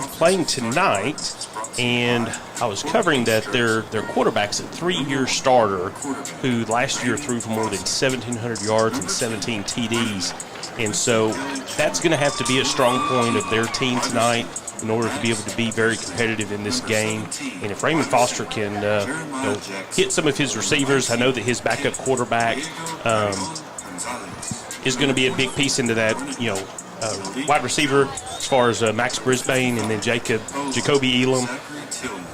Grove playing tonight, and I was covering that their quarterback's a 3-year starter who last year threw for more than 1,700 yards and 17 TDs. And so that's going to have to be a strong point of their team tonight in order to be able to be very competitive in this game. And if Raymond Foster can hit some of his receivers, I know that his backup quarterback is going to be a big piece into that, wide receiver as far as Max Brisbane and then Jacoby Elam.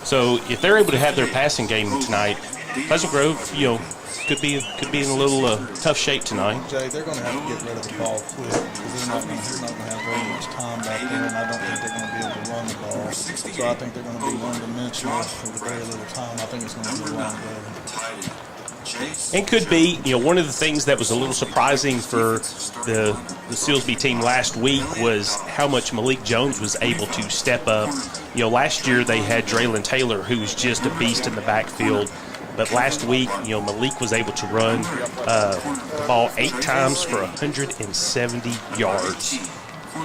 So if they're able to have their passing game tonight, Pleasant Grove, could be in a little tough shape tonight. Jay, they're going to have to get rid of the ball quick because they're not going to have very much time back there, and I don't think they're going to be able to run the ball. So I think they're going to be one-dimensional with very little time. I think it's going to be a long game. And could be, one of the things that was a little surprising for the Silsbee team last week was how much Malik Jones was able to step up. Last year they had Draylon Taylor, who was just a beast in the backfield. But last week, Malik was able to run the ball 8 times for 170 yards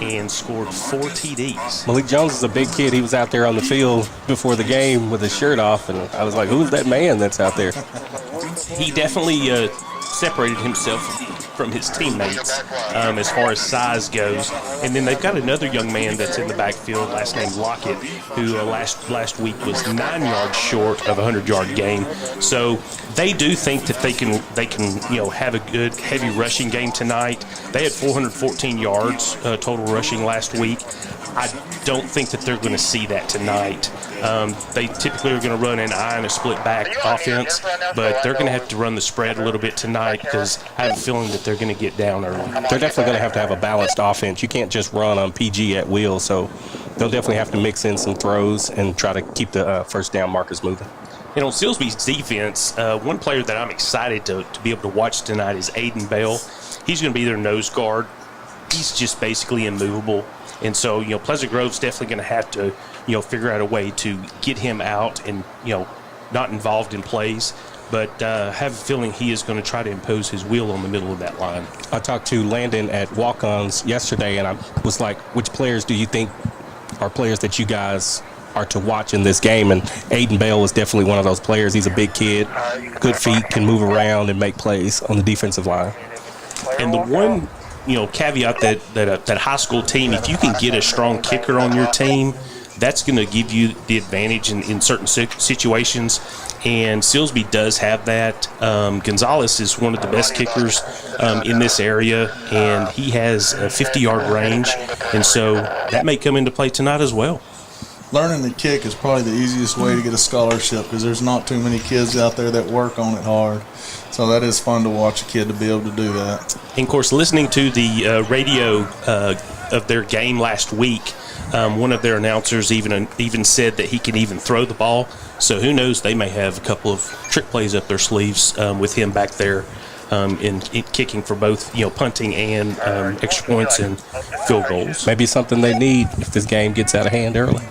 and scored 4 TDs. Malik Jones is a big kid. He was out there on the field before the game with his shirt off, and I was like, who's that man that's out there? He definitely separated himself from his teammates as far as size goes. And then they've got another young man that's in the backfield, last name Lockett, who last week was 9 yards short of a 100-yard game. So they do think that they can have a good heavy rushing game tonight. They had 414 yards total rushing last week. I don't think that they're going to see that tonight. They typically are going to run an eye and a split back offense, but they're going to have to run the spread a little bit tonight because I have a feeling that they're going to get down early. They're definitely going to have a balanced offense. You can't just run on PG at will, so they'll definitely have to mix in some throws and try to keep the first down markers moving. On Silsbee's defense, one player that I'm excited to be able to watch tonight is Aiden Bell. He's going to be their nose guard. He's just basically immovable. And so, Pleasant Grove's definitely going to have to, figure out a way to get him out and, not involved in plays. But I have a feeling he is going to try to impose his will on the middle of that line. I talked to Landon at walk-ons yesterday, and I was like, which players do you think are players that you guys are to watch in this game? And Aiden Bell is definitely one of those players. He's a big kid, good feet, can move around and make plays on the defensive line. And the one caveat that high school team, if you can get a strong kicker on your team, that's going to give you the advantage in certain situations. And Silsbee does have that. Gonzalez is one of the best kickers in this area, and he has a 50-yard range. And so that may come into play tonight as well. Learning to kick is probably the easiest way to get a scholarship because there's not too many kids out there that work on it hard. So that is fun to watch a kid to be able to do that. And, of course, listening to the radio of their game last week, one of their announcers even said that he can even throw the ball. So who knows, they may have a couple of trick plays up their sleeves with him back there in kicking for both punting and extra points and field goals. Maybe something they need if this game gets out of hand early.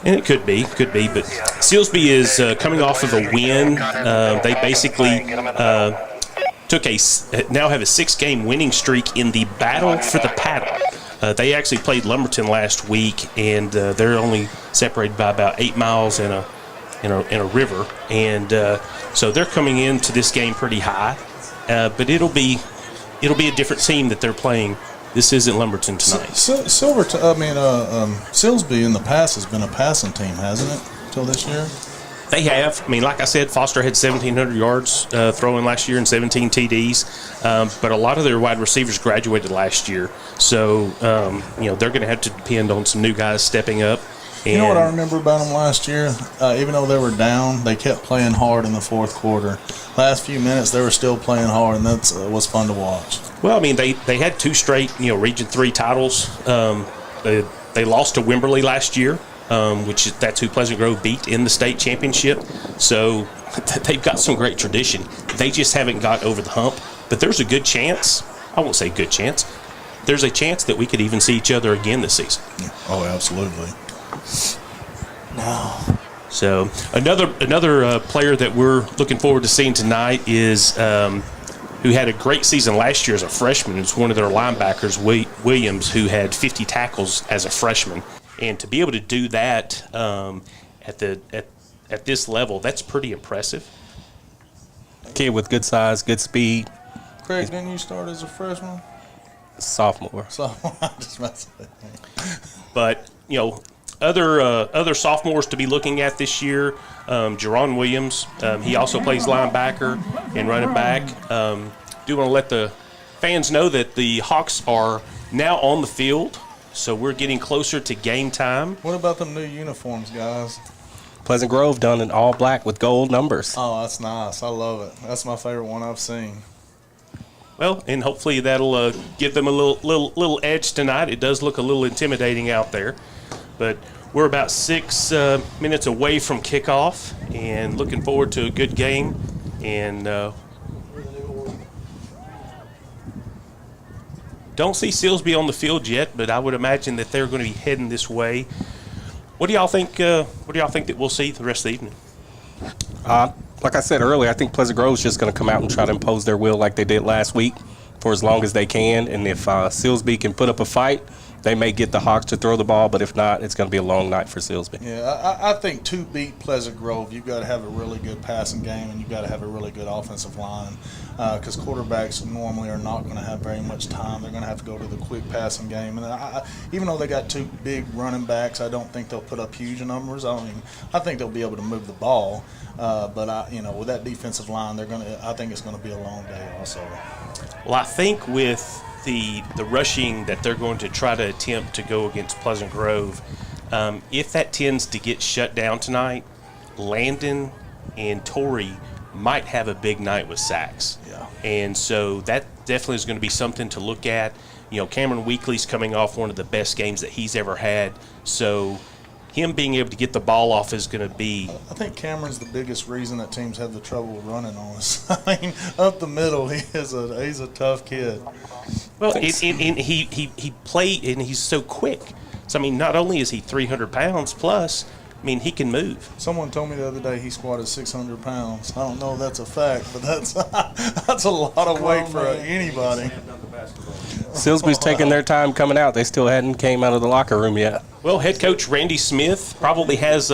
And it could be. But Silsbee is coming off of a win. They basically now have a 6-game winning streak in the battle for the paddle. They actually played Lumberton last week, and they're only separated by about 8 miles in a river. And so they're coming into this game pretty high. But it'll be a different team that they're playing. This isn't Lumberton tonight. Silsbee in the past has been a passing team, hasn't it, until this year? They have. Like I said, Foster had 1,700 yards throwing last year and 17 TDs. But a lot of their wide receivers graduated last year. So, they're going to have to depend on some new guys stepping up. You know what I remember about them last year? Even though they were down, they kept playing hard in the fourth quarter. Last few minutes, they were still playing hard, and that was fun to watch. Well, they had 2 straight, Region 3 titles. They lost to Wimberley last year, that's who Pleasant Grove beat in the state championship. So they've got some great tradition. They just haven't got over the hump. But there's a good chance. I won't say good chance. There's a chance that we could even see each other again this season. Yeah. Oh, absolutely. No. So another player that we're looking forward to seeing tonight is who had a great season last year as a freshman. It's one of their linebackers, Williams, who had 50 tackles as a freshman. And to be able to do that at this level, that's pretty impressive. Kid with good size, good speed, Craig, didn't you start as a freshman? sophomore. So I just messed with it. But, other sophomores to be looking at this year, Jerron Williams, he also plays linebacker and running back. Do want to let the fans know that the Hawks are now on the field, so we're getting closer to game time. What about them new uniforms, guys? Pleasant Grove done in all black with gold numbers. Oh, that's nice. I love it. That's my favorite one I've seen. Well, and hopefully that'll give them a little edge tonight. It does look a little intimidating out there, but we're about 6 minutes away from kickoff, and looking forward to a good game. And don't see Silsbee on the field yet, but I would imagine that they're going to be heading this way. What do y'all think? What do y'all think that we'll see the rest of the evening? Like I said earlier, I think Pleasant Grove's just going to come out and try to impose their will like they did last week for as long as they can. And if Silsbee can put up a fight, they may get the Hawks to throw the ball. But if not, it's going to be a long night for Silsbee. Yeah, I think to beat Pleasant Grove, you've got to have a really good passing game and you've got to have a really good offensive line because quarterbacks normally are not going to have very much time. They're going to have to go to the quick passing game. And even though they got 2 big running backs, I don't think they'll put up huge numbers. I think they'll be able to move the ball. But with that defensive line, I think it's going to be a long day also. Well, I think with the rushing that they're going to try to attempt to go against Pleasant Grove, if that tends to get shut down tonight, Landon and Torrey might have a big night with sacks. Yeah. And so that definitely is going to be something to look at. Cameron Weekly's coming off one of the best games that he's ever had. So him being able to get the ball off is going to be. I think Cameron's the biggest reason that teams have the trouble running on us. Up the middle, he's a tough kid. Well, and he played, and he's so quick. So, not only is he 300 pounds plus, he can move. Someone told me the other day he squatted 600 pounds. I don't know if that's a fact, but that's a lot of weight for anybody. Silsbee's taking their time coming out. They still hadn't came out of the locker room yet. Well, head coach Randy Smith probably has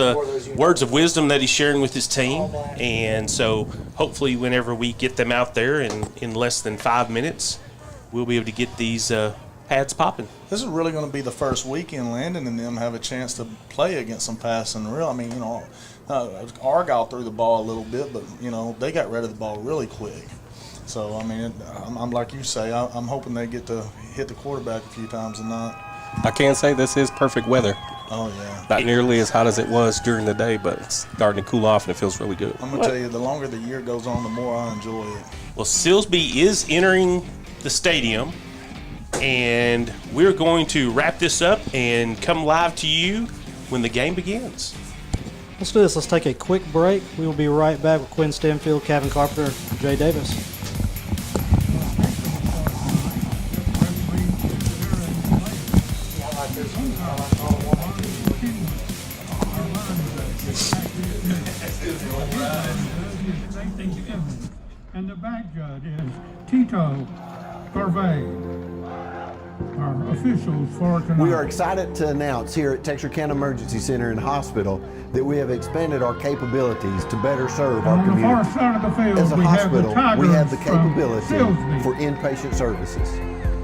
words of wisdom that he's sharing with his team. And so hopefully whenever we get them out there in less than 5 minutes, we'll be able to get these pads popping. This is really going to be the first weekend Landon and them have a chance to play against some passing real. Argyle threw the ball a little bit, but, they got rid of the ball really quick. So, I'm like you say, I'm hoping they get to hit the quarterback a few times tonight. I can say this is perfect weather. Oh, yeah. Not nearly as hot as it was during the day, but it's starting to cool off and it feels really good. I'm going to tell you, the longer the year goes on, the more I enjoy it. Well, Silsbee is entering the stadium, and we're going to wrap this up and come live to you when the game begins. Let's do this. Let's take a quick break. We will be right back with Quinn Stanfield, Kevin Carpenter, Jay Davis. And the back judge is Tito Garvey, our officials for tonight. We are excited to announce here at Texarkana Emergency Center and Hospital that we have expanded our capabilities to better serve our community. On the far side of the field, As a hospital, we have the capability Silsbee. for inpatient services.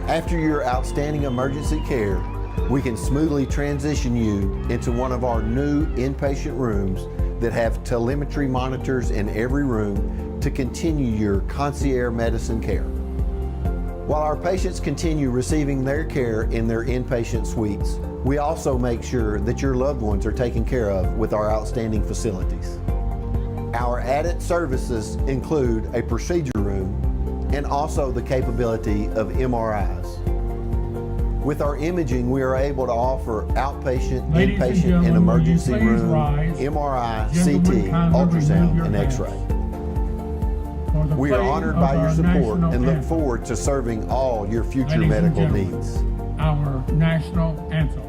After your outstanding emergency care, we can smoothly transition you into one of our new inpatient rooms that have telemetry monitors in every room to continue your concierge medicine care. While our patients continue receiving their care in their inpatient suites, we also make sure that your loved ones are taken care of with our outstanding facilities. Our added services include a procedure room and also the capability of MRIs. With our imaging, we are able to offer outpatient, Ladies and inpatient, gentlemen, and emergency will you please room, rise? MRI, Gentlemen, CT, kindly ultrasound, remove your and hats. X-ray. For the We are playing honored of by your our support national and look anthem. forward to serving all your future Ladies and medical gentlemen, needs. Our national anthem.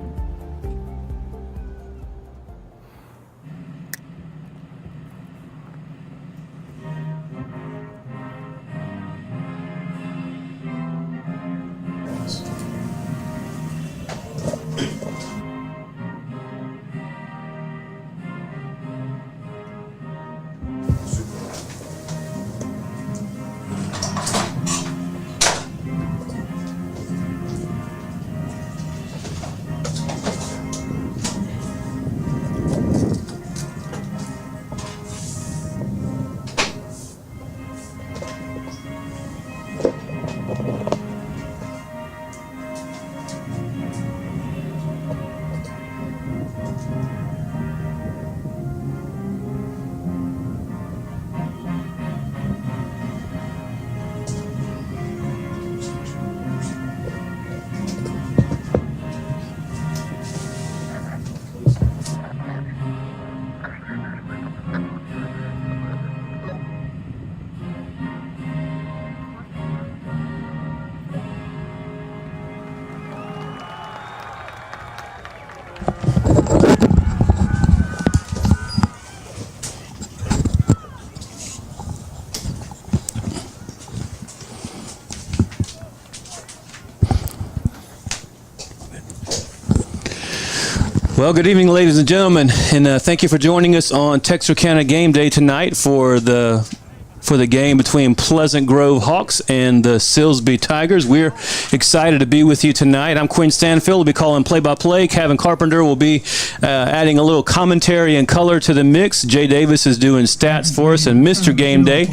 Well, good evening, ladies and gentlemen, and thank you for joining us on Texarkana Game Day tonight for the game between Pleasant Grove Hawks and the Silsbee Tigers. We're excited to be with you tonight. I'm Quinn Stanfield. We'll be calling play-by-play. Kevin Carpenter will be adding a little commentary and color to the mix. Jay Davis is doing stats for us, and Mr. Game Day,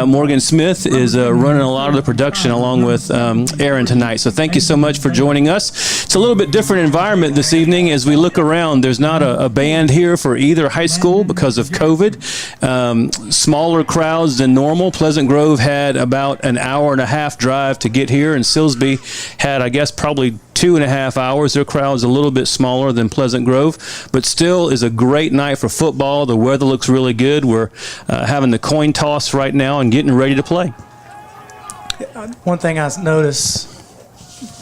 Morgan Smith, is running a lot of the production along with Aaron tonight. So thank you so much for joining us. It's a little bit different environment this evening as we look around. There's not a band here for either high school because of COVID. Smaller crowds than normal. Pleasant Grove had about an hour and a half drive to get here, and Silsbee had, I guess, probably 2.5 hours. Their crowd's a little bit smaller than Pleasant Grove, but still is a great night for football. The weather looks really good. We're having the coin toss right now and getting ready to play. One thing I noticed,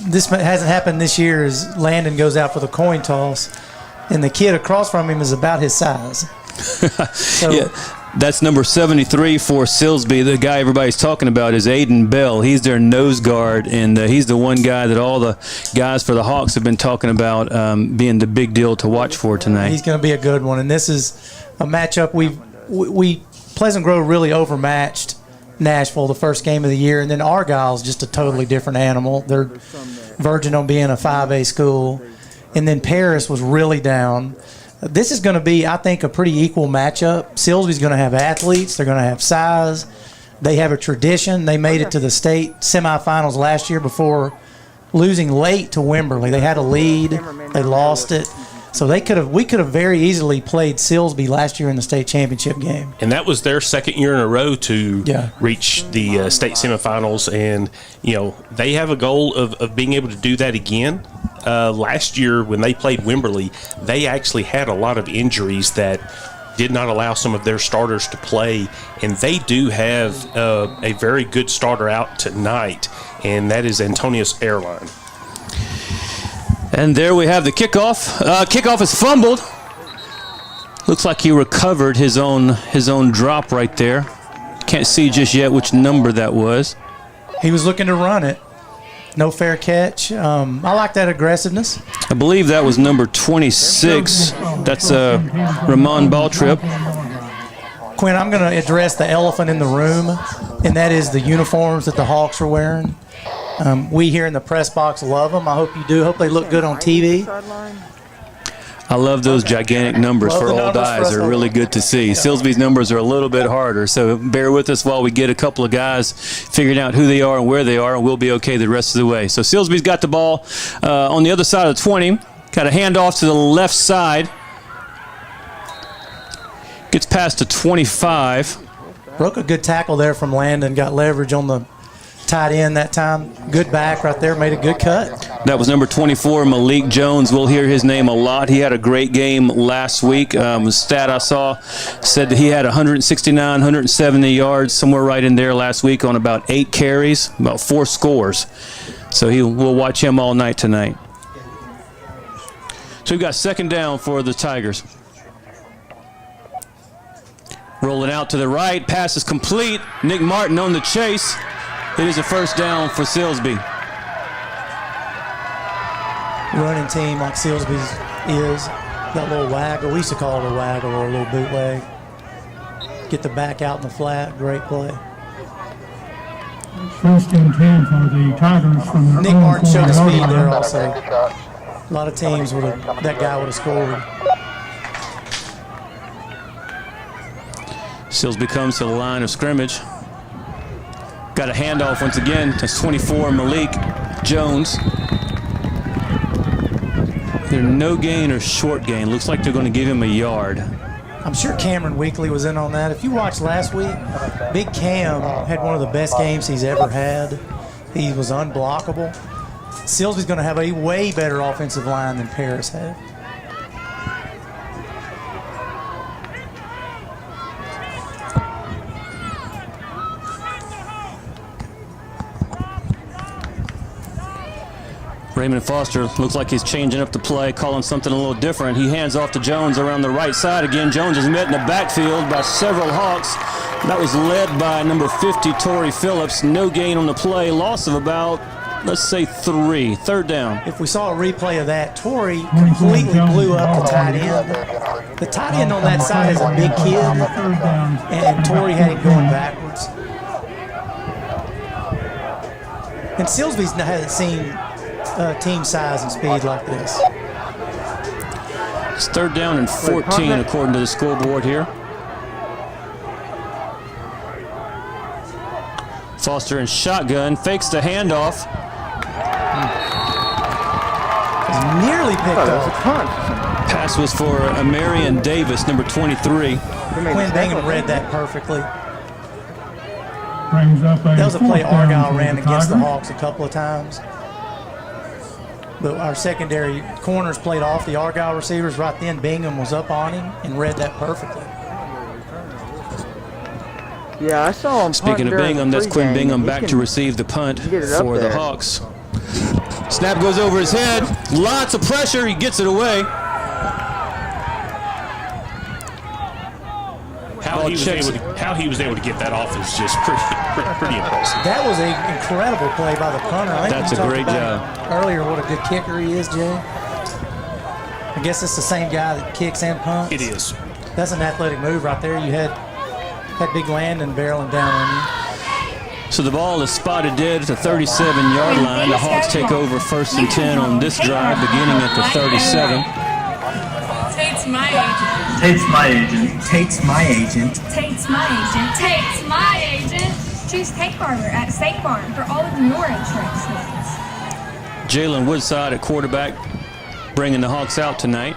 this hasn't happened this year, is Landon goes out for the coin toss, and the kid across from him is about his size. So, yeah. That's number 73 for Silsbee. The guy everybody's talking about is Aiden Bell. He's their nose guard, and he's the one guy that all the guys for the Hawks have been talking about being the big deal to watch for tonight. He's going to be a good one, and this is a matchup we Pleasant Grove really overmatched Nashville the first game of the year, and then Argyle's just a totally different animal. They're verging on being a 5A school, and then Paris was really down. This is going to be, I think, a pretty equal matchup. Silsbee's going to have athletes. They're going to have size. They have a tradition. They made it to the state semifinals last year before losing late to Wimberley. They had a lead. They lost it. So we could have very easily played Silsbee last year in the state championship game. And that was their second year in a row to reach the state semifinals. And, they have a goal of being able to do that again. Last year when they played Wimberley, they actually had a lot of injuries that did not allow some of their starters to play. And they do have a very good starter out tonight, and that is Antonius Airline. And there we have the kickoff. Kickoff is fumbled. Looks like he recovered his own drop right there. Can't see just yet which number that was. He was looking to run it. No fair catch. I like that aggressiveness. I believe that was number 26. That's Ramon Baltrip. Quinn, I'm going to address the elephant in the room, and that is the uniforms that the Hawks are wearing. We here in the press box love them. I hope you do. Hope they look good on TV. I love those gigantic numbers for old eyes. They're really good to see. Silsbee's numbers are a little bit harder, so bear with us while we get a couple of guys figuring out who they are and where they are, and we'll be okay the rest of the way. So Silsbee's got the ball on the other side of the 20. Got a handoff to the left side. Gets past to 25. Broke a good tackle there from Landon. Got leverage on the tight end that time. Good back right there. Made a good cut. That was number 24, Malik Jones. We'll hear his name a lot. He had a great game last week. A stat I saw said that he had 169, 170 yards, somewhere right in there last week on about 8 carries, about 4 scores. So we'll watch him all night tonight. So we've got second down for the Tigers. Rolling out to the right. Pass is complete. Nick Martin on the chase. It is a first down for Silsbee. Running team like Silsbee's is. Got a little waggle. We used to call it a waggle or a little bootleg. Get the back out in the flat. Great play. First and 10 for the Tigers from the Nick Martin showed the speed there also. A lot of teams that guy would have scored. Silsbee comes to the line of scrimmage. Got a handoff once again. That's 24, Malik Jones. They're no gain or short gain. Looks like they're going to give him a yard. I'm sure Cameron Weekly was in on that. If you watched last week, Big Cam had one of the best games he's ever had. He was unblockable. Silsbee's going to have a way better offensive line than Paris had. Raymond Foster looks like he's changing up the play, calling something a little different. He hands off to Jones around the right side again. Jones is met in the backfield by several Hawks. That was led by number 50, Torrey Phillips. No gain on the play, loss of about let's say 3. Third down. If we saw a replay of that, Torrey completely blew up the tight end. The tight end on that side is a big kid, and Torrey had him going backwards. And Silsbee hasn't seen team size and speed like this. It's third down and 14 according to the scoreboard here. Foster in shotgun, fakes the handoff. Nearly picked up. Pass was for Marion Davis, number 23. Quinn Bingham read that perfectly. Brings up That was a play fourth down Argyle for ran the against the Tigers. Hawks a couple of times. But our secondary corners played off the Argyle receivers. Right then, Bingham was up on him and read that perfectly. Yeah, I saw him. Speaking of Bingham, that's Quinn Bingham back to receive the punt get it up for the there. Hawks. Snap goes over his head. Lots of pressure. He gets it away. How he was able to get that off is just pretty impressive. That was an incredible play by the punter. I think That's we a talked great about job. earlier what a good kicker he is, Jay. I guess it's the same guy that kicks and punts. It is. That's an athletic move right there. You had big Landon barreling down on you. So the ball is spotted dead at the 37-yard line. The Hawks take over 1st and 10 on this drive, beginning at the 37. Tate's my agent. Tate's my agent. Tate's my agent. Tate's my agent. Tate's my agent. Choose Tate Barber at State Farm for all of your insurance needs. Jalen Woodside at quarterback, bringing the Hawks out tonight.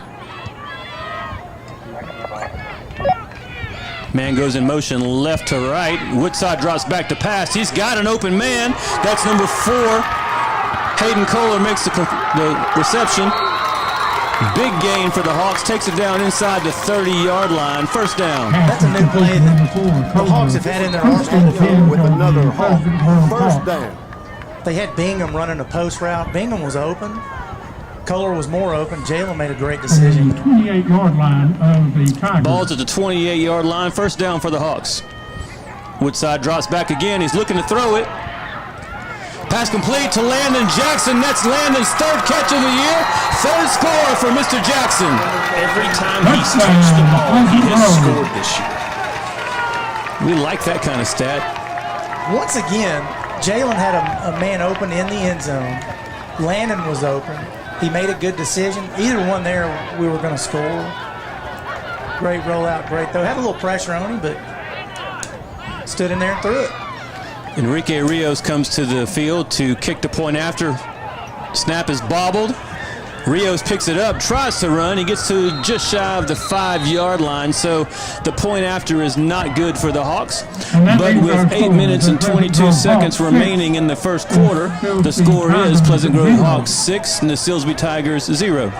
Man goes in motion left to right. Woodside drops back to pass. He's got an open man. That's number 4. Hayden Kohler makes the reception. Big gain for the Hawks. Takes it down inside the 30-yard line. First down. That's a new play that the Hawks have had in their arsenal. With another Hawk. First down. They had Bingham running a post route. Bingham was open. Kohler was more open. Jalen made a great decision. 28-yard line of the Tigers. Ball's at the 28-yard line. First down for the Hawks. Woodside drops back again. He's looking to throw it. Pass complete to Landon Jackson. That's Landon's 3rd catch of the year. 3rd score for Mr. Jackson. Every time he's touched the ball, he has scored this year. We like that kind of stat. Once again, Jalen had a man open in the end zone. Landon was open. He made a good decision. Either one there, we were going to score. Great rollout, great throw. Had a little pressure on him, but stood in there and threw it. Enrique Rios comes to the field to kick the point after. Snap is bobbled. Rios picks it up, tries to run. He gets to just shy of the 5-yard line, so the point after is not good for the Hawks. But with 8 minutes and 22 seconds remaining in the first quarter, the score is Pleasant Grove Hawks 6 and the Silsbee Tigers 0.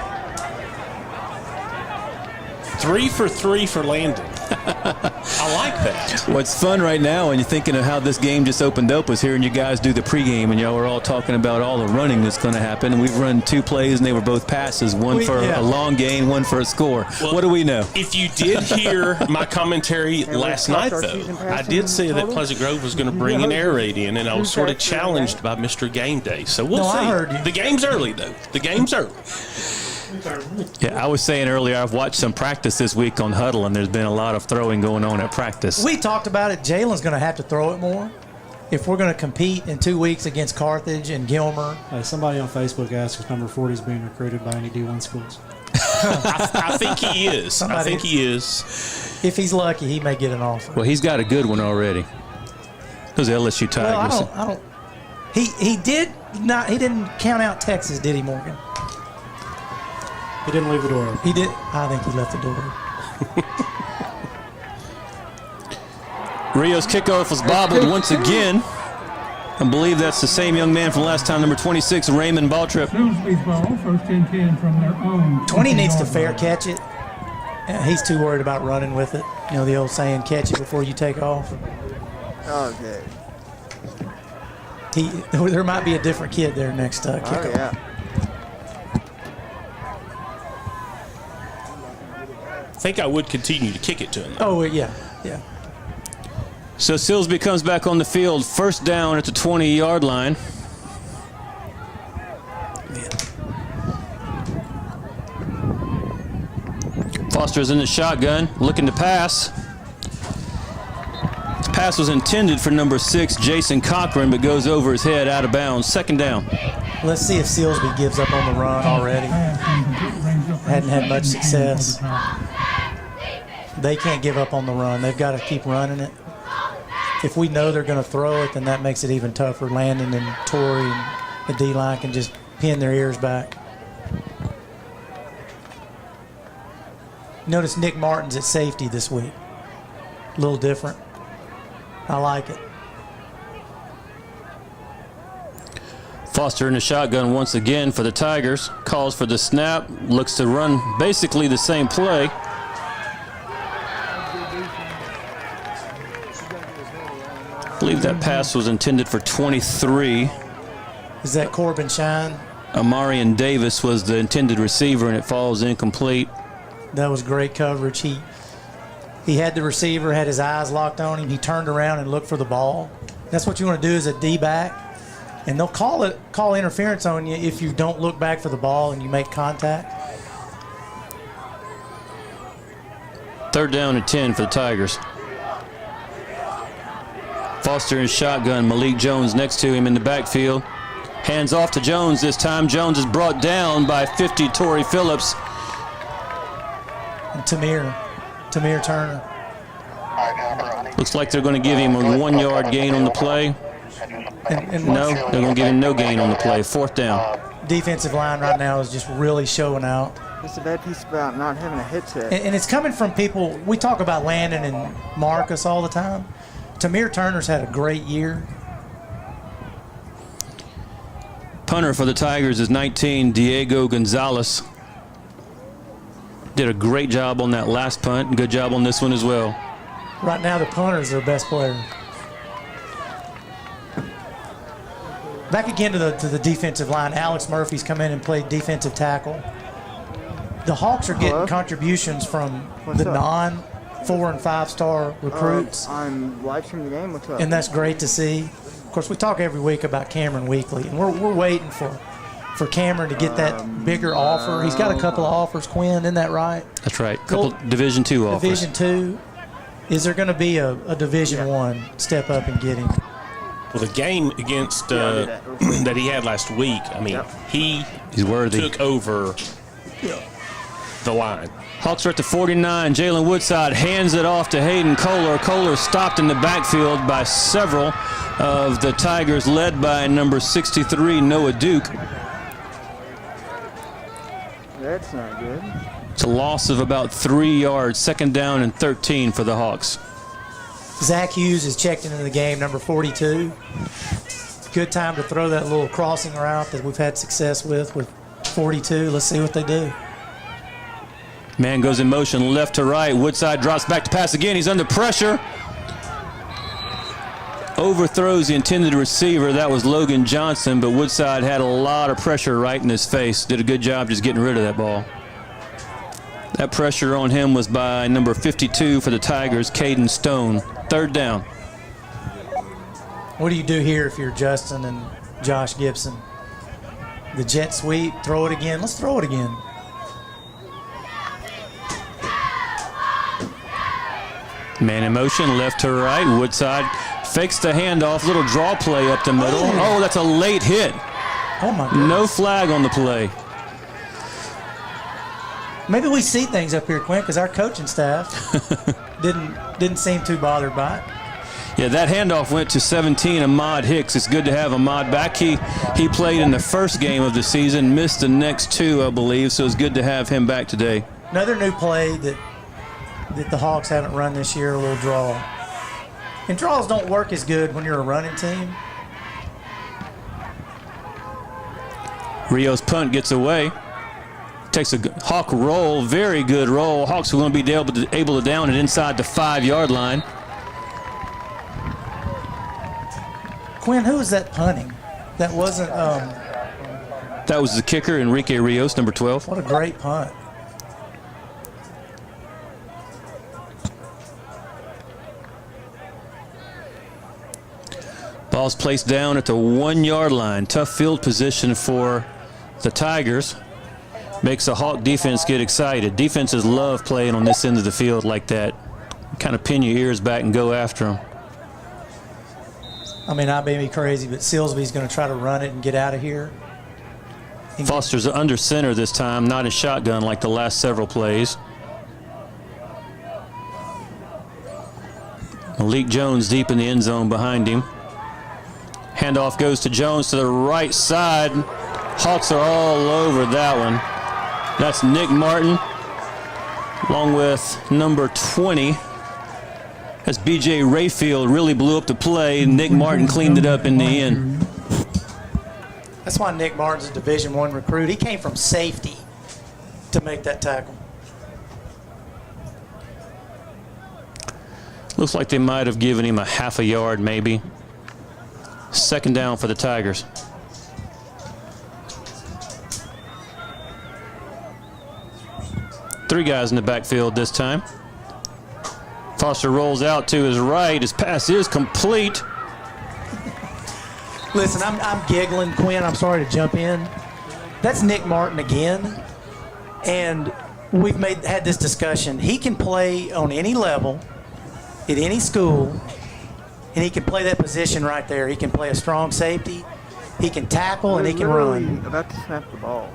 3 for 3 for Landon. I like that. What's fun right now, and you're thinking of how this game just opened up, was hearing you guys do the pregame, and y'all were all talking about all the running that's going to happen. And we've run 2 plays, and they were both passes, one for a long gain, one for a score. Well, what do we know? If you did hear my commentary last night, though, I did say that Pleasant Grove was going to bring an air raid in, and I was sort of challenged by Mr. Game Day. So we'll see. I heard you. The game's early, though. The game's early. Yeah, I was saying earlier, I've watched some practice this week on Huddle, and there's been a lot of throwing going on at practice. We talked about it. Jalen's going to have to throw it more if we're going to compete in 2 weeks against Carthage and Gilmer. Somebody on Facebook asked if number 40 is being recruited by any D1 schools. I think he is. I think he is. If he's lucky, he may get an offer. Well, he's got a good one already. Those LSU Tigers. Well, I don't. He did not. He didn't count out Texas, did he, Morgan? He didn't leave the door open. He did. I think he left the door open. Rio's kickoff was bobbled once again. I believe that's the same young man from last time, number 26, Raymond Baltrip. Silsbee's ball, 1st and 10 from their own. 20 needs to fair catch it. He's too worried about running with it. You know the old saying, catch it before you take off. Okay. There might be a different kid there next kickoff. Oh, yeah. I think I would continue to kick it to him. Oh, yeah. So Silsbee comes back on the field, 1st down at the 20-yard line. Foster's in the shotgun, looking to pass. This pass was intended for number 6, Jason Cochran, but goes over his head out of bounds. Second down. Let's see if Silsbee gives up on the run already. Hadn't had much success. They can't give up on the run. They've got to keep running it. If we know they're going to throw it, then that makes it even tougher. Landon and Torrey and the D-line can just pin their ears back. Notice Nick Martin's at safety this week. A little different. I like it. Foster in the shotgun once again for the Tigers. Calls for the snap. Looks to run basically the same play. I believe that pass was intended for 23. Is that Corbin Shine? Amarian Davis was the intended receiver, and it falls incomplete. That was great coverage. He had the receiver, had his eyes locked on him. He turned around and looked for the ball. That's what you want to do as a D-back. And they'll call interference on you if you don't look back for the ball and you make contact. Third down and 10 for the Tigers. Foster in shotgun. Malik Jones next to him in the backfield. Hands off to Jones this time. Jones is brought down by 50, Torrey Phillips. And Tamir Turner. Looks like they're going to give him a 1-yard gain on the play. No, they're going to give him no gain on the play. Fourth down. Defensive line right now is just really showing out. It's a bad piece about not having a hit set. And it's coming from people. We talk about Landon and Marcus all the time. Tamir Turner's had a great year. Punter for the Tigers is 19, Diego Gonzalez. Did a great job on that last punt. Good job on this one as well. Right now, the punter's their best player. Back again to the defensive line. Alex Murphy's come in and played defensive tackle. The Hawks are getting contributions from the non-4- and 5-star recruits. I'm live streaming the game. What's up? And that's great to see. Of course, we talk every week about Cameron Weekly, and we're waiting for Cameron to get that bigger offer. He's got a couple of offers, Quinn, isn't that right? That's right. Couple Division II offers. Division II. Is there going to be a Division I step up and get him? Well, the game against that he had last week, I mean, he's worthy. Took over the line. Hawks are at the 49. Jalen Woodside hands it off to Hayden Kohler. Kohler stopped in the backfield by several of the Tigers, led by number 63, Noah Duke. That's not good. It's a loss of about 3 yards. Second down and 13 for the Hawks. Zach Hughes is checked into the game, number 42. Good time to throw that little crossing route that we've had success with 42. Let's see what they do. Man goes in motion left to right. Woodside drops back to pass again. He's under pressure. Overthrows the intended receiver. That was Logan Johnson, but Woodside had a lot of pressure right in his face. Did a good job just getting rid of that ball. That pressure on him was by number 52 for the Tigers, Caden Stone. Third down. What do you do here if you're Justin and Josh Gibson? The jet sweep, throw it again. Let's throw it again. Man in motion, left to right. Woodside fakes the handoff. Little draw play up the middle. Oh, that's a late hit. Oh, my goodness. No flag on the play. Maybe we see things up here, Quinn, because our coaching staff didn't seem too bothered by it. Yeah, that handoff went to 17, Ahmad Hicks. It's good to have Ahmad back. He played in the first game of the season, missed the next two, I believe, so it's good to have him back today. Another new play that the Hawks haven't run this year, a little draw. And draws don't work as good when you're a running team. Rio's punt gets away. Takes a Hawk roll, very good roll. Hawks are going to be able to down it inside the 5-yard line. Quinn, who was that punting? That wasn't. That was the kicker, Enrique Rios, number 12. What a great punt. Ball's placed down at the 1-yard line. Tough field position for the Tigers. Makes the Hawk defense get excited. Defenses love playing on this end of the field like that. Kind of pin your ears back and go after them. I mean, I may be crazy, but Silsbee's going to try to run it and get out of here. Foster's under center this time, not a shotgun like the last several plays. Malik Jones deep in the end zone behind him. Handoff goes to Jones to the right side. Hawks are all over that one. That's Nick Martin, along with number 20. As B.J. Rayfield really blew up the play. Nick Martin cleaned it up in the end. That's why Nick Martin's a Division I recruit. He came from safety to make that tackle. Looks like they might have given him a half a yard maybe. Second down for the Tigers. Three guys in the backfield this time. Foster rolls out to his right. His pass is complete. Listen, I'm giggling, Quinn. I'm sorry to jump in. That's Nick Martin again. And we've had this discussion. He can play on any level, at any school, and he can play that position right there. He can play a strong safety. He can tackle, and he can run. About to snap the ball.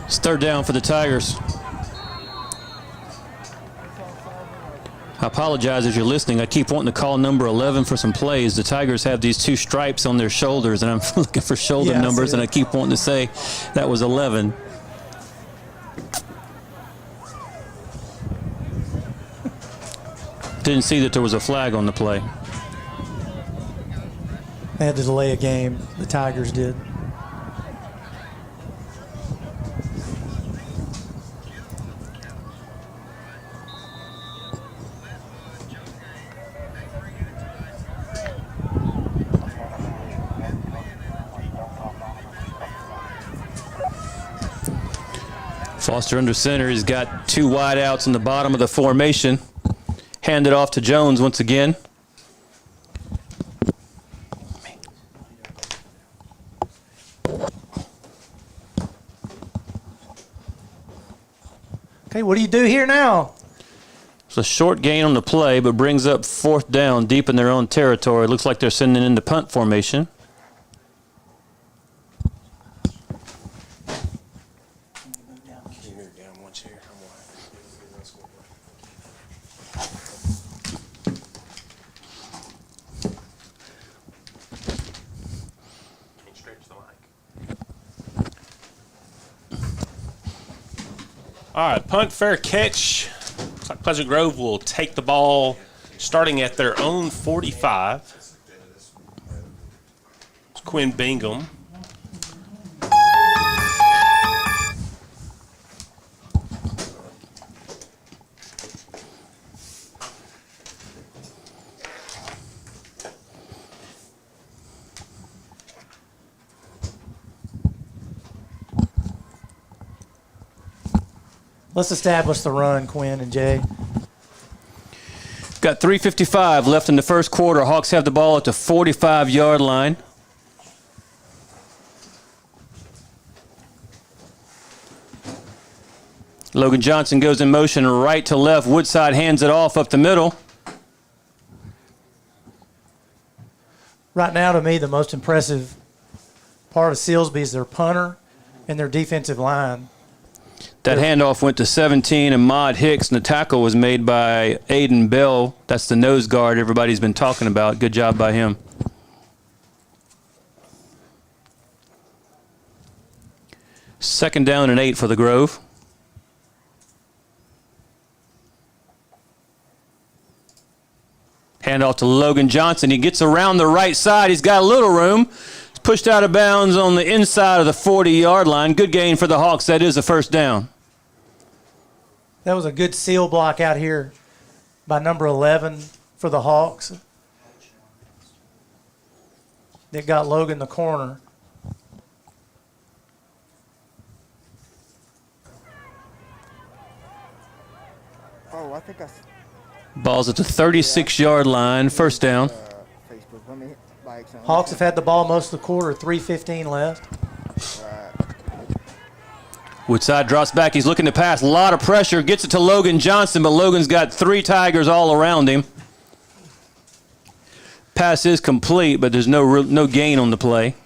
It's third down for the Tigers. I apologize if you're listening. I keep wanting to call number 11 for some plays. The Tigers have these two stripes on their shoulders, and I'm looking for shoulder numbers, and I keep wanting to say that was 11. Didn't see that there was a flag on the play. They had to delay a game. The Tigers did. Foster under center. He's got two wide outs in the bottom of the formation. Hand it off to Jones once again. Okay, what do you do here now? It's a short gain on the play, but brings up fourth down deep in their own territory. Looks like they're sending in the punt formation. All right, punt, fair catch. Looks like Pleasant Grove will take the ball starting at their own 45. It's Quinn Bingham. Let's establish the run, Quinn and Jay. Got 3:55 left in the first quarter. Hawks have the ball at the 45-yard line. Logan Johnson goes in motion right to left. Woodside hands it off up the middle. Right now, to me, the most impressive part of Silsbee is their punter and their defensive line. That handoff went to 17 and Mod Hicks, and the tackle was made by Aiden Bell. That's the nose guard everybody's been talking about. Good job by him. Second down and 8 for the Grove. Handoff to Logan Johnson. He gets around the right side. He's got a little room. He's pushed out of bounds on the inside of the 40-yard line. Good gain for the Hawks. That is a first down. That was a good seal block out here by number 11 for the Hawks. That got Logan the corner. Oh, I think Ball's at the 36-yard line. First down. Hawks have had the ball most of the quarter, 3:15 left. Woodside drops back. He's looking to pass. A lot of pressure. Gets it to Logan Johnson, but Logan's got 3 Tigers all around him. Pass is complete, but there's no gain on the play.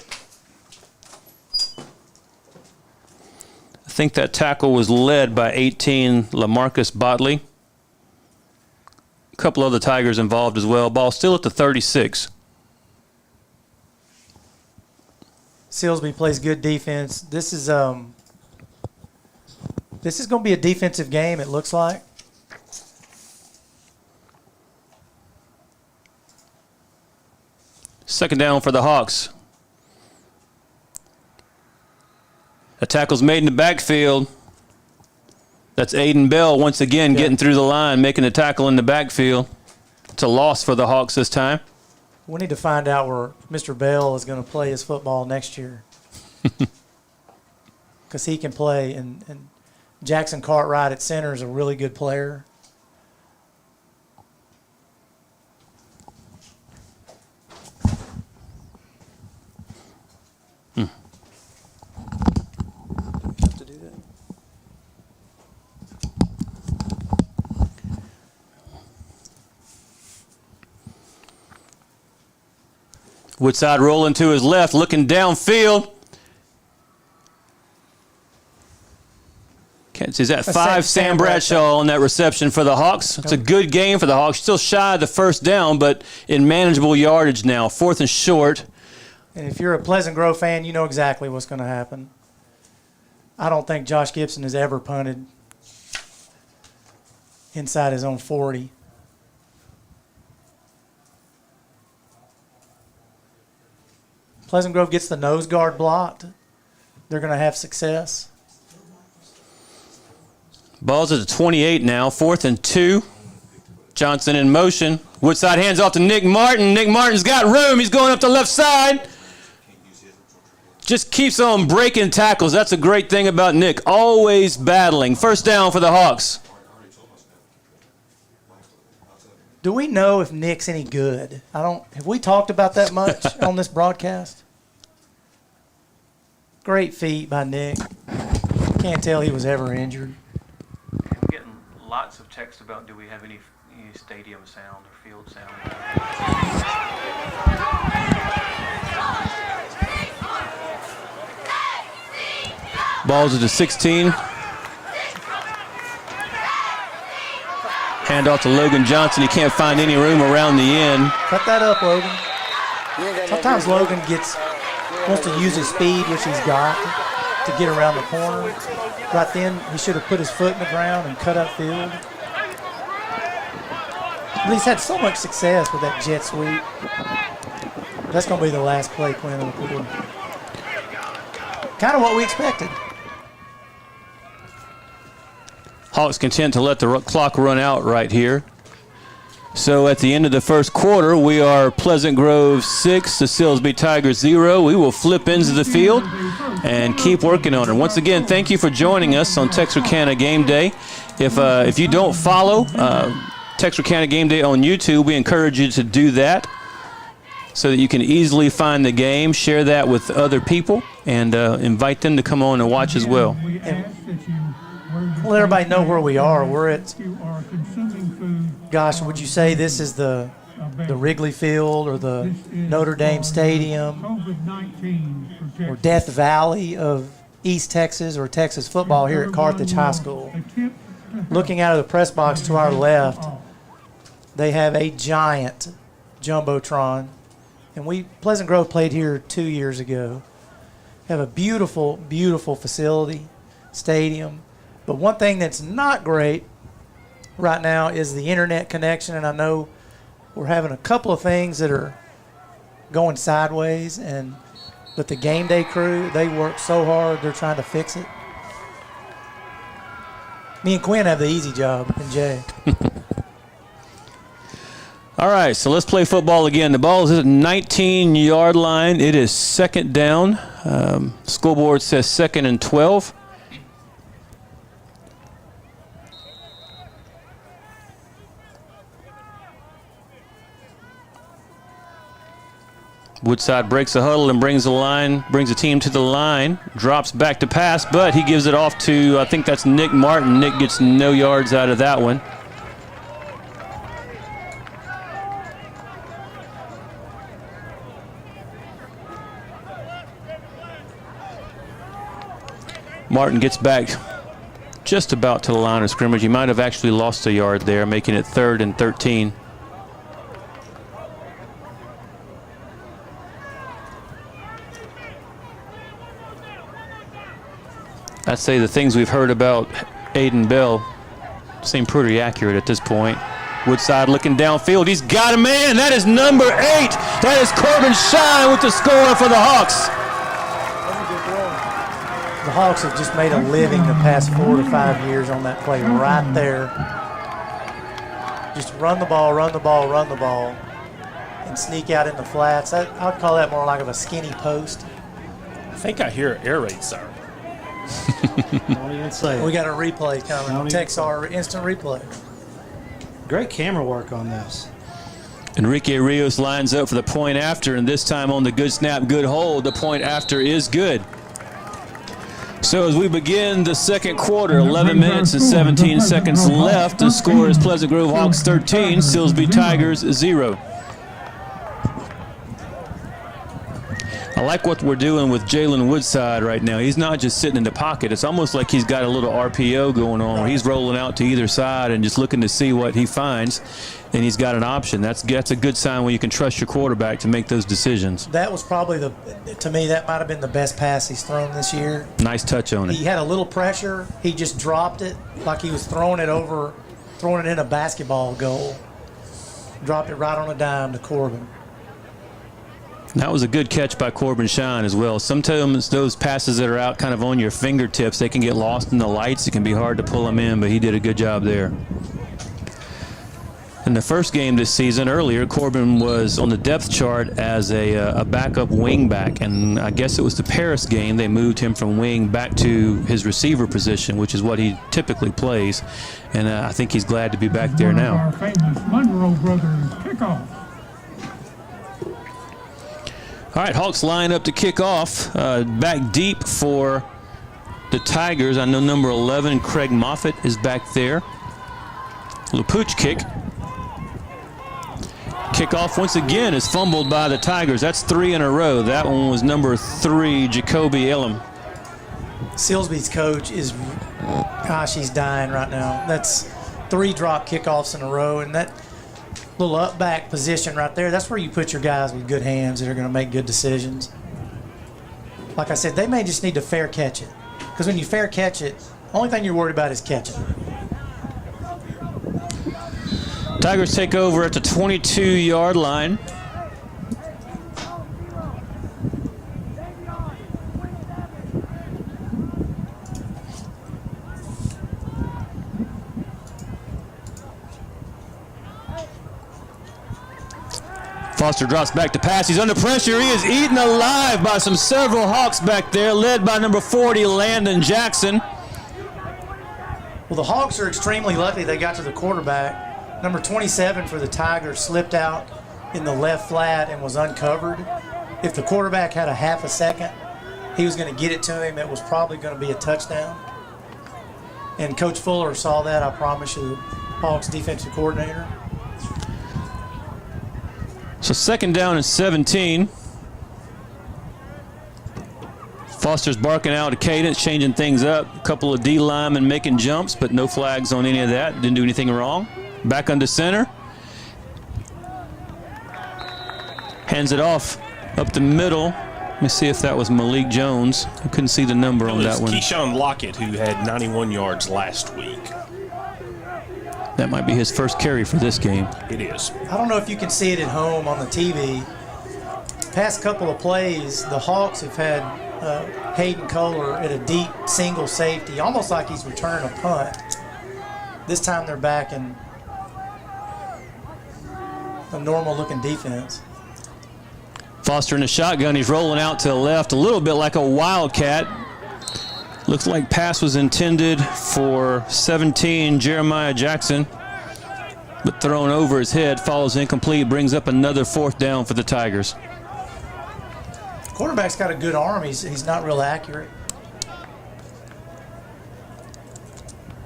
I think that tackle was led by 18 LaMarcus Botley. A couple other Tigers involved as well. Ball still at the 36. Silsbee plays good defense. This is going to be a defensive game, it looks like. Second down for the Hawks. A tackle's made in the backfield. That's Aiden Bell once again getting through the line, making a tackle in the backfield. It's a loss for the Hawks this time. We need to find out where Mr. Bell is going to play his football next year. Because he can play, and Jackson Cartwright at center is a really good player. Woodside rolling to his left, looking downfield. Is that 5? Sam Bradshaw on that reception for the Hawks. It's a good game for the Hawks. Still shy of the first down, but in manageable yardage now. 4th and short. And if you're a Pleasant Grove fan, you know exactly what's going to happen. I don't think Josh Gibson has ever punted inside his own 40. Pleasant Grove gets the nose guard blocked. They're going to have success. Ball's at the 28 now. 4th and 2. Johnson in motion. Woodside hands off to Nick Martin. Nick Martin's got room. He's going up the left side. Just keeps on breaking tackles. That's a great thing about Nick. Always battling. First down for the Hawks. Do we know if Nick's any good? Have we talked about that much on this broadcast? Great feat by Nick. Can't tell he was ever injured. I'm getting lots of text about do we have any stadium sound or field sound. Ball's at the 16. Handoff to Logan Johnson. He can't find any room around the end. Cut that up, Logan. Sometimes Logan wants to use his speed, which he's got, to get around the corner. Right then, he should have put his foot in the ground and cut upfield. But he's had so much success with that jet sweep. That's going to be the last play, Quinn, of the quarter. Kind of what we expected. Hawks content to let the clock run out right here. So at the end of the first quarter, we are Pleasant Grove 6, the Silsbee Tigers 0. We will flip ends of the field and keep working on it. Once again, thank you for joining us on Texarkana Game Day. If you don't follow Texarkana Game Day on YouTube, we encourage you to do that so that you can easily find the game, share that with other people, and invite them to come on and watch as well. Let everybody know where we are. We're at, gosh, would you say this is the Wrigley Field or the Notre Dame Stadium or Death Valley of East Texas or Texas football here at Carthage High School? Looking out of the press box to our left, they have a giant jumbotron. And Pleasant Grove played here 2 years ago. Have a beautiful, beautiful facility, stadium. But one thing that's not great right now is the internet connection, and I know we're having a couple of things that are going sideways, but the game day crew, they work so hard, they're trying to fix it. Me and Quinn have the easy job, and Jay. All right, so let's play football again. The ball is at the 19-yard line. It is second down. Scoreboard says 2nd and 12. Woodside breaks the huddle and brings the team to the line, drops back to pass, but he gives it off to, I think that's Nick Martin. Nick gets no yards out of that one. Martin gets back just about to the line of scrimmage. He might have actually lost a yard there, making it 3rd and 13. I'd say the things we've heard about Aiden Bell seem pretty accurate at this point. Woodside looking downfield. He's got a man. That is number 8. That is Corbin Shine with the score for the Hawks. The Hawks have just made a living the past 4 to 5 years on that play right there. Just run the ball, run the ball, run the ball, and sneak out in the flats. I'd call that more like of a skinny post. I think I hear an air raid siren. Don't even say it. We got a replay coming. Text our instant replay. Great camera work on this. Enrique Rios lines up for the point after, and this time on the good snap, good hold. The point after is good. So as we begin the second quarter, 11 minutes and 17 seconds left. The score is Pleasant Grove Hawks 13, Silsbee Tigers 0. I like what we're doing with Jalen Woodside right now. He's not just sitting in the pocket. It's almost like he's got a little RPO going on. He's rolling out to either side and just looking to see what he finds, and he's got an option. That's a good sign when you can trust your quarterback to make those decisions. That was probably to me, that might have been the best pass he's thrown this year. Nice touch on it. He had a little pressure. He just dropped it like he was throwing it in a basketball goal. Dropped it right on a dime to Corbin. That was a good catch by Corbin Shine as well. Sometimes those passes that are out kind of on your fingertips, they can get lost in the lights. It can be hard to pull them in, but he did a good job there. In the first game this season, earlier, Corbin was on the depth chart as a backup wing back, and I guess it was the Paris game they moved him from wing back to his receiver position, which is what he typically plays, and I think he's glad to be back there now. Our famous Monroe brothers kickoff. All right, Hawks line up to kick off. Back deep for the Tigers. I know number 11, Craig Moffitt, is back there. Lapooch kick. Kickoff once again is fumbled by the Tigers. That's 3 in a row. That one was number 3, Jacoby Elam. Silsbee's coach is, gosh, he's dying right now. That's 3 drop kickoffs in a row, and that little up back position right there, that's where you put your guys with good hands that are going to make good decisions. Like I said, they may just need to fair catch it, because when you fair catch it, the only thing you're worried about is catching it. Tigers take over at the 22-yard line. Foster drops back to pass. He's under pressure. He is eaten alive by several Hawks back there, led by number 40, Landon Jackson. Well, the Hawks are extremely lucky they got to the quarterback. Number 27 for the Tigers slipped out in the left flat and was uncovered. If the quarterback had a half a second, he was going to get it to him. It was probably going to be a touchdown. And Coach Fuller saw that, I promise you, the Hawks defensive coordinator. So 2nd down and 17. Foster's barking out a cadence, changing things up. A couple of D linemen making jumps, but no flags on any of that. Didn't do anything wrong. Back under center. Hands it off up the middle. Let me see if that was Malik Jones. I couldn't see the number on that one. Keyshawn Lockett, who had 91 yards last week. That might be his first carry for this game. It is. I don't know if you can see it at home on the TV. Past couple of plays, the Hawks have had Hayden Kohler at a deep single safety, almost like he's returning a punt. This time they're back in a normal-looking defense. Foster in the shotgun. He's rolling out to the left, a little bit like a wildcat. Looks like pass was intended for 17, Jeremiah Jackson, but thrown over his head, falls incomplete, brings up another 4th down for the Tigers. Quarterback's got a good arm. He's not real accurate.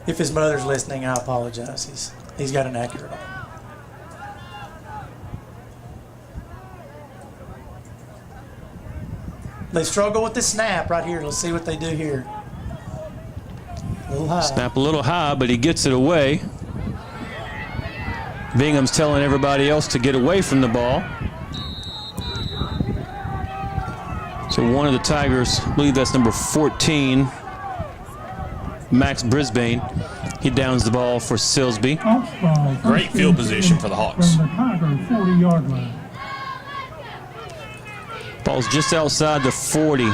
If his mother's listening, I apologize. He's got an accurate arm. They struggle with the snap right here. Let's see what they do here. A little high. Snap a little high, but he gets it away. Bingham's telling everybody else to get away from the ball. So one of the Tigers, I believe that's number 14, Max Brisbane, he downs the ball for Silsbee. Great field position for the Hawks. From the Tiger 40-yard line. Ball's just outside the 40.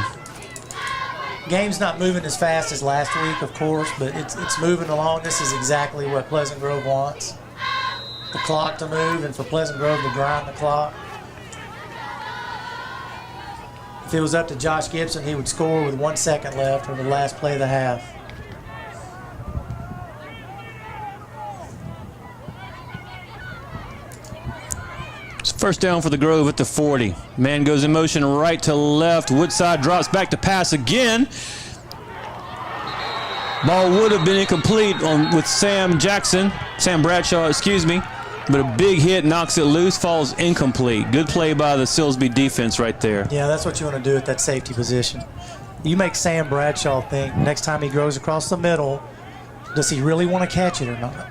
Game's not moving as fast as last week, of course, but it's moving along. This is exactly what Pleasant Grove wants. The clock to move and for Pleasant Grove to grind the clock. If it was up to Josh Gibson, he would score with 1 second left or the last play of the half. It's first down for the Grove at the 40. Man goes in motion right to left. Woodside drops back to pass again. Ball would have been incomplete with Sam Bradshaw, excuse me. But a big hit knocks it loose, falls incomplete. Good play by the Silsbee defense right there. Yeah, that's what you want to do at that safety position. You make Sam Bradshaw think next time he goes across the middle, does he really want to catch it or not?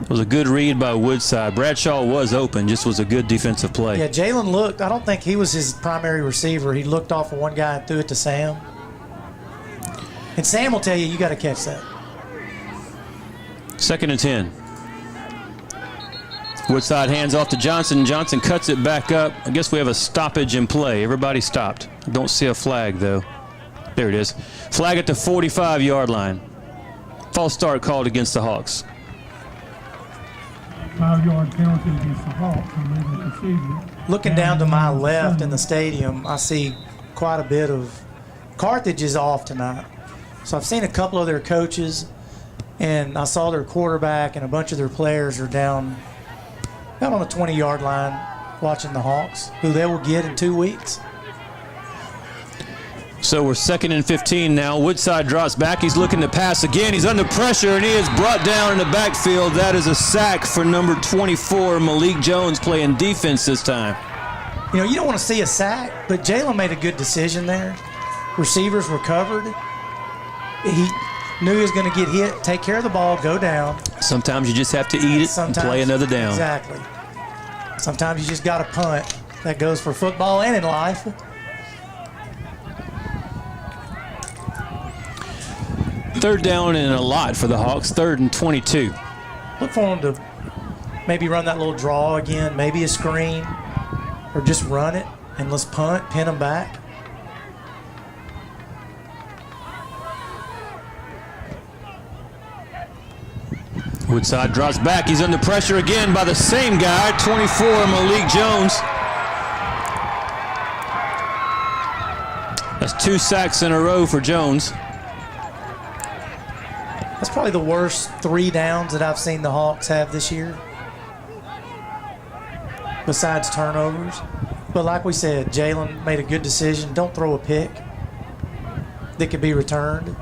It was a good read by Woodside. Bradshaw was open, just was a good defensive play. Yeah, Jalen looked. I don't think he was his primary receiver. He looked off of one guy and threw it to Sam. And Sam will tell you got to catch that. 2nd and 10. Woodside hands off to Johnson. Johnson cuts it back up. I guess we have a stoppage in play. Everybody stopped. I don't see a flag, though. There it is. Flag at the 45-yard line. False start called against the Hawks. 5-yard penalty against the Hawks. Looking down to my left in the stadium, I see quite a bit of Carthage is off tonight. So I've seen a couple of their coaches, and I saw their quarterback and a bunch of their players are down out on the 20-yard line watching the Hawks, who they will get in 2 weeks. So we're 2nd and 15 now. Woodside drops back. He's looking to pass again. He's under pressure, and he is brought down in the backfield. That is a sack for number 24, Malik Jones, playing defense this time. You know, you don't want to see a sack, but Jalen made a good decision there. Receivers were covered. He knew he was going to get hit, take care of the ball, go down. Sometimes you just have to eat it and play another down. Exactly. Sometimes you just got to punt. That goes for football and in life. Third down and a lot for the Hawks. 3rd and 22. Look for them to maybe run that little draw again, maybe a screen, or just run it and let's punt, pin them back. Woodside drops back. He's under pressure again by the same guy, 24, Malik Jones. That's 2 sacks in a row for Jones. That's probably the worst 3 downs that I've seen the Hawks have this year, besides turnovers. But like we said, Jalen made a good decision. Don't throw a pick that could be returned.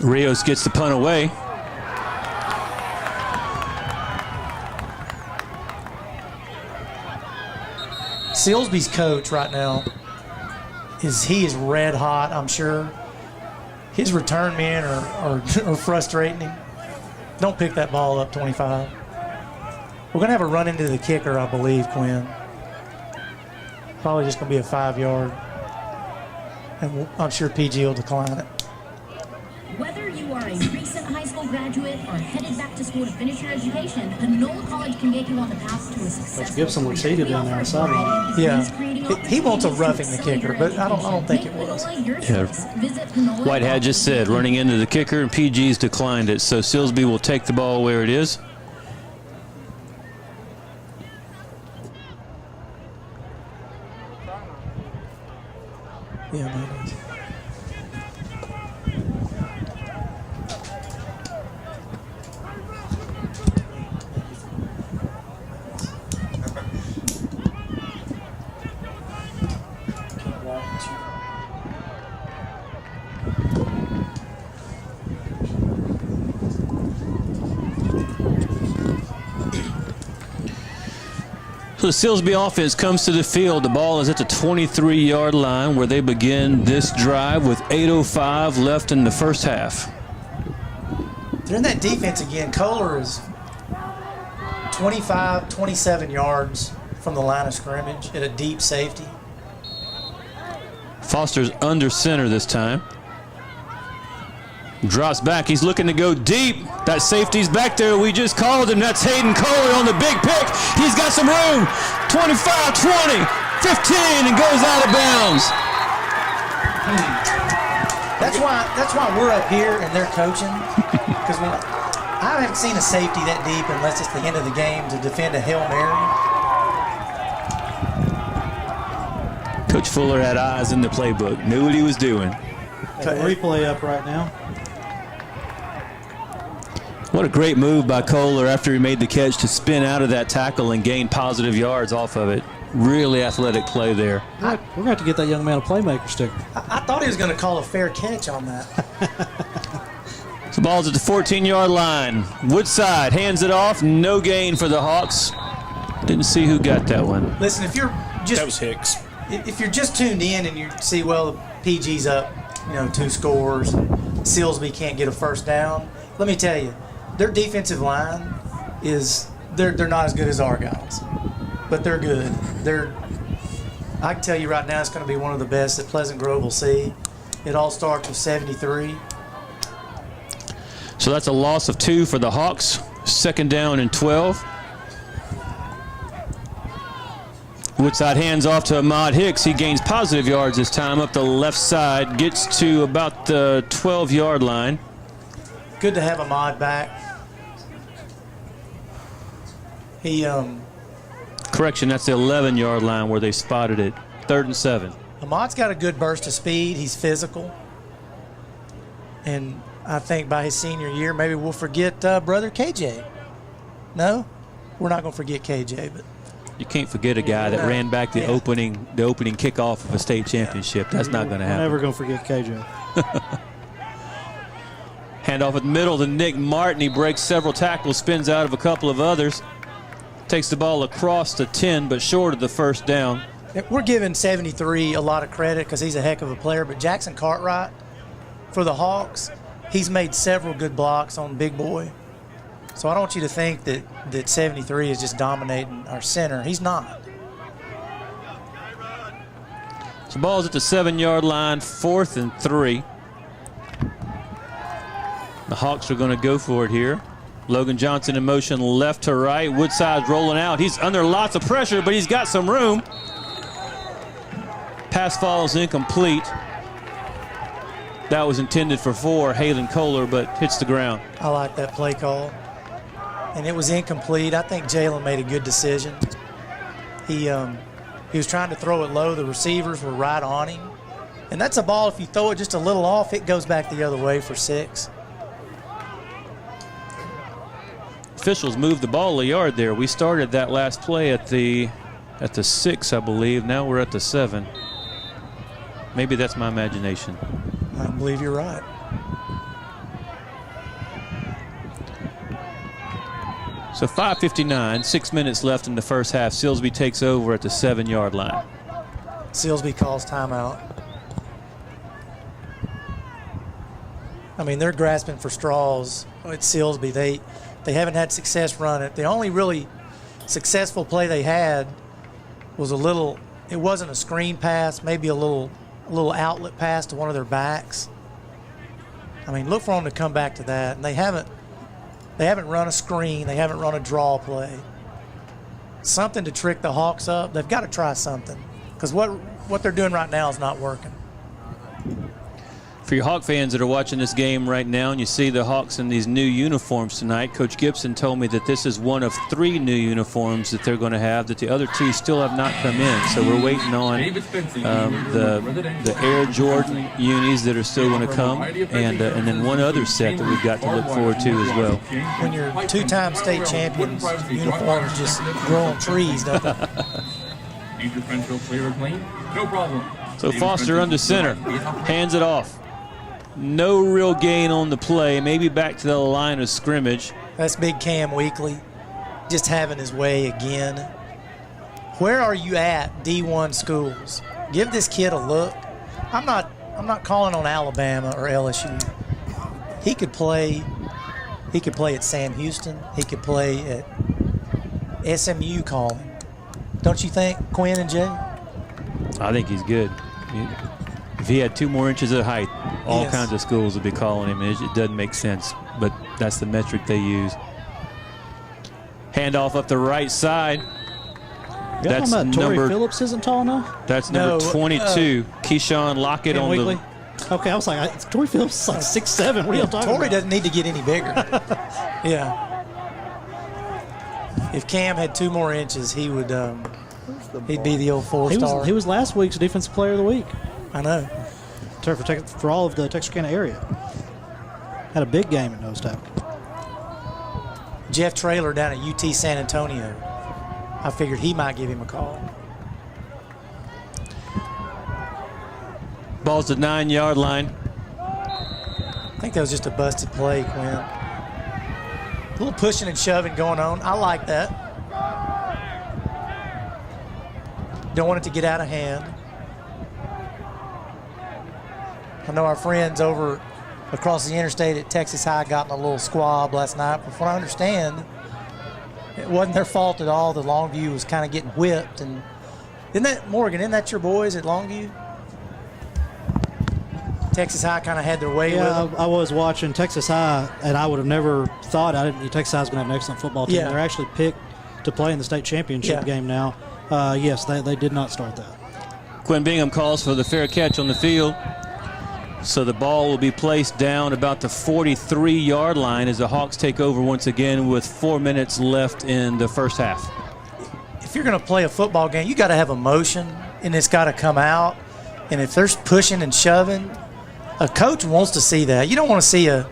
Rios gets the punt away. Silsbee's coach right now is red hot, I'm sure. His return men are frustrating him. Don't pick that ball up, 25. We're going to have a run into the kicker, I believe, Quinn. Probably just going to be a 5-yard. And I'm sure PG will decline it. Whether you are a recent high school graduate or headed back to school to finish your education, Panola College can get you on the path to a successful Gibson was seated down there on the sideline. Yeah, he wants a roughing the kicker, but I don't think it was. Yeah. Whitehead just said running into the kicker, and PG's declined it. So Silsbee will take the ball where it is. Yeah, man. So the Silsbee offense comes to the field. The ball is at the 23-yard line where they begin this drive with 8:05 left in the first half. They're in that defense again. Kohler is 25, 27 yards from the line of scrimmage at a deep safety. Foster's under center this time. Drops back. He's looking to go deep. That safety's back there. We just called him. That's Hayden Kohler on the big pick. He's got some room. 25, 20, 15, and goes out of bounds. That's why we're up here and they're coaching. Because I haven't seen a safety that deep unless it's the end of the game to defend a Hail Mary. Coach Fuller had eyes in the playbook. Knew what he was doing. Got a replay up right now. What a great move by Kohler after he made the catch to spin out of that tackle and gain positive yards off of it. Really athletic play there. We're going to have to get that young man a playmaker sticker. I thought he was going to call a fair catch on that. So ball's at the 14-yard line. Woodside hands it off. No gain for the Hawks. Didn't see who got that one. Listen, if you're just That was Hicks. If you're just tuned in and you see, well, the PG's up, 2 scores, Silsbee can't get a first down. Let me tell you, their defensive line they're not as good as Argyle's, but they're good. I can tell you right now, it's going to be one of the best that Pleasant Grove will see. It all starts with 73. So that's a loss of 2 for the Hawks. Second down and 12. Woodside hands off to Ahmad Hicks. He gains positive yards this time up the left side. Gets to about the 12-yard line. Good to have Ahmad back. Correction, that's the 11-yard line where they spotted it. 3rd and 7. Ahmad's got a good burst of speed. He's physical. And I think by his senior year, maybe we'll forget brother KJ. No? We're not going to forget KJ, but You can't forget a guy that ran back the opening kickoff of a state championship. That's not going to happen. We're never going to forget KJ. Handoff at the middle to Nick Martin. He breaks several tackles, spins out of a couple of others. Takes the ball across the 10, but short of the first down. we're giving 73 a lot of credit because he's a heck of a player, but Jackson Cartwright for the Hawks, he's made several good blocks on Big Boy. So I don't want you to think that 73 is just dominating our center. He's not. So ball's at the 7-yard line, 4th and 3. The Hawks are going to go for it here. Logan Johnson in motion left to right. Woodside's rolling out. He's under lots of pressure, but he's got some room. Pass falls incomplete. That was intended for 4, Hayden Kohler, but hits the ground. I like that play call. And it was incomplete. I think Jalen made a good decision. He was trying to throw it low. The receivers were right on him. And that's a ball, if you throw it just a little off, it goes back the other way for 6. Officials moved the ball a yard there. We started that last play at the 6, I believe. Now we're at the 7. Maybe that's my imagination. I believe you're right. So 5:59, 6 minutes left in the first half. Silsbee takes over at the 7-yard line. Silsbee calls timeout. I mean, they're grasping for straws at Silsbee. They haven't had success running. The only really successful play they had was it wasn't a screen pass, maybe a little outlet pass to one of their backs. I mean, look for them to come back to that. And they haven't run a screen. They haven't run a draw play. Something to trick the Hawks up. They've got to try something because what they're doing right now is not working. For your Hawk fans that are watching this game right now and you see the Hawks in these new uniforms tonight, Coach Gibson told me that this is one of 3 new uniforms that they're going to have, that the other 2 still have not come in. So we're waiting on the Air Jordan unis that are still going to come, and then one other set that we've got to look forward to as well. When you're 2-time state champions, uniforms just grow on trees, don't they? No problem. So Foster under center, hands it off. No real gain on the play. Maybe back to the line of scrimmage. That's big Cam Weekly, just having his way again. Where are you at D1 schools? Give this kid a look. I'm not calling on Alabama or LSU. He could play at Sam Houston. He could play at SMU calling. Don't you think, Quinn and Jay? I think he's good. If he had 2 more inches of height, all Yes. kinds of schools would be calling him. It doesn't make sense, but that's the metric they use. Handoff up the right side. Y'all talking about Torrey Phillips isn't tall enough? That's number 22, Keyshawn Lockett on Weekly? Okay, I was like, Torrey Phillips is like 6'7". What are y'all talking Torrey about? doesn't need to get any bigger. Yeah. If Cam had 2 more inches, he would. He'd be the old 4-star. He was last week's Defensive Player of the Week. I know. For all of the Texarkana area. Had a big game at nose tackle. Jeff Traylor down at UT San Antonio. I figured he might give him a call. Ball's at 9-yard line. I think that was just a busted play, Quinn. A little pushing and shoving going on. I like that. Don't want it to get out of hand. I know our friends over across the interstate at Texas High got in a little squab last night. But from what I understand, it wasn't their fault at all. The Longview was kind of getting whipped. And isn't that, Morgan, isn't that your boys at Longview? Texas High kind of had their way with them. I was watching Texas High, and I would have never thought Texas High was going to have an excellent football team. Yeah. They're actually picked to play in the state championship game now. Yes, they did not start that. Quinn Bingham calls for the fair catch on the field. So the ball will be placed down about the 43-yard line as the Hawks take over once again with 4 minutes left in the first half. If you're going to play a football game, you got to have emotion, and it's got to come out. And if there's pushing and shoving, a coach wants to see that. You don't want to see a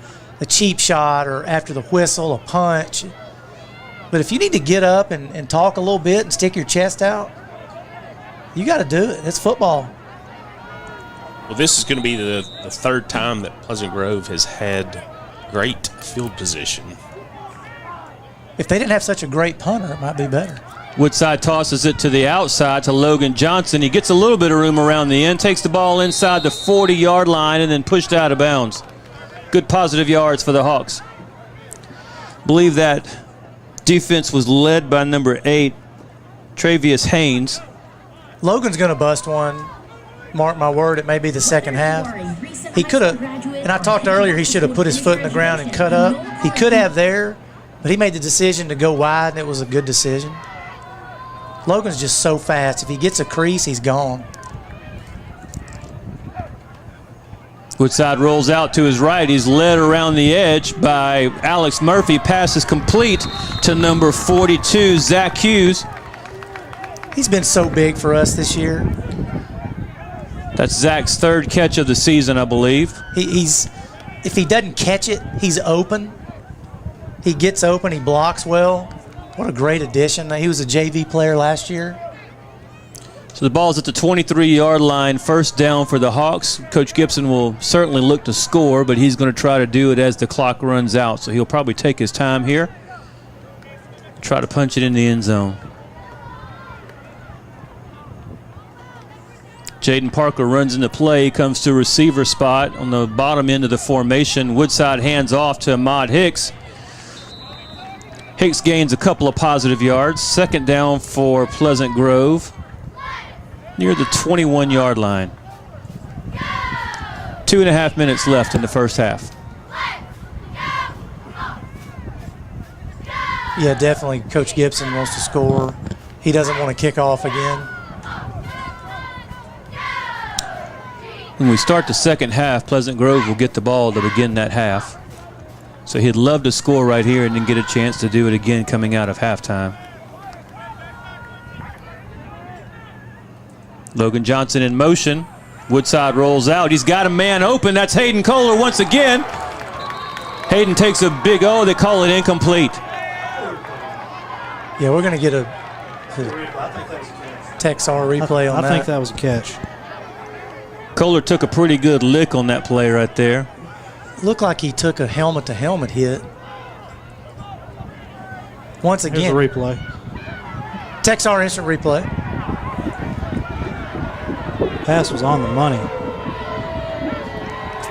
cheap shot or after the whistle, a punch. But if you need to get up and talk a little bit and stick your chest out, you got to do it. It's football. Well, this is going to be the 3rd time that Pleasant Grove has had great field position. If they didn't have such a great punter, it might be better. Woodside tosses it to the outside to Logan Johnson. He gets a little bit of room around the end, takes the ball inside the 40-yard line, and then pushed out of bounds. Good positive yards for the Hawks. Believe that defense was led by number 8, Travius Haynes. Logan's going to bust one. Mark my word, it may be the second half. He could have, and I talked earlier, he should have put his foot in the ground and cut up. He could have there, but he made the decision to go wide, and it was a good decision. Logan's just so fast. If he gets a crease, he's gone. Woodside rolls out to his right. He's led around the edge by Alex Murphy. Pass is complete to number 42, Zach Hughes. He's been so big for us this year. That's Zach's 3rd catch of the season, I believe. He's if he doesn't catch it, he's open. He gets open. He blocks well. What a great addition. He was a JV player last year. So the ball's at the 23-yard line, 1st down for the Hawks. Coach Gibson will certainly look to score, but he's going to try to do it as the clock runs out. So he'll probably take his time here, try to punch it in the end zone. Jaden Parker runs into play, comes to receiver spot on the bottom end of the formation. Woodside hands off to Ahmad Hicks. Hicks gains a couple of positive yards. 2nd down for Pleasant Grove near the 21-yard line. 2.5 minutes left in the first half. Yeah, definitely Coach Gibson wants to score. He doesn't want to kick off again. When we start the second half, Pleasant Grove will get the ball to begin that half. So he'd love to score right here and then get a chance to do it again coming out of halftime. Logan Johnson in motion. Woodside rolls out. He's got a man open. That's Hayden Kohler once again. Hayden takes a big O. They call it incomplete. Yeah, we're going to get a Texar replay on that. I think that was a catch. Kohler took a pretty good lick on that play right there. Looked like he took a helmet-to-helmet hit. Once again, Here's the replay. Texar instant replay. Pass was on the money.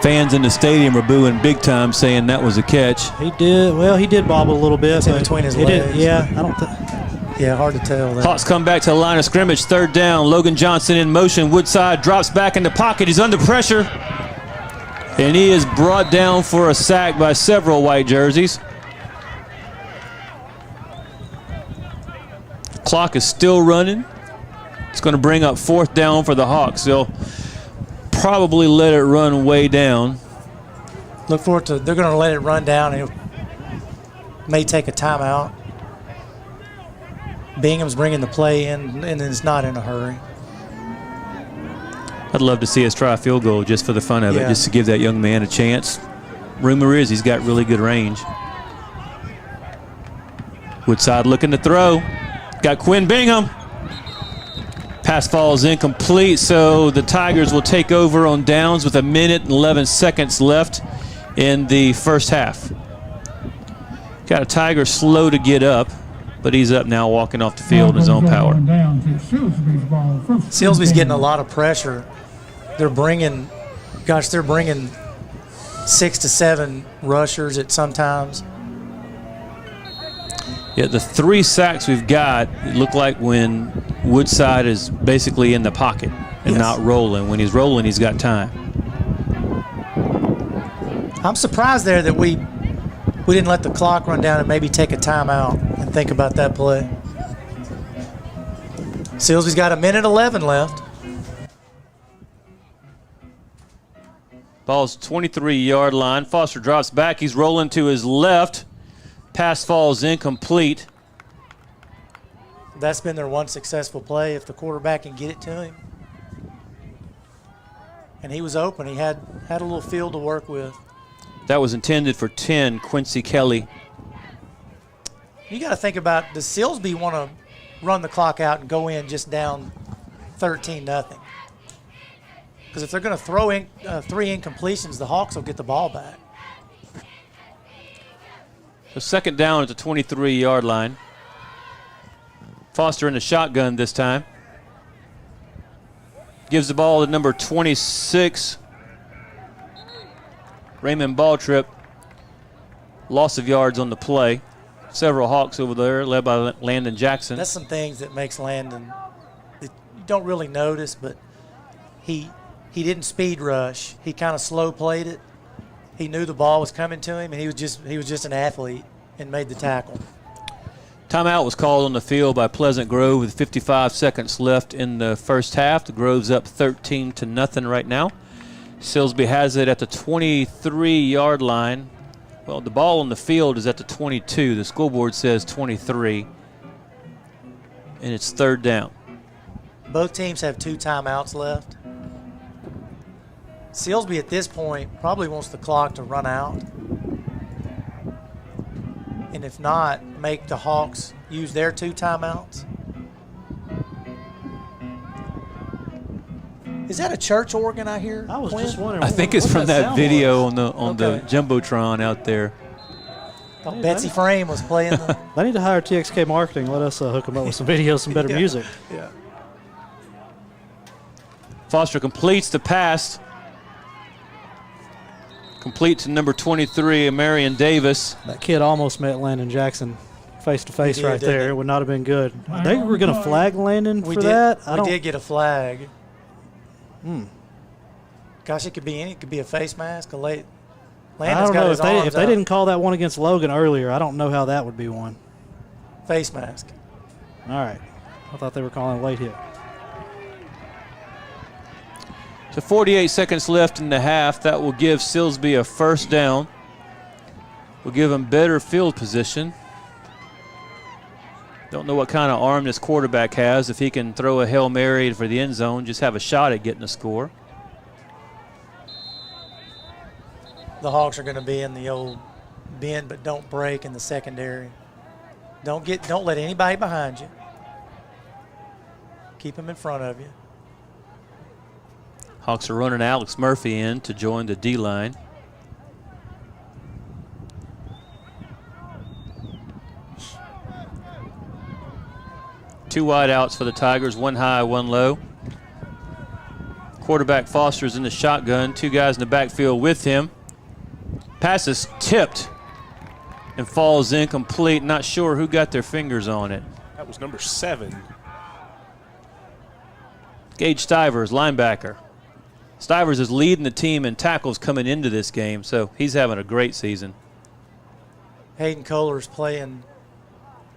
Fans in the stadium were booing big time, saying that was a catch. He did bobble a little bit. It's in between his He legs. did, yeah, I don't think. Yeah, hard to tell. That. Hawks come back to the line of scrimmage, third down. Logan Johnson in motion. Woodside drops back in the pocket. He's under pressure. And he is brought down for a sack by several white jerseys. Clock is still running. It's going to bring up fourth down for the Hawks. They'll probably let it run way down. Look forward to. They're going to let it run down, and it may take a timeout. Bingham's bringing the play in, and it's not in a hurry. I'd love to see us try a field goal just for the fun of it, Yeah. just to give that young man a chance. Rumor is he's got really good range. Woodside looking to throw. Got Quinn Bingham. Pass falls incomplete, so the Tigers will take over on downs with 1 minute and 11 seconds left in the first half. Got a Tiger slow to get up, but he's up now, walking off the field in his own power. Silsbee's getting a lot of pressure. They're bringing 6 to 7 rushers at sometimes. Yeah, the 3 sacks we've got, it look like when Woodside is basically in the pocket and not rolling. When he's rolling, he's got time. I'm surprised there that we didn't let the clock run down and maybe take a timeout and think about that play. Silsbee's got 1 minute 11 left. Ball's 23-yard line. Foster drops back. He's rolling to his left. Pass falls incomplete. That's been their one successful play if the quarterback can get it to him. And he was open. He had a little field to work with. That was intended for 10, Quincy Kelly. You got to think about, does Silsbee want to run the clock out and go in just down 13-0? Because if they're going to throw in 3 incompletions, the Hawks will get the ball back. So second down at the 23-yard line. Foster in the shotgun this time. Gives the ball to number 26, Raymond Balltrip. Loss of yards on the play. Several Hawks over there, led by Landon Jackson. That's some things that makes Landon that you don't really notice, but he didn't speed rush. He kind of slow played it. He knew the ball was coming to him, and he was just an athlete and made the tackle. Timeout was called on the field by Pleasant Grove with 55 seconds left in the first half. The Grove's up 13-0 right now. Silsbee has it at the 23-yard line. Well, the ball on the field is at the 22. The scoreboard says 23. And it's third down. Both teams have 2 timeouts left. Silsbee at this point probably wants the clock to run out. And if not, make the Hawks use their 2 timeouts. Is that a church organ I hear? I was just wondering. I think it's from that video on the Jumbotron out there. Thought Betsy Frame was playing the They need to hire TXK Marketing. Let us hook them up with some videos, some better music. Yeah. Foster completes the pass. Complete to number 23, Marion Davis. That kid almost met Landon Jackson face to face right didn't there. he? It would not have been good. They were going to flag Landon for that. We did get a flag. Gosh, it could be It could be a face mask. Landon's I don't got know his if they arms didn't up. call that one against Logan earlier. I don't know how that would be one. Face mask. All right, I thought they were calling a late hit. So 48 seconds left in the half. That will give Silsbee a first down. Will give him better field position. Don't know what kind of arm this quarterback has. If he can throw a Hail Mary for the end zone, just have a shot at getting a score. The Hawks are going to be in the old bend but don't break in the secondary. Don't let anybody behind you. Keep them in front of you. Hawks are running Alex Murphy in to join the D-line. 2 wide outs for the Tigers, 1 high, 1 low. Quarterback Foster's in the shotgun, 2 guys in the backfield with him. Pass is tipped and falls incomplete. Not sure who got their fingers on it. That was number 7. Gage Stivers, linebacker. Stivers is leading the team in tackles coming into this game, so he's having a great season. Hayden Kohler's playing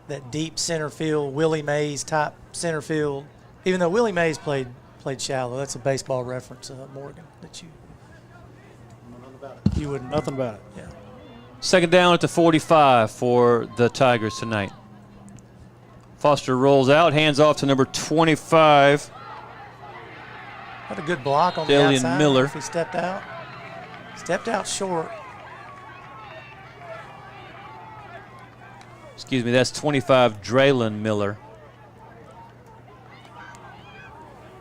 that deep center field, Willie Mays type center field. Even though Willie Mays played shallow, that's a baseball reference, Morgan, that you wouldn't. Nothing about it. Yeah. Second down at the 45 for the Tigers tonight. Foster rolls out, hands off to number 25. What a good block on the Dalian outside. Miller. If he stepped out short. Excuse me, that's 25 Draylon Miller.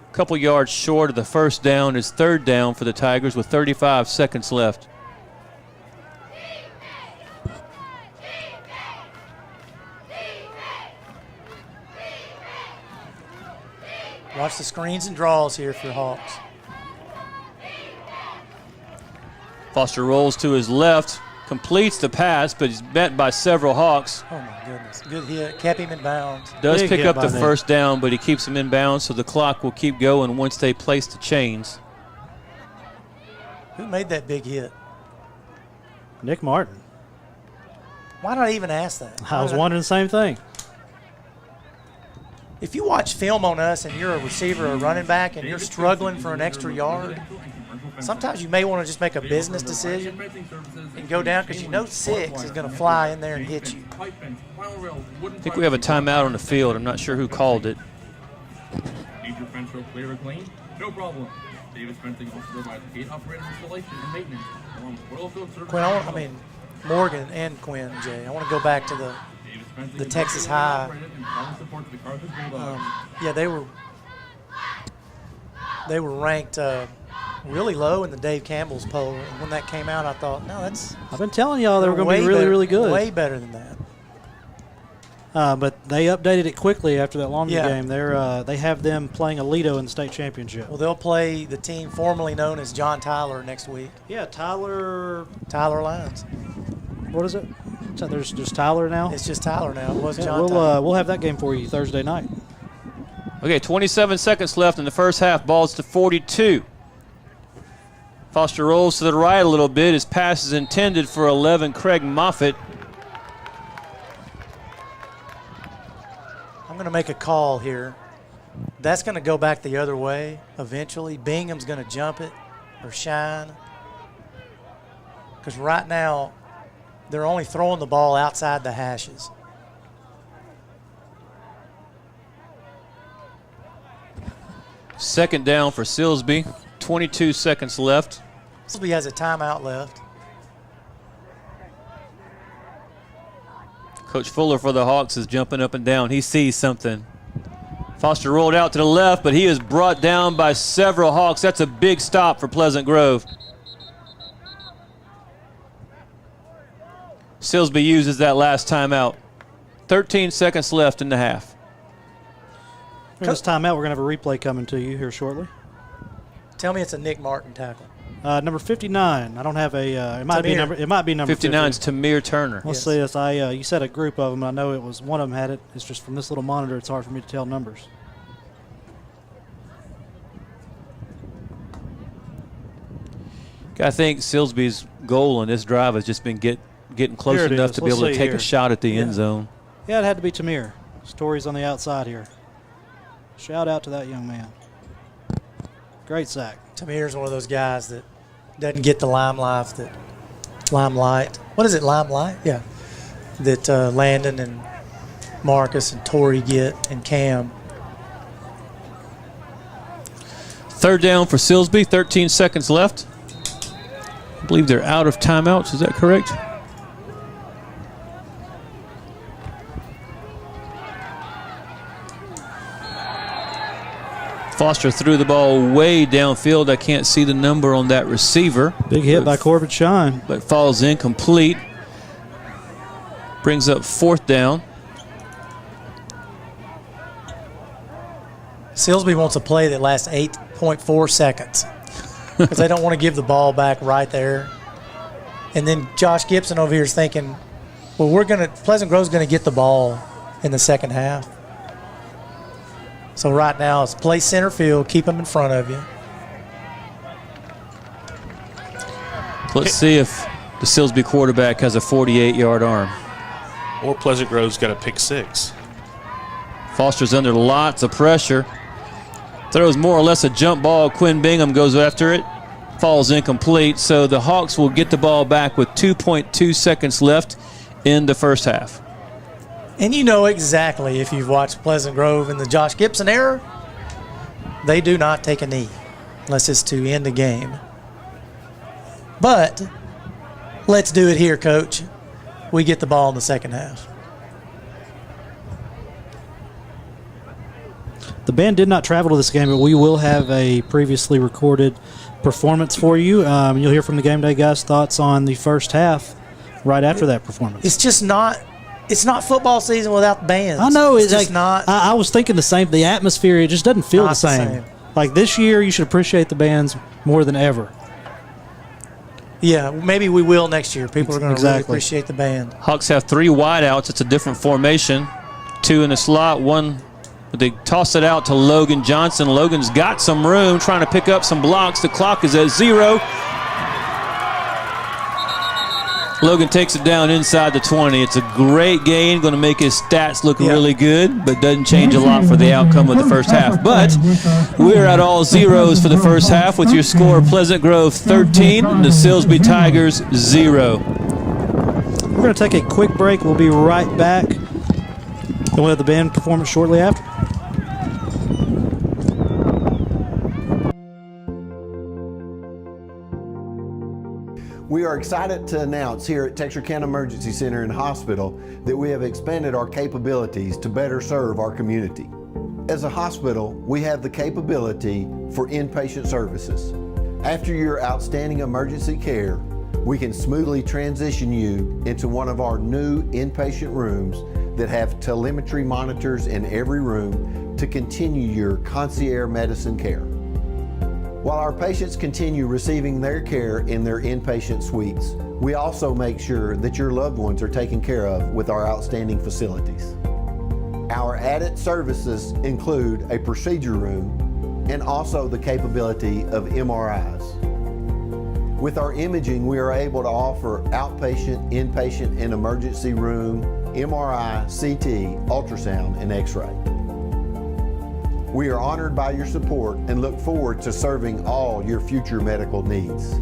A couple yards short of the first down is third down for the Tigers with 35 seconds left. Watch the screens and draws here for Hawks. Foster rolls to his left, completes the pass, but he's met by several Hawks. Oh, my goodness. Good hit. Kept him in bounds. Does Big pick hit up by the Nick. first down, but he keeps him in bounds, so the clock will keep going once they place the chains. Who made that big hit? Nick Martin. Why not even ask that? I was wondering the same thing. If you watch film on us and you're a receiver or a running back and you're struggling for an extra yard, sometimes you may want to just make a business decision and go down because you know 6 is going to fly in there and hit you. I think we have a timeout on the field. I'm not sure who called it. Need your fence row clear or clean? No problem. Davis Fencing also provides gate operator installation and maintenance, along with oil field service. Quinn, Morgan and Quinn, Jay. I want to go back to the Texas High. Yeah, they were ranked really low in the Dave Campbell's poll. And when that came out, I thought, no, that's. I've been telling y'all they were going to be way really, better- really good. Way better than that. But they updated it quickly after that Longview Yeah. game. They have them playing Aledo in the state championship. Well, they'll play the team formerly known as John Tyler next week. Yeah, Tyler Lions. What is it? So there's just Tyler now? It's just Tyler now. It was Yeah, John Tyler. we'll have that game for you Thursday night. Okay, 27 seconds left in the first half. Ball's to 42. Foster rolls to the right a little bit. His pass is intended for 11, Craig Moffitt. I'm going to make a call here. That's going to go back the other way eventually. Bingham's going to jump it or shine. Because right now, they're only throwing the ball outside the hashes. Second down for Silsbee. 22 seconds left. Silsbee has a timeout left. Coach Fuller for the Hawks is jumping up and down. He sees something. Foster rolled out to the left, but he is brought down by several Hawks. That's a big stop for Pleasant Grove. Silsbee uses that last timeout. 13 seconds left in the half. During this timeout, we're going to have a replay coming to you here shortly. Tell me it's a Nick Martin tackle. Number 59. I don't have a. It might be number. It might be number 59 is Tamir Turner. Let's see this. You said a group of them. I know it was one of them had it. It's just from this little monitor. It's hard for me to tell numbers. I think Silsbee's goal on this drive has just been getting close Here it enough is. to be Let's able to see take here. a shot at the end zone. Yeah, it had to be Tamir. Story's on the outside here. Shout out to that young man. Great sack. Tamir's one of those guys that doesn't get the limelight. What is it, limelight? Yeah. That Landon and Marcus and Torrey get and Cam. Third down for Silsbee. 13 seconds left. I believe they're out of timeouts. Is that correct? Foster threw the ball way downfield. I can't see the number on that receiver. Big hit by Corbett Shine. But falls incomplete. Brings up fourth down. Silsbee wants a play that lasts 8.4 seconds because they don't want to give the ball back right there. And then Josh Gibson over here is thinking, well, Pleasant Grove's going to get the ball in the second half. So right now it's play center field, keep them in front of you. Let's see if the Silsbee quarterback has a 48-yard arm. Or Pleasant Grove's got a pick six. Foster's under lots of pressure. Throws more or less a jump ball. Quinn Bingham goes after it. Falls incomplete. So the Hawks will get the ball back with 2.2 seconds left in the first half. And you know exactly, if you've watched Pleasant Grove in the Josh Gibson era, they do not take a knee unless it's to end the game. But let's do it here, Coach. We get the ball in the second half. The band did not travel to this game, but we will have a previously recorded performance for you. You'll hear from the game day guys' thoughts on the first half right after that performance. It's just not. It's not football season without bands. I know it's just like, not. I was thinking the same. The atmosphere, it just doesn't feel the same. Like this year, you should appreciate the bands more than ever. Yeah, maybe we will next year. People are going to really appreciate the band. Hawks have 3 wideouts. It's a different formation. 2 in the slot, 1. They toss it out to Logan Johnson. Logan's got some room, trying to pick up some blocks. The clock is at 0. Logan takes it down inside the 20. It's a great gain, going to make his stats look really good, but doesn't change a lot for the outcome of the first half. But we're at all zeros for the first half with your score Pleasant Grove 13 and the Silsbee Tigers 0. We're going to take a quick break. We'll be right back. And we'll have the band performance shortly after. We are excited to announce here at Texarkana Emergency Center and Hospital that we have expanded our capabilities to better serve our community. As a hospital, we have the capability for inpatient services. After your outstanding emergency care, we can smoothly transition you into one of our new inpatient rooms that have telemetry monitors in every room to continue your concierge medicine care. While our patients continue receiving their care in their inpatient suites, we also make sure that your loved ones are taken care of with our outstanding facilities. Our added services include a procedure room and also the capability of MRIs. With our imaging, we are able to offer outpatient, inpatient, and emergency room, MRI, CT, ultrasound, and X-ray. We are honored by your support and look forward to serving all your future medical needs.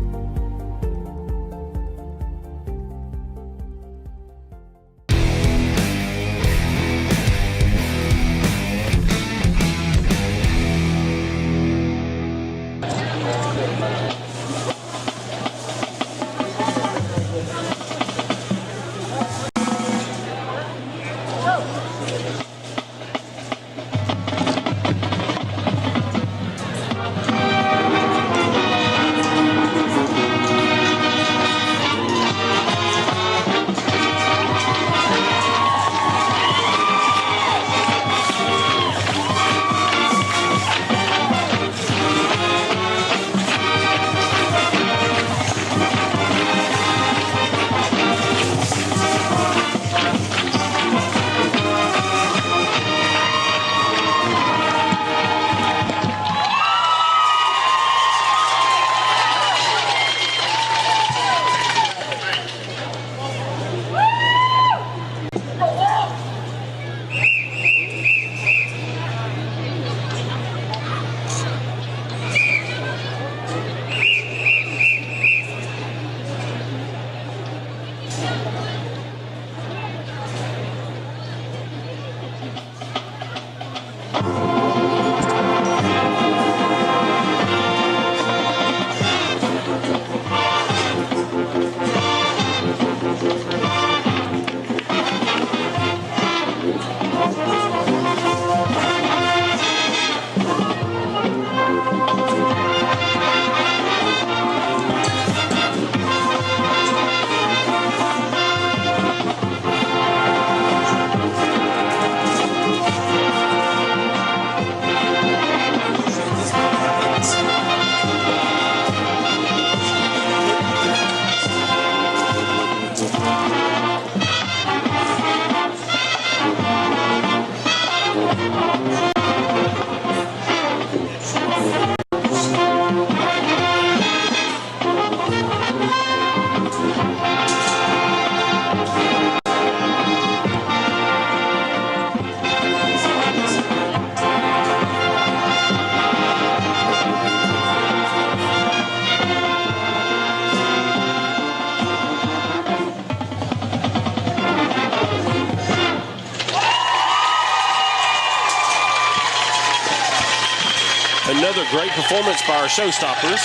Another great performance by our showstoppers.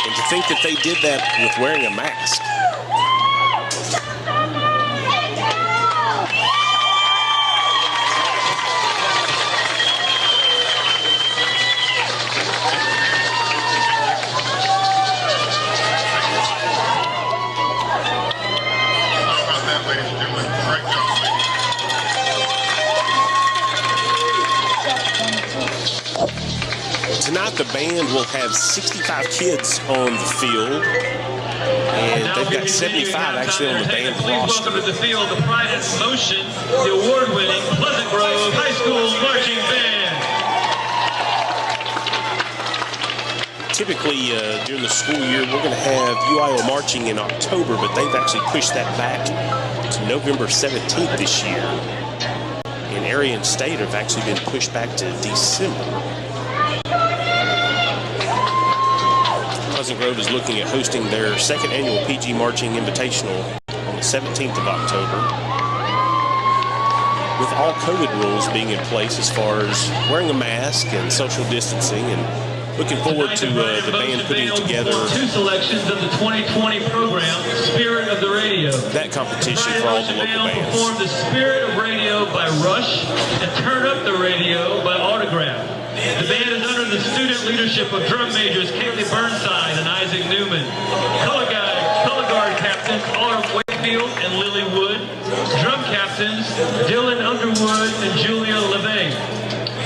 And to think that they did that with wearing a mask. Tonight the band will have 65 kids on the field, and they've got 75 actually on the band roster. Welcome to the field, the pride and promotion, the award-winning Pleasant Grove High School Marching Band. Typically during the school year we're going to have UIO marching in October, but they've actually pushed that back to November 17th this year. And Area and State have actually been pushed back to December. Pleasant Grove is looking at hosting their second annual PG Marching Invitational on the 17th of October, with all COVID rules being in place as far as wearing a mask and social distancing, and looking forward to the band putting together two selections of the 2020 program, Spirit of the Radio. That competition for all the local bands. Performed the Spirit of Radio by Rush and Turn Up the Radio by Autograph. The band is under the student leadership of drum majors Kaylee Burnside and Isaac Newman. Color guard captains Autumn Wakefield and Lily Wood. Drum captains Dylan Underwood and Julia LeVay.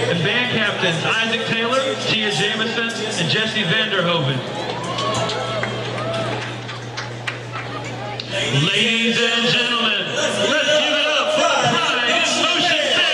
And band captains Isaac Taylor, Tia Jamison, and Jesse Vanderhoven. Ladies and gentlemen, let's give it up for the Pride in Motion Band.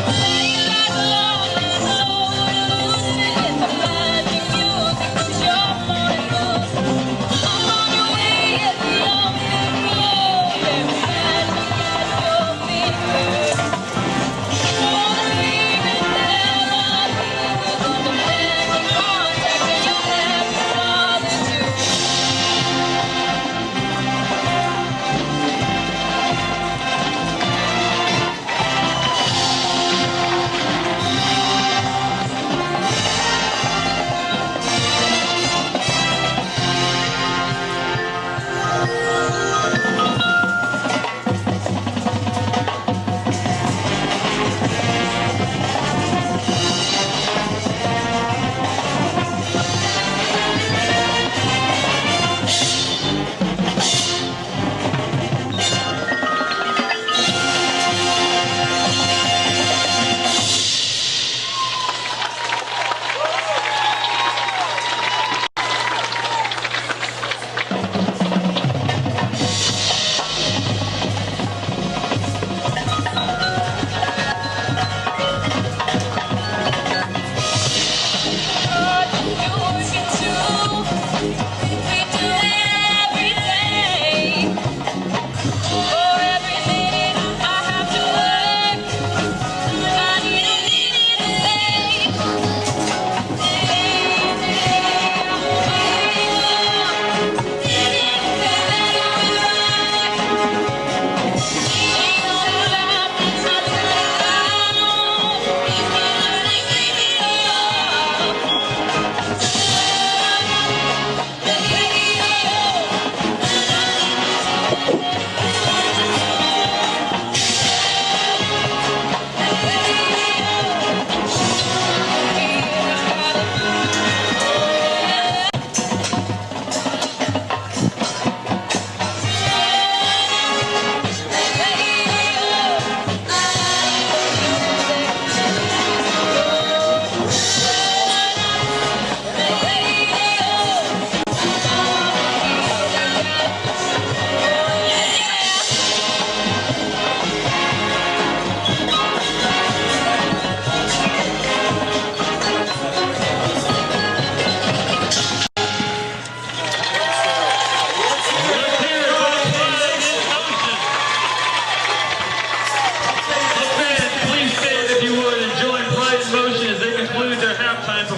Lay like lonely soul.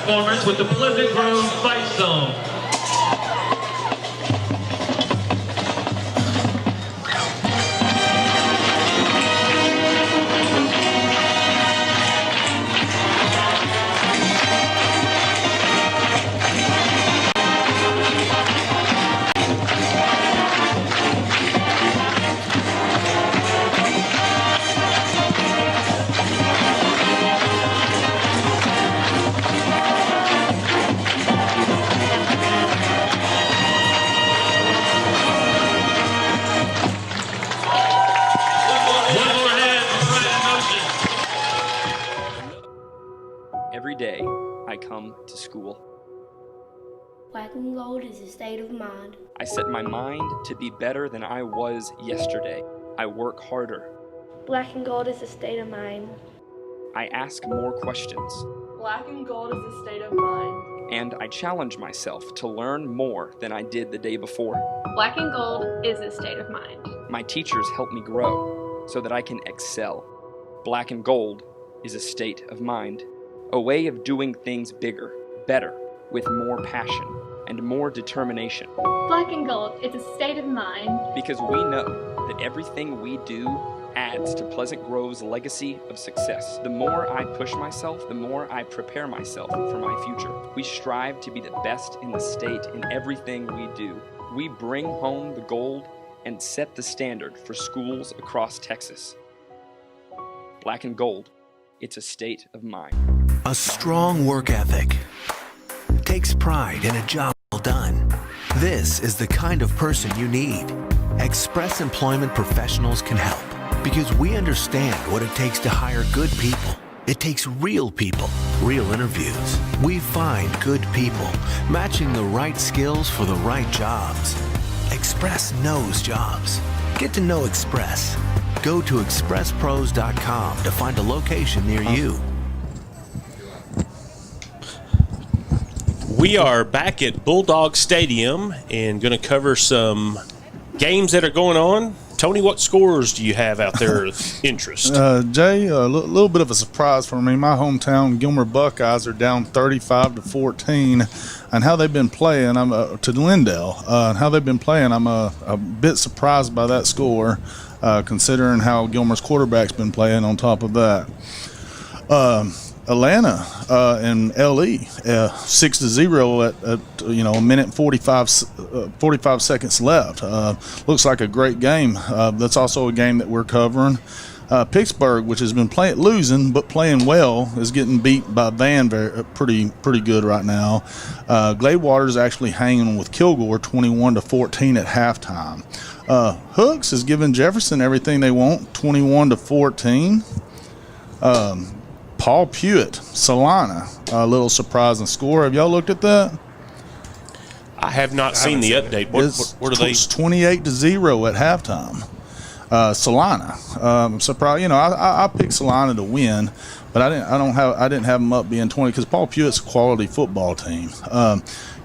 performance with the Pleasant Grove Fight Song. Every day I come to school. Black and gold is a state of mind. I set my mind to be better than I was yesterday. I work harder. Black and gold is a state of mind. I ask more questions. Black and gold is a state of mind. And I challenge myself to learn more than I did the day before. Black and gold is a state of mind. My teachers help me grow so that I can excel. Black and gold is a state of mind. A way of doing things bigger, better, with more passion and more determination. Black and gold is a state of mind. Because we know that everything we do adds to Pleasant Grove's legacy of success. The more I push myself, the more I prepare myself for my future. We strive to be the best in the state in everything we do. We bring home the gold and set the standard for schools across Texas. Black and gold, it's a state of mind. A strong work ethic takes pride in a job well done. This is the kind of person you need. Express Employment Professionals can help because we understand what it takes to hire good people. It takes real people, real interviews. We find good people, matching the right skills for the right jobs. Express knows jobs. Get to know Express. Go to expresspros.com to find a location near you. We are back at Bulldog Stadium and going to cover some games that are going on. Tony, what scores do you have out there of interest? Jay, a little bit of a surprise for me. My hometown Gilmer Buckeyes are down 35-14, and how they've been playing. I'm to Lindale, and how they've been playing. I'm a bit surprised by that score, considering how Gilmer's quarterback's been playing. On top of that, Atlanta and LE 6-0 at a minute and 45 seconds left. Looks like a great game. That's also a game that we're covering. Pittsburgh, which has been losing but playing well, is getting beat by Van pretty good right now. Gladewater is actually hanging with Kilgore 21-14 at halftime. Hooks is giving Jefferson everything they want, 21-14. Paul Pewitt, Solana, a little surprising score. Have y'all looked at that? I have not seen the update. What are they? It's 28-0 at halftime. Solana, I'm surprised. I picked Solana to win, but I didn't have them up being 20 because Paul Pewitt's a quality football team.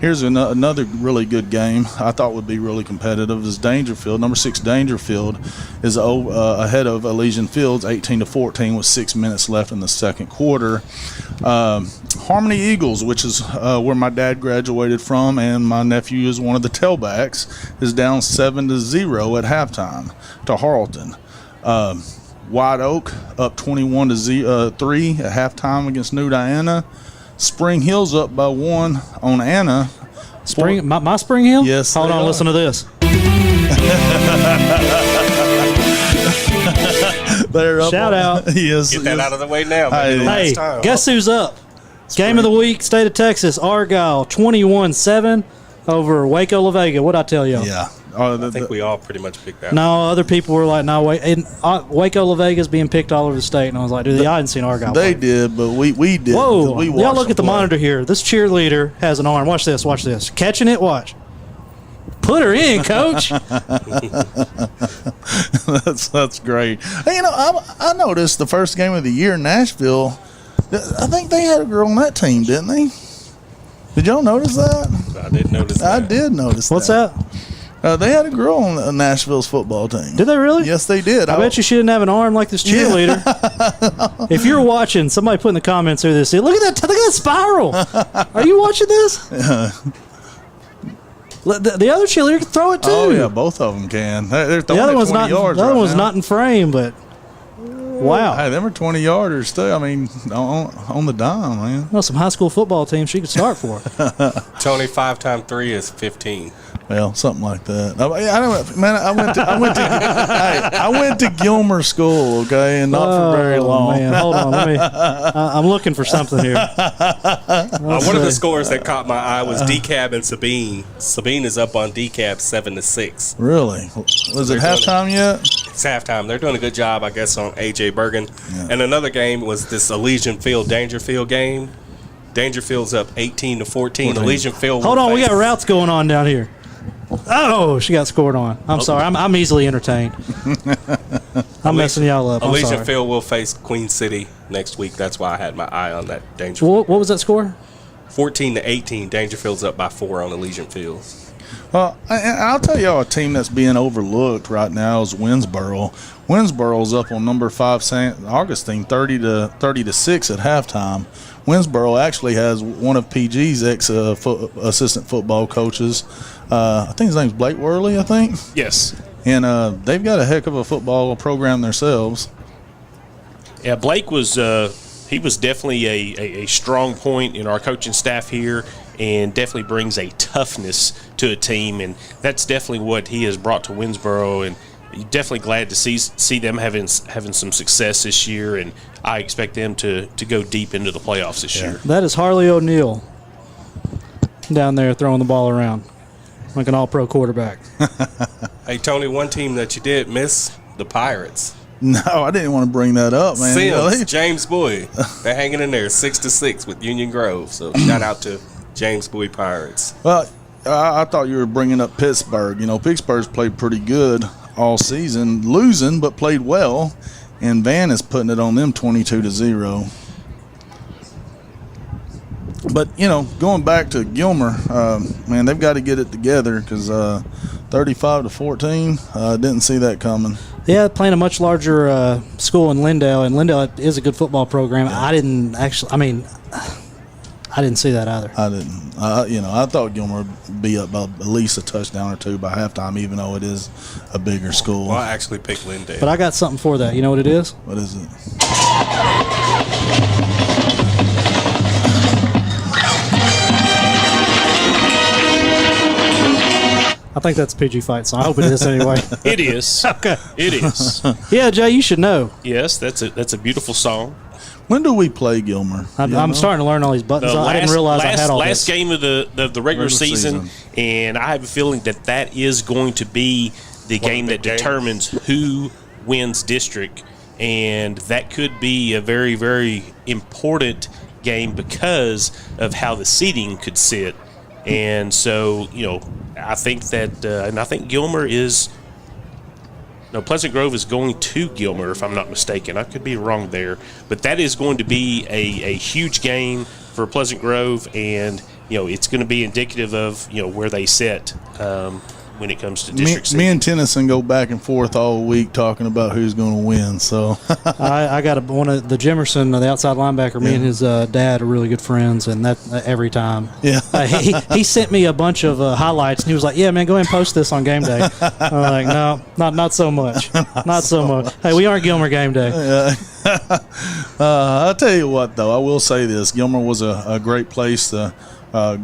Here's another really good game I thought would be really competitive is Dangerfield. Number 6 Dangerfield is ahead of Elysian Fields 18-14 with 6 minutes left in the second quarter. Harmony Eagles, which is where my dad graduated from, and my nephew is one of the tailbacks, is down 7-0 at halftime to Harleton. White Oak up 21-3 at halftime against New Diana. Spring Hill's up by 1 on Anna. My Spring Hill? Yes. Hold on, listen to this. They're up. Shout out. Yes. Get that out of the way now. Hey, guess who's up? Game of the week, State of Texas, Argyle, 21-7 over Waco La Vega. What'd I tell y'all? Yeah. I think we all pretty much picked that. No, other people were like, no, wait. And Waco La Vega's being picked all over the state. And I was like, dude, I hadn't seen Argyle They play. did, but we did. Whoa. We Y'all look at the play. monitor here. This cheerleader has an arm. Watch this. Catching it, watch. Put her in, coach. That's great. Hey, I noticed the first game of the year in Nashville, I think they had a girl on that team, didn't they? Did y'all notice that? I did notice that. I did notice What's that. They had a girl on Nashville's football team. Did they really? Yes, they did. I bet you she didn't have an arm like this cheerleader. Yeah. If you're watching, somebody put in the comments through this. Look at that spiral. Are you watching this? The other cheerleader can throw it too. Oh yeah, both of them can. They're throwing the other it one's 20 not. yards. The other right one's now. not in frame, but wow. Hey, them are 20-yarders too. I mean, on the dime, man. Well, some high school football team she could start for. Tony, 5 times 3 is 15. Well, something like that. I went to Gilmer School, okay, and not for very long. Man, hold on, I'm looking for something here. One of the scores that caught my eye was DeKalb and Sabine. Sabine is up on DeKalb 7-6. Really? Was it halftime yet? It's halftime. They're doing a good job, I guess, on AJ Bergen. Yeah. And another game was this Elysian Field Dangerfield game. Dangerfield's up 18-14. Elysian Field. Hold on, we got routes going on down here. Oh, she got scored on. I'm sorry. I'm easily entertained. I'm messing y'all up. Elysian Field will face Queen City next week. That's why I had my eye on that Dangerfield. What was that score? 14-18. Dangerfield's up by 4 on Elysian Field. Well, I'll tell y'all a team that's being overlooked right now is Winsboro. Winsboro's up on number 5 St. Augustine 30-6 at halftime. Winsboro actually has one of PG's assistant football coaches. I think his name's Blake Worley, I think. Yes. And they've got a heck of a football program themselves. Yeah, Blake was he was definitely a strong point in our coaching staff here, and definitely brings a toughness to a team, and that's definitely what he has brought to Winsboro. And definitely glad to see them having some success this year, and I expect them to go deep into the playoffs this year. That is Harley O'Neill down there throwing the ball around like an all-pro quarterback. Hey, Tony, one team that you did miss, the Pirates. No, I didn't want to bring that up, man. Sims, James Bowie. They're hanging in there 6-6 with Union Grove. So shout out to James Bowie Pirates. Well, I thought you were bringing up Pittsburgh. You know, Pittsburgh's played pretty good all season, losing but played well, and Van is putting it on them 22-0. But you know, going back to Gilmer, man, they've got to get it together because 35-14, didn't see that coming. Yeah, playing a much larger school in Lindale, and Lindale is a good football program. Yeah. I didn't see that either. I didn't. I thought Gilmer would be up by at least a touchdown or two by halftime, even though it is a bigger school. Well, I actually picked Lindale. But I got something for that. You know what it is? What is it? I think that's a PG fight song. I hope it is anyway. It is. Okay. It is. Yeah, Jay, you should know. Yes, that's a beautiful song. When do we play Gilmer? I'm starting to learn all these buttons. I didn't realize I had all this. Last game of the regular season, and I have a feeling that is going to be the game that determines who wins district, and that could be a very, very important game because of how the seeding could sit. And so, I think that, and I think Gilmer is. No, Pleasant Grove is going to Gilmer, if I'm not mistaken. I could be wrong there. But that is going to be a huge game for Pleasant Grove, and, it's going to be indicative of, where they sit when it comes to district seeding. Me and Tennyson go back and forth all week talking about who's going to win. So I got one of the Jimerson, the outside linebacker. Me and his dad are really good friends, and that every time. Yeah, he sent me a bunch of highlights, and he was like, "Yeah, man, go ahead and post this on game day." I'm like, "No, not so much, not so much." Hey, we aren't Gilmer game day. I'll tell you what, though, I will say this: Gilmer was a great place to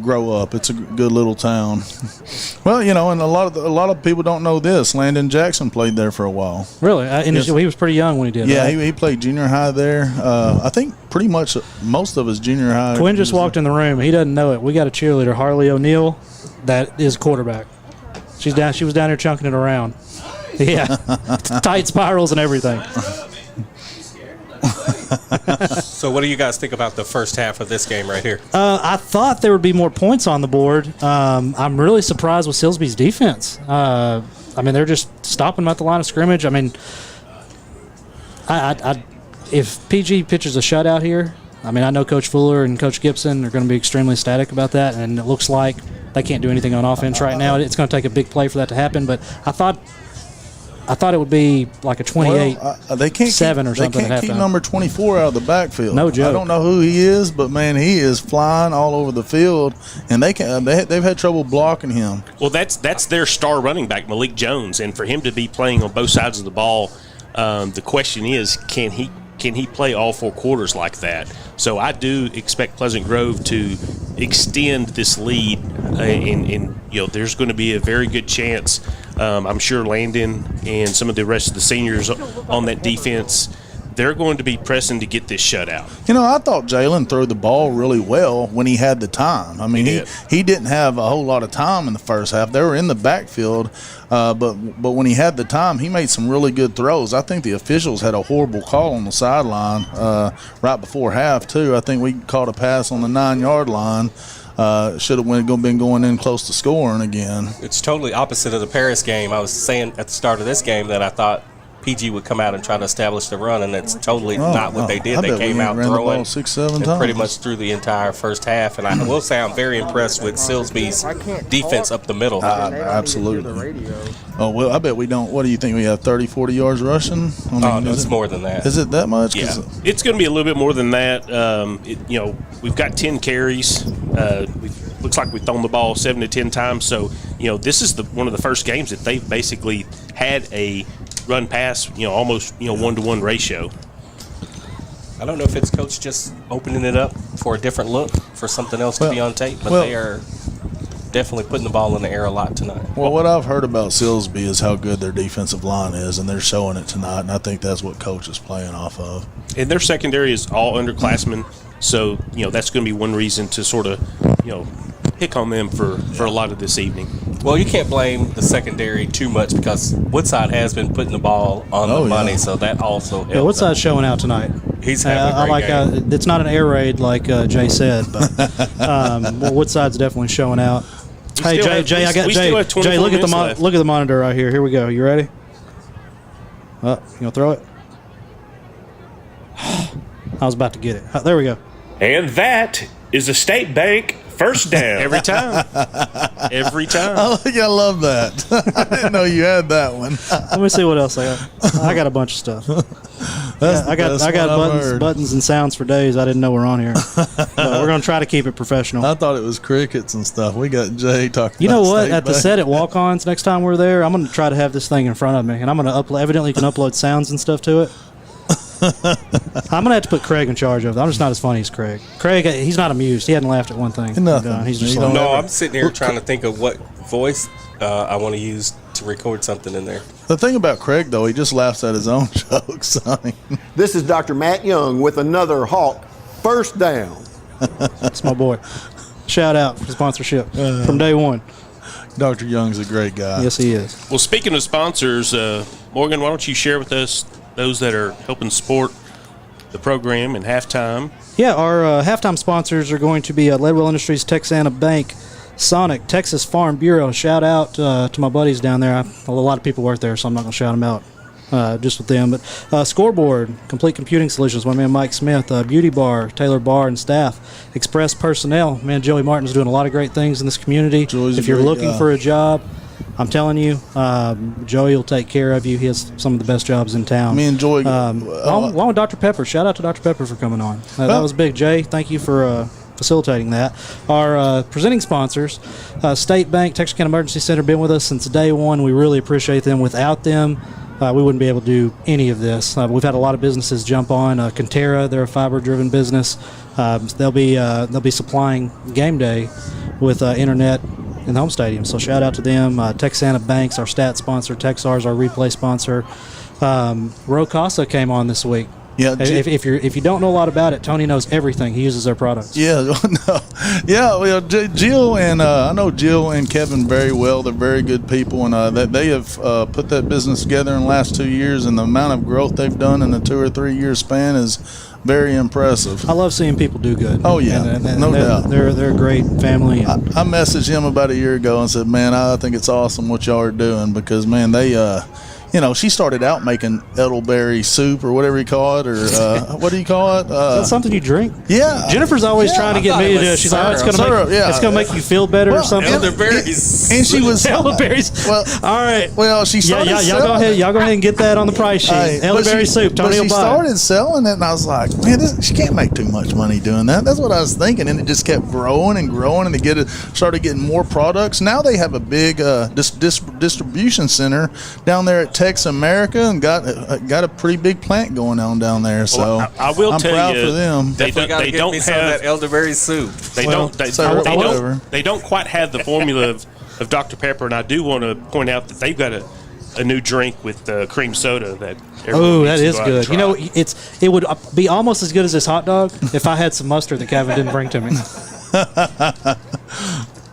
grow up. It's a good little town. Well, and a lot of people don't know this. Landon Jackson played there for a while. Really? He was pretty young when he did. Yeah, right? he played junior high there. I think pretty much most of his junior high. Quinn just walked in the room. He doesn't know it. We got a cheerleader, Harley O'Neill, that is quarterback. She was down there chunking it around. Yeah, tight spirals and everything. So what do you guys think about the first half of this game right here? I thought there would be more points on the board. I'm really surprised with Silsbee's defense. They're just stopping them at the line of scrimmage. If PG pitches a shutout here, I know Coach Fuller and Coach Gibson are going to be extremely ecstatic about that, and it looks like they can't do anything on offense right now. It's going to take a big play for that to happen. But I thought it would be like a 28-7 or something. They can't keep number 24 out of the backfield. No joke. I don't know who he is, but man, he is flying all over the field, and they've had trouble blocking him. Well, that's their star running back, Malik Jones, and for him to be playing on both sides of the ball, the question is, can he play all 4 quarters like that? So I do expect Pleasant Grove to extend this lead, and there's going to be a very good chance. I'm sure Landon and some of the rest of the seniors on that defense, they're going to be pressing to get this shutout. I thought Jalen threw the ball really well when he had the time. I mean, he didn't have a whole lot of time in the first half. They were in the backfield, but when he had the time, he made some really good throws. I think the officials had a horrible call on the sideline right before half, too. I think we caught a pass on the 9-yard line. Should have been going in close to scoring again. It's totally opposite of the Paris game. I was saying at the start of this game that I thought PG would come out and try to establish the run, and it's totally not what they did. They came out throwing 6-7 and times. Pretty much through the entire first half. And I will say I'm very impressed with Silsbee's defense up the middle. Absolutely. Oh, well, I bet we don't. What do you think? We have 30, 40 yards rushing? It's more than that. Is it that much? Yeah. It's going to be a little bit more than that. We've got 10 carries. Looks like we've thrown the ball 7 to 10 times. So, this is one of the first games that they've basically had a run pass, almost 1-to-1 ratio. I don't know if it's coach just opening it up for a different look, for something else to be on tape, but they are definitely putting the ball in the air a lot tonight. Well, what I've heard about Silsbee is how good their defensive line is, and they're showing it tonight, and I think that's what coach is playing off of. And their secondary is all underclassmen, so that's going to be one reason to sort of pick on them for a lot of this evening. Well, you can't blame the secondary too much because Woodside has been putting the ball on the money, so that also helps. Yeah, Woodside's showing out tonight. He's having a great game. It's not an air raid like Jay said, but Woodside's definitely showing out. Jay, I got Jay. Jay, look at the monitor right here. Here we go. You ready? You gonna throw it? I was about to get it. There we go. And that is a State Bank first down. Every time. Every time. I love that. I didn't know you had that one. Let me see what else I got. I got a bunch of stuff. I got buttons and sounds for days I didn't know were on here. But we're going to try to keep it professional. I thought it was crickets and stuff. We got Jay talking You know about what? State At the Bank. set at Walk-Ons, next time we're there, I'm going to try to have this thing in front of me. And I'm going to upload. Evidently, you can upload sounds and stuff to it. I'm gonna have to put Craig in charge of it. I'm just not as funny as Craig. Craig, he's not amused. He hadn't laughed at one thing. Nothing. He's just I'm sitting here trying to think of what voice I want to use to record something in there. The thing about Craig, though, he just laughs at his own jokes. This is Dr. Matt Young with another Hawk first down. That's my boy. Shout out for sponsorship from day one. Dr. Young's a great guy. Yes, he is. Well, speaking of sponsors, Morgan, why don't you share with us those that are helping support the program and halftime? Yeah, our halftime sponsors are going to be Leadwell Industries, Texana Bank, Sonic, Texas Farm Bureau. Shout out to my buddies down there. A lot of people work there, so I'm not going to shout them out just with them. But Scoreboard, Complete Computing Solutions, my man Mike Smith, Beauty Bar, Taylor Barr and staff, Express Personnel. Man, Joey Martin's doing a lot of great things in this community. If you're looking for a job, I'm telling you, Joey will take care of you. He has some of the best jobs in town. Me and Joey. Along with Dr. Pepper. Shout out to Dr. Pepper for coming on. That was big. Jay, thank you for facilitating that. Our presenting sponsors, State Bank, Texarkana Emergency Center, been with us since day one. We really appreciate them. Without them, we wouldn't be able to do any of this. We've had a lot of businesses jump on. Conterra, they're a fiber-driven business. They'll be supplying game day with internet in the home stadium. So shout out to them. Texana Banks, our stat sponsor. Texar's our replay sponsor. Rocasa came on this week. Yeah, if you don't know a lot about it, Tony knows everything. He uses their products. Yeah, Well, Jill and I know Jill and Kevin very well. They're very good people, and that they have put that business together in the last 2 years, and the amount of growth they've done in a 2 or 3 year span is very impressive. I love seeing people do good. Oh yeah, no doubt. They're a great family. I messaged him about a year ago and said, "Man, I think it's awesome what y'all are doing because man, they." she started out making elderberry soup or whatever you call it, or what do you call it? Is that something you drink? Yeah. Jennifer's always trying to get me to do it. She's like, it's going to make you feel better or something. Elderberries. And she was elderberries. Well, all right. Well, she started. Y'all go ahead and get that on the price sheet. Hey, elderberry soup. Tony will she buy started selling it, and I was like, man, she can't make too much money doing that. That's what I was thinking, and it just kept growing and growing, and they started getting more products. Now they have a big distribution center down there at Tex America, and got a pretty big plant going on down there. So well, I will I'm tell proud you, for them. They don't have that elderberry soup. They don't quite have the formula of Dr. Pepper, and I do want to point out that they've got a new drink with cream soda that. Oh, that is good. It would be almost as good as this hot dog if I had some mustard that Kevin didn't bring to me.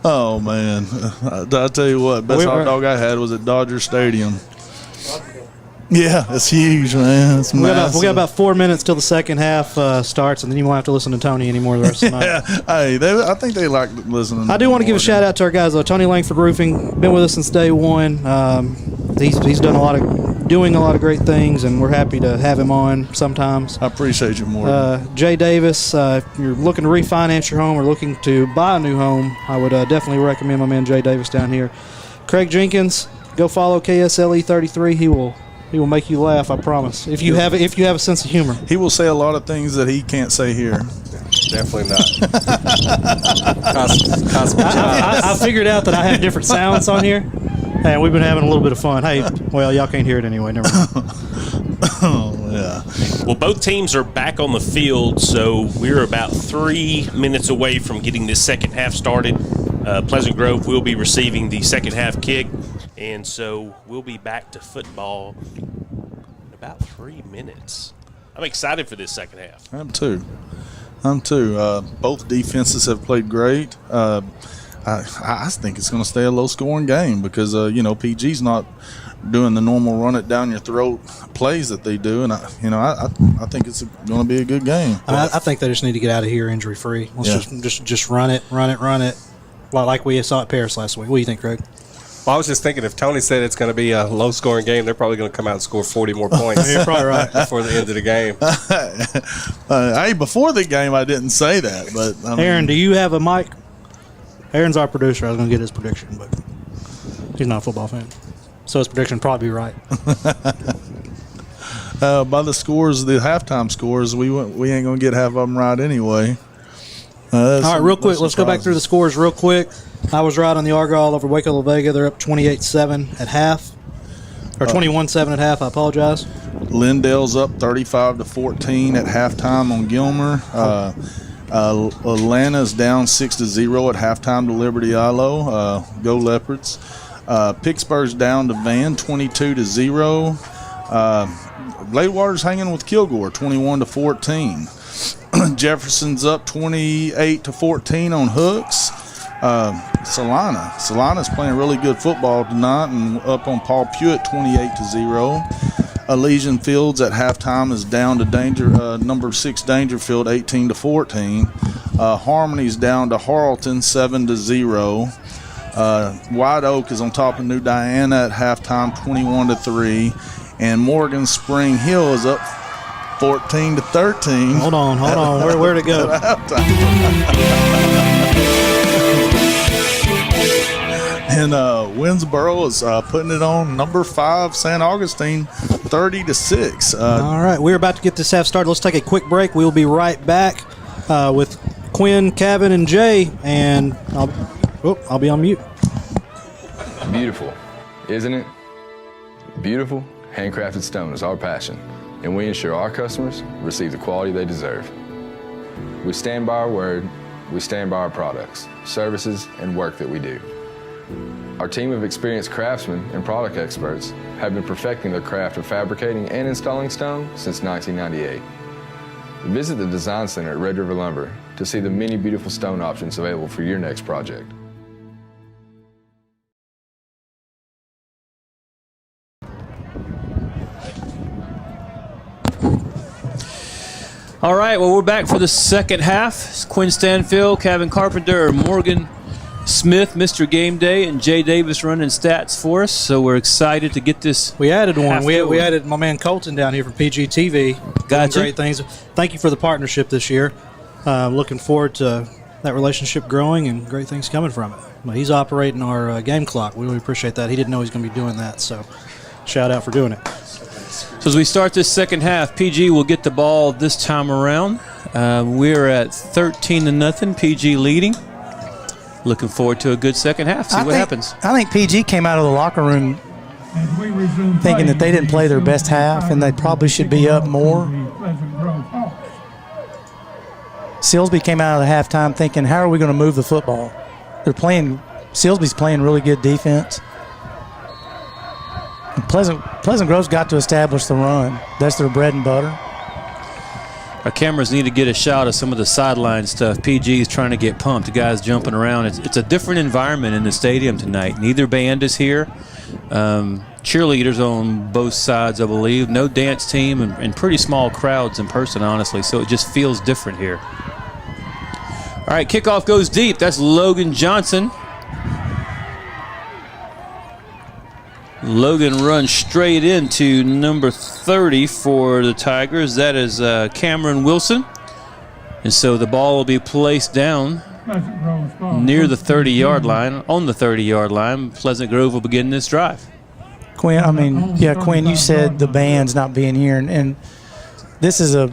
Oh man, I'll tell you what, best hot dog I had was at Dodger Stadium. Yeah, it's huge, man. It's massive. We got about 4 minutes till the second half starts, and then you won't have to listen to Tony anymore the rest of the night. Hey, I think they like listening. I do want to give a shout out to our guys though. Tony Langford Roofing, been with us since day one. He's doing a lot of great things, and we're happy to have him on sometimes. I appreciate you more. Jay Davis, if you're looking to refinance your home or looking to buy a new home, I would definitely recommend my man Jay Davis down here. Craig Jenkins, go follow KSLE33. He will make you laugh, I promise. If you have a sense of humor. He will say a lot of things that he can't say here. Definitely not. I figured out that I have different sounds on here, and we've been having a little bit of fun. Hey, well, y'all can't hear it anyway. Never mind. Oh, yeah. Well, both teams are back on the field, so we're about 3 minutes away from getting this second half started. Pleasant Grove will be receiving the second half kick, and so we'll be back to football in about 3 minutes. I'm excited for this second half. I'm too. Both defenses have played great. I think it's going to stay a low-scoring game because, PG's not doing the normal run-it-down-your-throat plays that they do, and I think it's going to be a good game. I think they just need to get out of here injury-free. Let's just run it. Like we saw at Paris last week. What do you think, Craig? Well, I was just thinking if Tony said it's going to be a low-scoring game, they're probably going to come out and score 40 more points. You're probably right. Before the end of the game. Before the game, I didn't say that. But Aaron, do you have a mic? Aaron's our producer. I was going to get his prediction, but he's not a football fan. So his prediction would probably be right. By the scores, the halftime scores, we ain't going to get half of them right anyway. All right, real quick, let's go back through the scores real quick. I was right on the Argyle over Waco La Vega. They're up 28-7 at half. Or 21-7 at half, I apologize. Lindale's up 35-14 at halftime on Gilmer. Atlanta's down 6-0 at halftime to Liberty Ilo. Go Leopards. Pittsburgh's down to Van 22-0. Bladewater's hanging with Kilgore 21-14. Jefferson's up 28-14 on Hooks. Salina's playing really good football tonight and up on Paul Pewitt 28-0. Elysian Fields at halftime is down to number 6 Dangerfield 18-14. Harmony's down to Harleton 7-0. White Oak is on top of New Diana at halftime 21-3. And Morgan Spring Hill is up 14-13. Hold on. Where'd it go? And Winsboro is putting it on number 5 San Augustine 30-6. All right, we're about to get this half started. Let's take a quick break. We'll be right back with Quinn, Kevin, and Jay. And I'll be on mute. Beautiful, isn't it? Beautiful, handcrafted stone is our passion, and we ensure our customers receive the quality they deserve. We stand by our word, we stand by our products, services, and work that we do. Our team of experienced craftsmen and product experts have been perfecting their craft of fabricating and installing stone since 1998. Visit the Design Center at Red River Lumber to see the many beautiful stone options available for your next project. All right, well, we're back for the second half. It's Quinn Stanfield, Kevin Carpenter, Morgan Smith, Mr. Game Day, and Jay Davis running stats for us. So we're excited to get this. We added one. We added my man Colton down here from PGTV. Gotcha. Great things. Thank you for the partnership this year. Looking forward to that relationship growing and great things coming from it. But he's operating our game clock. We really appreciate that. He didn't know he was going to be doing that, so shout out for doing it. So as we start this second half, PG will get the ball this time around. We're at 13-0, PG leading. Looking forward to a good second half. See what happens. I think PG came out of the locker room thinking that they didn't play their best half and they probably should be up more. Silsbee came out of the halftime thinking, how are we going to move the football? Silsbee's playing really good defense. And Pleasant Grove's got to establish the run. That's their bread and butter. Our cameras need to get a shot of some of the sideline stuff. PG is trying to get pumped. The guys jumping around. It's a different environment in the stadium tonight. Neither band is here. Cheerleaders on both sides, I believe. No dance team and pretty small crowds in person, honestly. So it just feels different here. All right, kickoff goes deep. That's Logan Johnson. Logan runs straight into number 30 for the Tigers. That is Cameron Wilson. And so the ball will be placed down near the 30-yard line, on the 30-yard line. Pleasant Grove will begin this drive. Quinn, you said the band's not being here, and this is a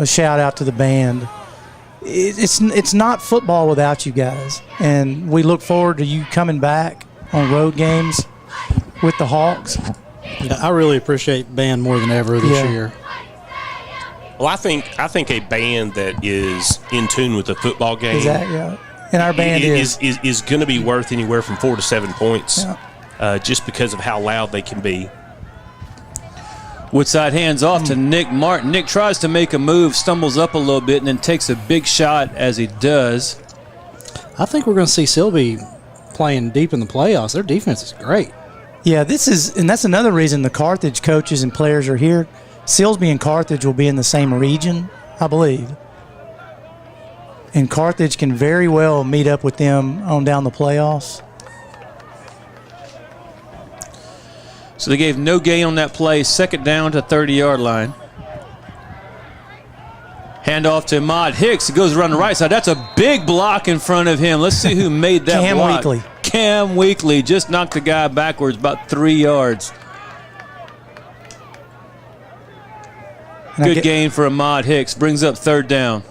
shout out to the band. It's not football without you guys, and we look forward to you coming back on road games with the Hawks. Yeah, I really appreciate band more than ever this year. Well, I think a band that is in tune with the football game, Exactly. And our band is going to be worth anywhere from 4 to 7 points, just because of how loud they can be. Woodside hands off to Nick Martin. Nick tries to make a move, stumbles up a little bit, and then takes a big shot as he does. I think we're going to see Silsbee playing deep in the playoffs. Their defense is great. Yeah, that's another reason the Carthage coaches and players are here. Silsbee and Carthage will be in the same region, I believe. And Carthage can very well meet up with them on down the playoffs. So they gave no gain on that play. Second down to 30-yard line. Handoff to Ahmad Hicks. He goes around the right side. That's a big block in front of him. Let's see who made that Cam block. Weekly. Cam Weekly just knocked the guy backwards about 3 yards. Good gain for Ahmad Hicks. Brings up third down.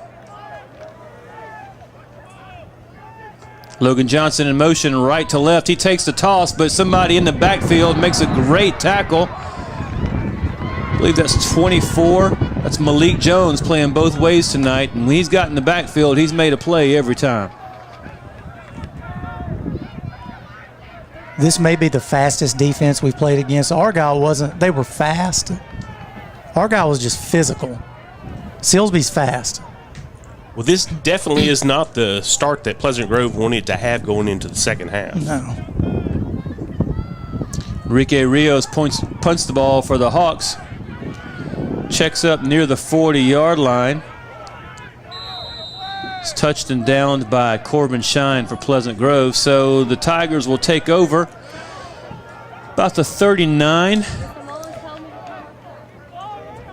Logan Johnson in motion right to left. He takes the toss, but somebody in the backfield makes a great tackle. I believe that's 24. That's Malik Jones playing both ways tonight. And when he's got in the backfield, he's made a play every time. This may be the fastest defense we've played against. Argyle wasn't. They were fast. Argyle was just physical. Silsbee's fast. Well, this definitely is not the start that Pleasant Grove wanted to have going into the second half. No. Enrique Rios punts the ball for the Hawks. Checks up near the 40-yard line. It's touched and downed by Corbin Shine for Pleasant Grove. So the Tigers will take over about the 39.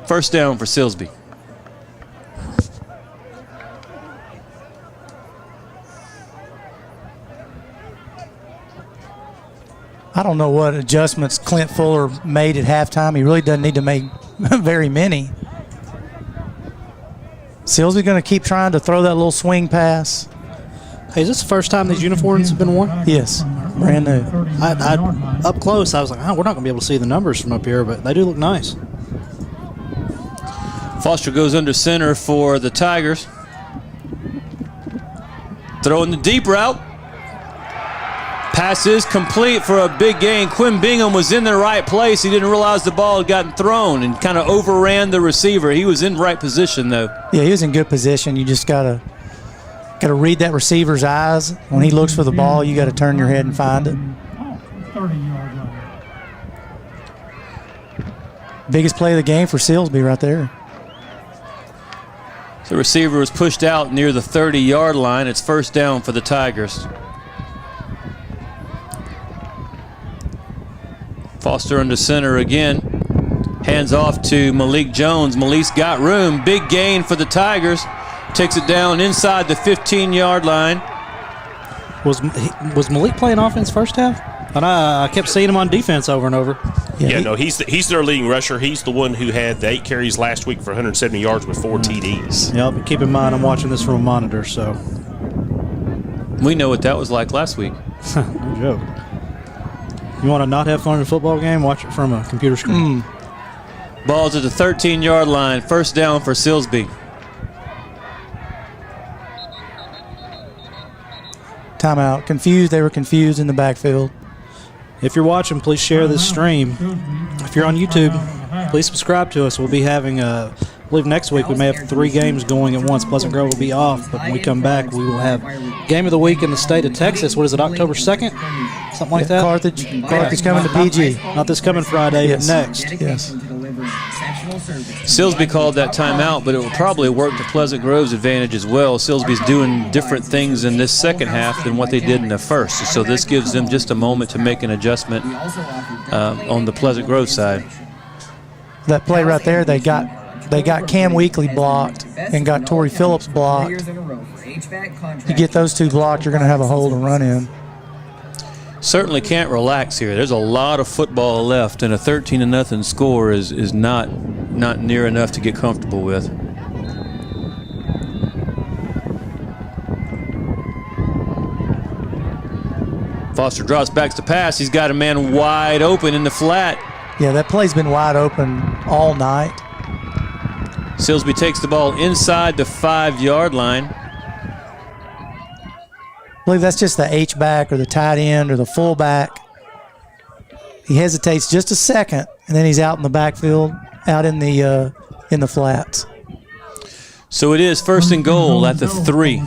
First down for Silsbee. I don't know what adjustments Clint Fuller made at halftime. He really doesn't need to make very many. Silsbee going to keep trying to throw that little swing pass. Hey, is this the first time these uniforms have been worn? Yes, brand new. I up close, I was like, we're not going to be able to see the numbers from up here, but they do look nice. Foster goes under center for the Tigers. Throwing the deep route. Pass is complete for a big gain. Quinn Bingham was in the right place. He didn't realize the ball had gotten thrown and kind of overran the receiver. He was in the right position, though. Yeah, he was in good position. You just gotta read that receiver's eyes. When he looks for the ball, you got to turn your head and find it. 30-yard line. Biggest play of the game for Silsbee right there. The receiver was pushed out near the 30-yard line. It's first down for the Tigers. Foster under center again. Hands off to Malik Jones. Malik's got room. Big gain for the Tigers. Takes it down inside the 15-yard line. Was Malik playing offense first half? And I kept seeing him on defense over and over. He's their leading rusher. He's the one who had the 8 carries last week for 170 yards with 4 TDs. Yep. Keep in mind, I'm watching this from a monitor, so. We know what that was like last week. No joke. You want to not have fun in a football game? Watch it from a computer screen. Ball's at the 13-yard line. First down for Silsbee. Timeout. Confused. They were confused in the backfield. If you're watching, please share this stream. If you're on YouTube, please subscribe to us. We'll be having, I believe next week we may have 3 games going at once. Pleasant Grove will be off, but when we come back, we will have Game of the Week in the state of Texas. What is it, October 2nd? Something like that? Carthage coming to PG. Not this coming Friday, but next. Yes. Silsbee called that timeout, but it will probably work to Pleasant Grove's advantage as well. Silsbee's doing different things in this second half than what they did in the first. So this gives them just a moment to make an adjustment on the Pleasant Grove side. That play right there, they got Cam Weekly blocked and got Torrey Phillips blocked. You get those 2 blocked, you're going to have a hole to run in. Certainly can't relax here. There's a lot of football left, and a 13-0 score is not near enough to get comfortable with. Foster drops back to pass. He's got a man wide open in the flat. Yeah, that play's been wide open all night. Silsbee takes the ball inside the 5-yard line. I believe that's just the H-back or the tight end or the fullback. He hesitates just a second, and then he's out in the backfield, out in the flats. So it is first and goal at the 3.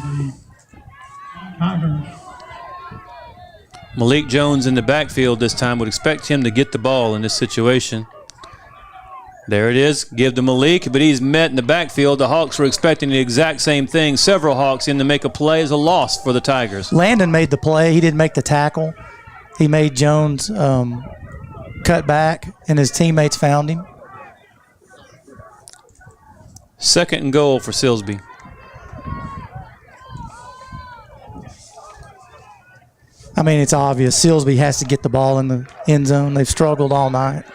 Malik Jones in the backfield this time. Would expect him to get the ball in this situation. There it is. Give to Malik, but he's met in the backfield. The Hawks were expecting the exact same thing. Several Hawks in to make a play as a loss for the Tigers. Landon made the play. He didn't make the tackle. He made Jones cut back, and his teammates found him. Second and goal for Silsbee. I mean, it's obvious. Silsbee has to get the ball in the end zone. They've struggled all night.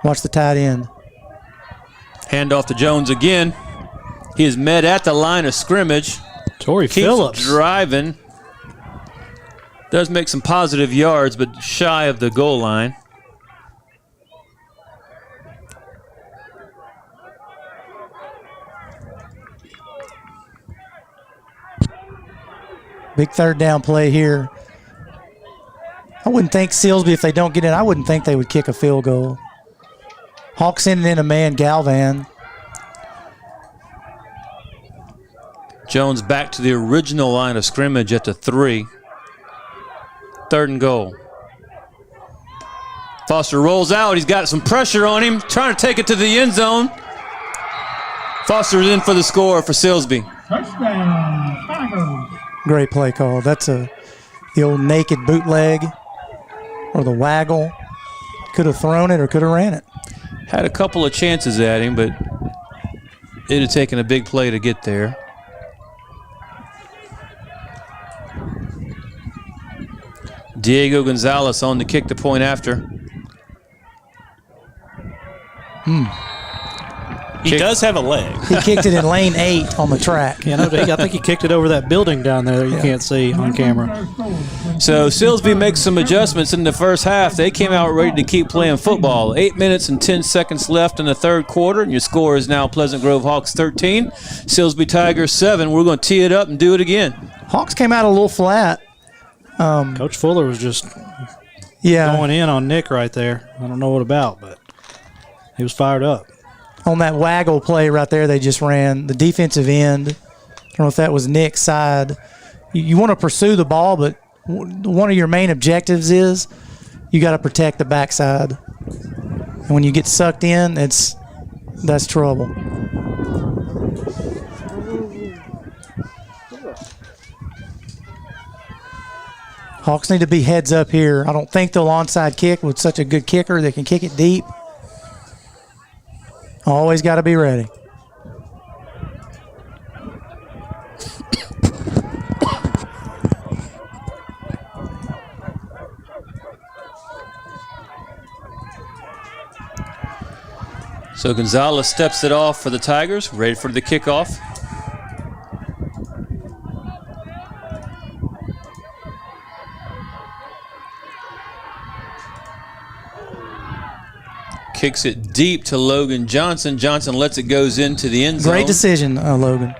Watch the tight end. Hand off to Jones again. He is met at the line of scrimmage. Torrey Phillips driving. Does make some positive yards, but shy of the goal line. Big third down play here. I wouldn't think Silsbee, if they don't get in, I wouldn't think they would kick a field goal. Hawks sending in a man, Galvan. Jones back to the original line of scrimmage at the 3. Third and goal. Foster rolls out. He's got some pressure on him, trying to take it to the end zone. Foster's in for the score for Silsbee. Touchdown, Tigers. Great play call. That's the old naked bootleg or the waggle. Could have thrown it or could have ran it. Had a couple of chances at him, but it had taken a big play to get there. Diego Gonzalez on to kick the point after. He does have a leg. He kicked it in lane 8 on the track. I think he kicked it over that building down there that you can't see on camera. So Silsbee makes some adjustments in the first half. They came out ready to keep playing football. 8 minutes and 10 seconds left in the third quarter, and your score is now Pleasant Grove Hawks 13, Silsbee Tigers 7. We're going to tee it up and do it again. Hawks came out a little flat. Coach Fuller was just going in on Nick right there. I don't know what about, but he was fired up. On that waggle play right there, they just ran the defensive end. I don't know if that was Nick's side. You want to pursue the ball, but one of your main objectives is you got to protect the backside. And when you get sucked in, that's trouble. Hawks need to be heads up here. I don't think they'll onside kick with such a good kicker that can kick it deep. Always got to be ready. So Gonzalez steps it off for the Tigers, ready for the kickoff. Kicks it deep to Logan Johnson. Johnson lets it goes into the end zone. Great decision, Logan.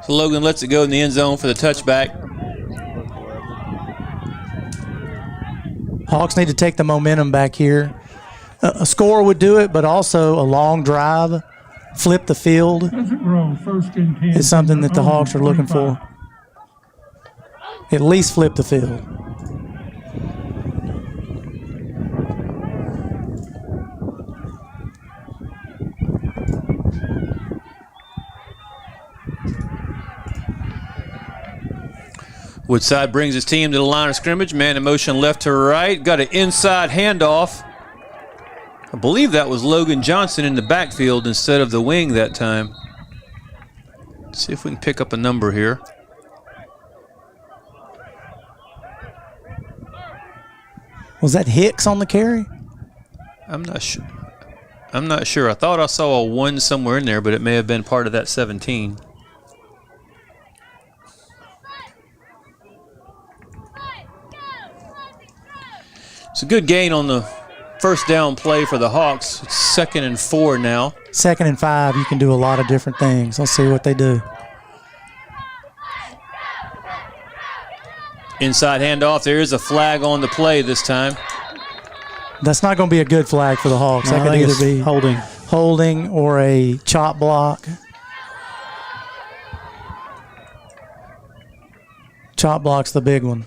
So Logan lets it go in the end zone for the touchback. Hawks need to take the momentum back here. A score would do it, but also a long drive, flip the field is something that the Hawks are looking for. At least flip the field. Woodside brings his team to the line of scrimmage. Man in motion left to right. Got an inside handoff. I believe that was Logan Johnson in the backfield instead of the wing that time. Let's see if we can pick up a number here. Was that Hicks on the carry? I'm not sure. I thought I saw a 1 somewhere in there, but it may have been part of that 17. It's a good gain on the first down play for the Hawks. It's 2nd and 4 now. 2nd and 5, you can do a lot of different things. Let's see what they do. Inside handoff. There is a flag on the play this time. That's not going to be a good flag for the Hawks. No, that could either be holding or a chop block. Chop block's the big one.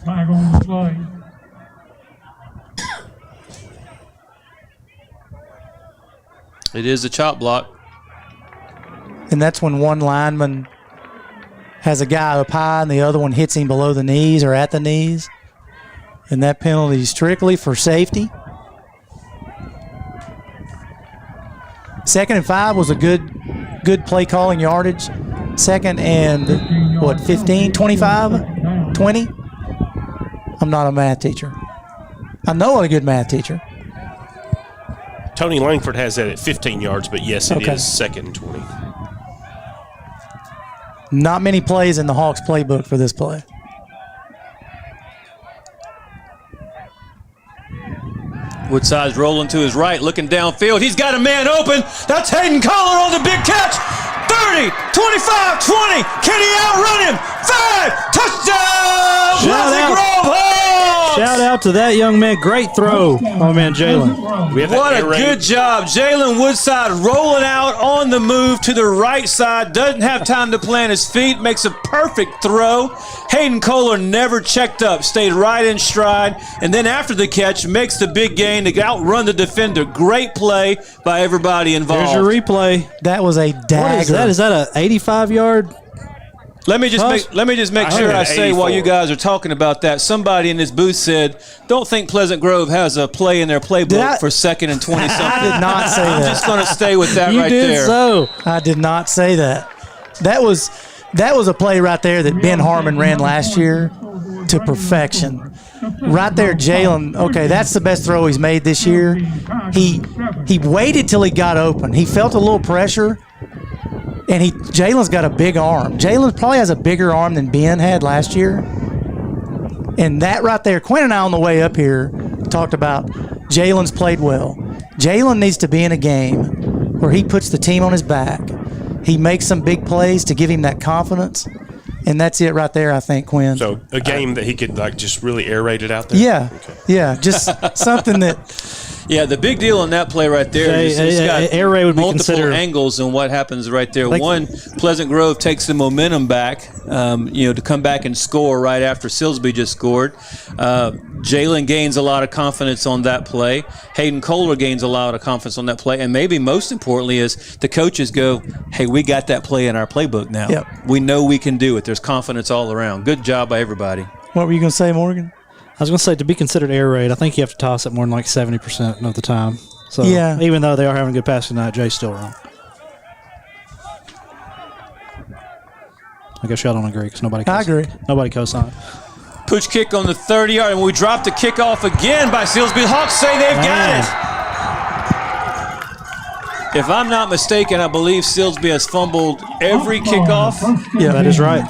Flag on the play. It is a chop block. And that's when one lineman has a guy up high and the other one hits him below the knees or at the knees. And that penalty is strictly for safety. 2nd and 5 was a good play calling yardage. 2nd and 15, 25, 20? I'm not a math teacher. I know I'm a good math teacher. Tony Langford has that at 15 yards, but yes, it is 2nd and 20. Not many plays in the Hawks playbook for this play. Woodside's rolling to his right, looking downfield. He's got a man open. That's Hayden Collar on the big catch. 30, 25, 20. Can he outrun him? 5, touchdown! Pleasant Grove Hawks! Shout out to that young man. Great throw, my man Jalen. What a good job. Jalen Woodside rolling out on the move to the right side. Doesn't have time to plant his feet. Makes a perfect throw. Hayden Kohler never checked up. Stayed right in stride. And then after the catch, makes the big gain to outrun the defender. Great play by everybody involved. Here's your replay. That was a dagger. What is that? Is that an 85-yard? Let me just make sure I say while you guys are talking about that, somebody in this booth said, don't think Pleasant Grove has a play in their playbook for 2nd and 20 something. I did not say that. I'm just going to stay with that right there. there. You did so. I did not say that. That was a play right there that Ben Harmon ran last year to perfection. Right there, Jalen. Okay, that's the best throw he's made this year. He waited till he got open. He felt a little pressure. And Jalen's got a big arm. Jalen probably has a bigger arm than Ben had last year. And that right there, Quinn and I on the way up here talked about Jalen's played well. Jalen needs to be in a game where he puts the team on his back. He makes some big plays to give him that confidence. And that's it right there, I think, Quinn. So a game that he could just really aerate it out there? Yeah, yeah, just something that Yeah, the big deal on that play right there is he's got air raid would be multiple considered angles on what happens right there. One, Pleasant Grove takes the momentum back, to come back and score right after Silsbee just scored. Jalen gains a lot of confidence on that play. Hayden Kohler gains a lot of confidence on that play. And maybe most importantly is the coaches go, hey, we got that play in our playbook now. Yep. We know we can do it. There's confidence all around. Good job by everybody. What were you going to say, Morgan? I was going to say, to be considered air raid, I think you have to toss it more than like 70% of the time. So Yeah. even though they are having a good pass tonight, Jay's still wrong. I guess y'all don't agree because nobody. I agree. Nobody co-signed. Pooch kick on the 30-yard, and we dropped the kickoff again by Silsbee. Hawks say they've got it. If I'm not mistaken, I believe Silsbee has fumbled every kickoff. Yeah, that is right.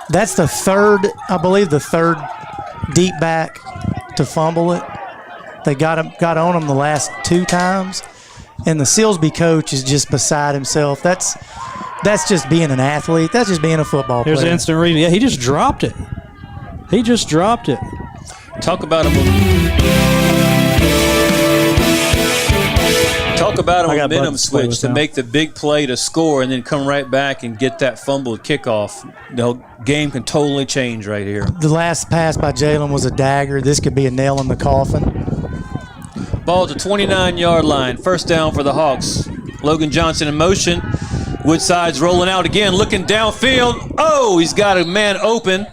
That's the third, I believe, the third deep back to fumble it. They got on him the last 2 times, and the Silsbee coach is just beside himself. That's just being an athlete. That's just being a football player. Here's the instant reading. Yeah, he just dropped it. He just dropped it. Talk about a momentum switch to make the big play to score and then come right back and get that fumbled kickoff. The game can totally change right here. The last pass by Jalen was a dagger. This could be a nail in the coffin. Ball to 29-yard line. First down for the Hawks. Logan Johnson in motion. Woodside's rolling out again, looking downfield. Oh, he's got a man open,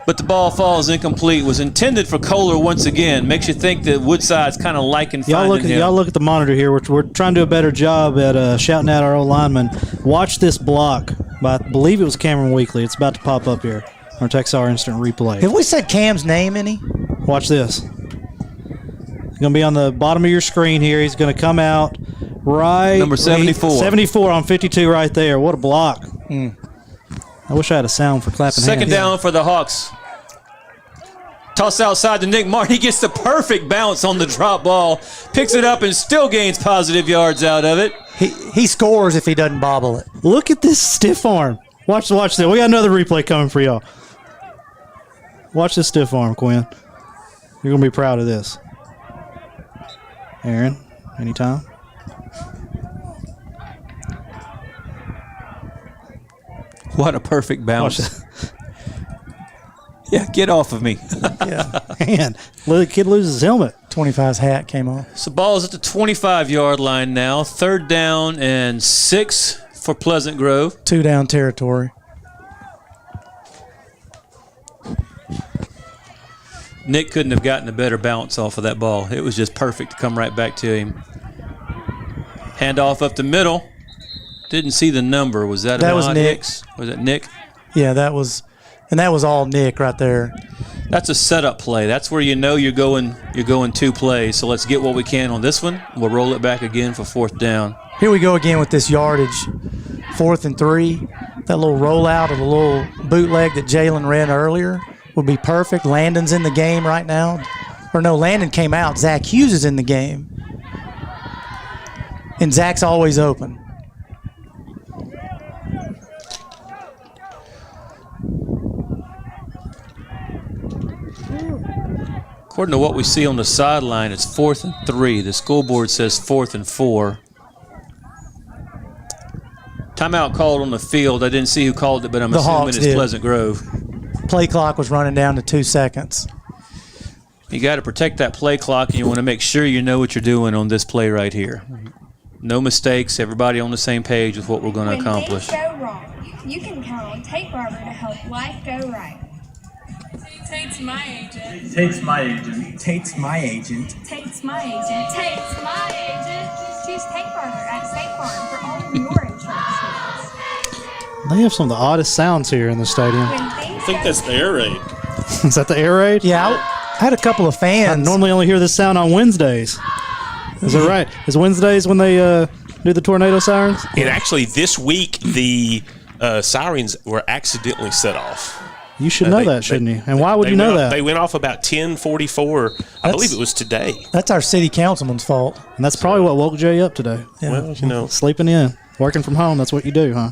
but the ball falls incomplete. Was intended for Kohler once again. Makes you think that Woodside's kind of liking finding him. Y'all look at the monitor here. We're trying to do a better job at shouting out our old linemen. Watch this block by, I believe it was Cameron Weekly. It's about to pop up here. Our Texar instant replay. Have we said Cam's name any? Watch this. He's going to be on the bottom of your screen here. He's going to come out right. Number 74. 74 on 52 right there. What a block. I wish I had a sound for clapping Second hands. down for the Hawks. Toss outside to Nick Martin. He gets the perfect bounce on the drop ball. Picks it up and still gains positive yards out of it. He scores if he doesn't bobble it. Look at this stiff arm. Watch this. We got another replay coming for y'all. Watch this stiff arm, Quinn. You're going to be proud of this. Aaron, anytime. What a perfect bounce. Yeah, get off of me. Yeah. Man, the kid loses his helmet. 25's hat came off. So ball's at the 25-yard line now. Third down and 6 for Pleasant Grove. 2 down territory. Nick couldn't have gotten a better bounce off of that ball. It was just perfect to come right back to him. Handoff up the middle. Didn't see the number. Was that was Nick? Was it Nick? Yeah, that was all Nick right there. That's a setup play. That's where you know you're going 2 plays. So let's get what we can on this one. We'll roll it back again for 4th down. Here we go again with this yardage. 4th and 3. That little rollout of the little bootleg that Jalen ran earlier would be perfect. Landon's in the game right now. Or no, Landon came out. Zach Hughes is in the game. And Zach's always open. According to what we see on the sideline, it's 4th and 3. The school board says 4th and 4. Timeout called on the field. I didn't see who called it, but I'm assuming it's Pleasant Grove. Play clock was running down to 2 seconds. You got to protect that play clock, and you want to make sure you know what you're doing on this play right here. No mistakes. Everybody on the same page with what we're going to accomplish. When things go wrong, you can count on Tate Barber to help life go right. Tate's my agent. Tate's my agent. Tate's my agent. Tate's my agent. Tate's my agent. Choose Tate Barber at State Farm for all of your insurance needs. They have some of the oddest sounds here in the stadium. I think that's the air raid. Is that the air raid? Yeah, I had a couple of fans. I normally only hear this sound on Wednesdays. Is that right? Is Wednesdays when they do the tornado sirens? And actually, this week, the sirens were accidentally set off. You should know that, shouldn't you? And why would you know that? They went off about 10:44. I believe it was today. That's our city councilman's fault. And that's probably what woke Jay up today. Yeah. Well, you know. Sleeping in. Working from home, that's what you do, huh?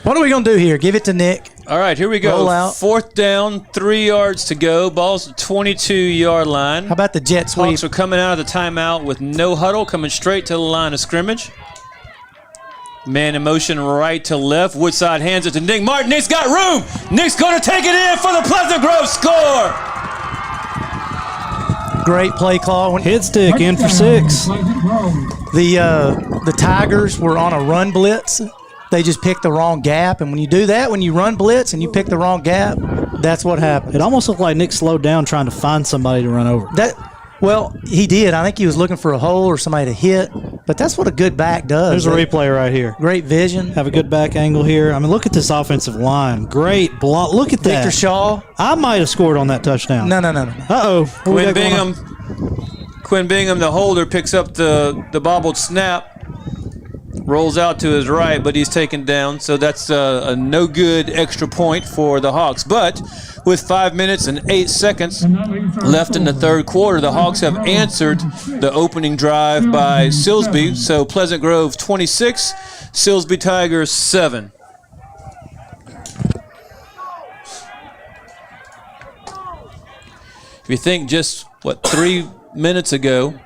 What are we going to do here? Give it to Nick. All right, here we go. Roll out. 4th down, 3 yards to go. Ball's at the 22-yard line. How about the jet sweep? Hawks are coming out of the timeout with no huddle, coming straight to the line of scrimmage. Man in motion right to left. Woodside hands it to Nick Martin. Nick's got room. Nick's going to take it in for the Pleasant Grove score. Great play call. Hit stick in for 6. The Tigers were on a run blitz. They just picked the wrong gap, and when you do that, when you run blitz and you pick the wrong gap, that's what happens. It almost looked like Nick slowed down trying to find somebody to run over. Well, he did. I think he was looking for a hole or somebody to hit, but that's what a good back does. There's a replay right here. Great vision. Have a good back angle here. I mean, look at this offensive line. Great block. Look at that. Victor Shaw. I might have scored on that touchdown. No. Uh-oh. Quinn Bingham, the holder, picks up the bobbled snap. Rolls out to his right, but he's taken down. So that's a no good extra point for the Hawks. But with 5 minutes and 8 seconds left in the third quarter, the Hawks have answered the opening drive by Silsbee. So Pleasant Grove 26, Silsbee Tigers 7. If you think just, 3 minutes ago,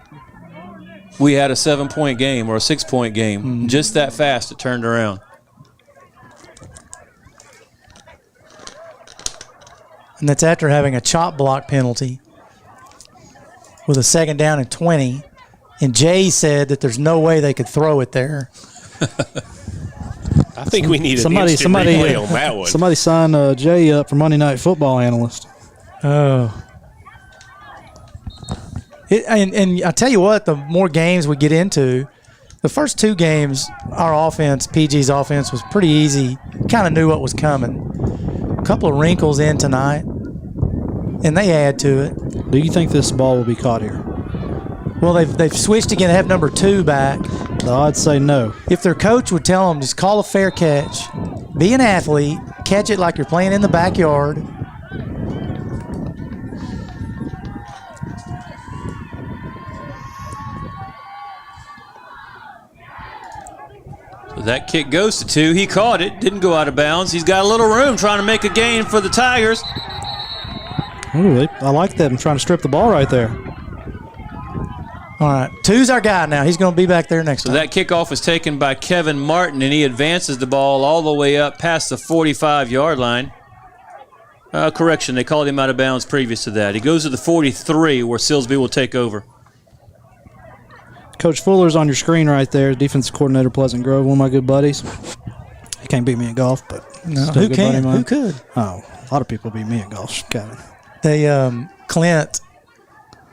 we had a 7-point game or a 6-point game. Just that fast, it turned around. And that's after having a chop block penalty with a 2nd down and 20. And Jay said that there's no way they could throw it there. I think we need an instant replay on that one. Somebody signed Jay up for Monday Night Football analyst. Oh. And I tell you what, the more games we get into, the first 2 games, our offense, PG's offense, was pretty easy. Kind of knew what was coming. A couple of wrinkles in tonight, and they add to it. Do you think this ball will be caught here? Well, they've switched again. They have number 2 back. No, I'd say no. If their coach would tell them, just call a fair catch, be an athlete, catch it like you're playing in the backyard. That kick goes to 2. He caught it. Didn't go out of bounds. He's got a little room trying to make a gain for the Tigers. Ooh, I like that. I'm trying to strip the ball right there. All right. 2's our guy now. He's going to be back there next time. So that kickoff was taken by Kevin Martin, and he advances the ball all the way up past the 45-yard line. Correction, they called him out of bounds previous to that. He goes to the 43 where Silsbee will take over. Coach Fuller's on your screen right there, defensive coordinator, Pleasant Grove, one of my good buddies. He can't beat me at golf, but no, still who good can? buddy of mine. Who could? Oh, a lot of people beat me at golf, Kevin. They Clint,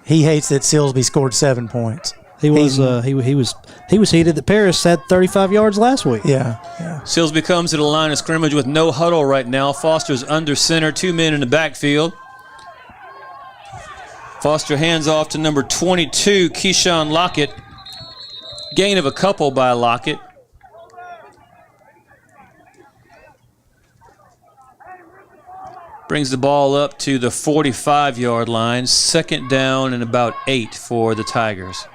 he hates that Silsbee scored 7 points. He was heated that Paris had 35 yards last week. Yeah. Silsbee comes to the line of scrimmage with no huddle right now. Foster's under center, 2 men in the backfield. Foster hands off to number 22, Keyshawn Lockett. Gain of a couple by Lockett. Brings the ball up to the 45-yard line. 2nd down and about 8 for the Tigers.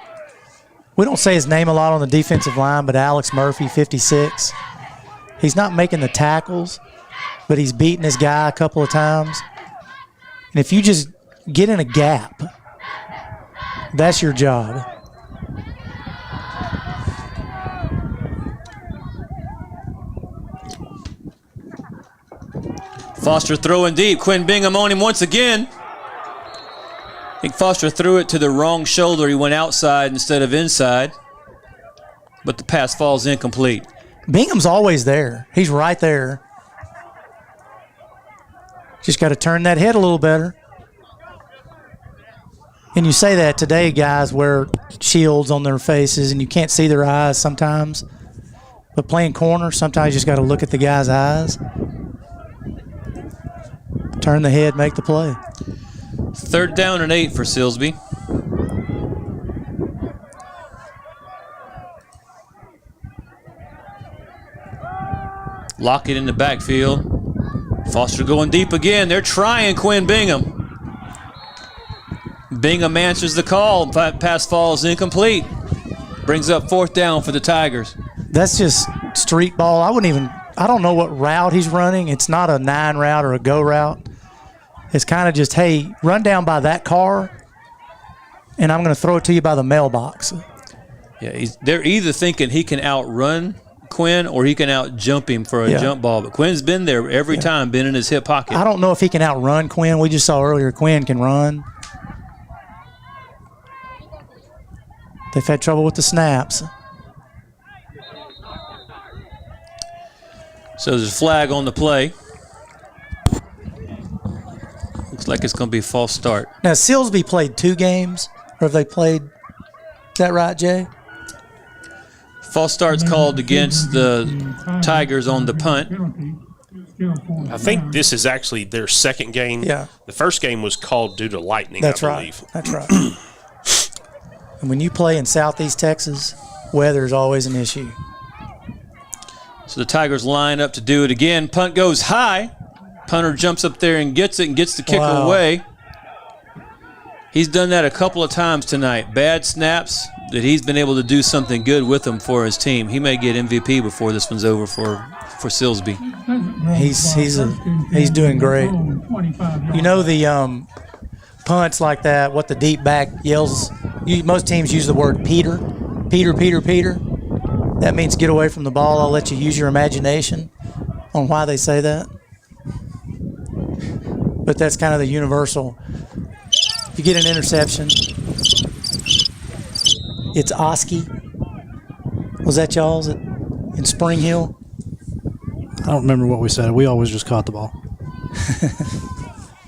We don't say his name a lot on the defensive line, but Alex Murphy, 56. He's not making the tackles, but he's beating his guy a couple of times. And if you just get in a gap, that's your job. Foster throwing deep. Quinn Bingham on him once again. I think Foster threw it to the wrong shoulder. He went outside instead of inside. But the pass falls incomplete. Bingham's always there. He's right there. Just got to turn that head a little better. And you say that today, guys wear shields on their faces and you can't see their eyes sometimes. But playing corner, sometimes you just got to look at the guy's eyes. Turn the head, make the play. 3rd down and 8 for Silsbee. Lockett in the backfield. Foster going deep again. They're trying Quinn Bingham. Bingham answers the call. Pass falls incomplete. Brings up 4th down for the Tigers. That's just street ball. I don't know what route he's running. It's not a 9 route or a go route. It's kind of just, hey, run down by that car, and I'm going to throw it to you by the mailbox. Yeah, they're either thinking he can outrun Quinn or he can out-jump him for a jump ball. But Quinn's been there every time, been in his hip pocket. I don't know if he can outrun Quinn. We just saw earlier Quinn can run. They've had trouble with the snaps. So there's a flag on the play. Looks like it's going to be a false start. Now, Silsbee played 2 games, or have they played? Is that right, Jay? False start's called against the Tigers on the punt. I think this is actually their second game. Yeah. The first game was called due to lightning, That's I believe. Right. That's right. And when you play in Southeast Texas, weather is always an issue. So the Tigers line up to do it again. Punt goes high. Punter jumps up there and gets it and gets the kicker away. He's done that a couple of times tonight. Bad snaps that he's been able to do something good with them for his team. He may get MVP before this one's over for Silsbee. He's doing great. You know the punts like that, what the deep back yells, most teams use the word Peter. Peter, Peter, Peter. That means get away from the ball. I'll let you use your imagination on why they say that. But that's kind of the universal. If you get an interception, it's Oski. Was that y'all's in Spring Hill? I don't remember what we said. We always just caught the ball.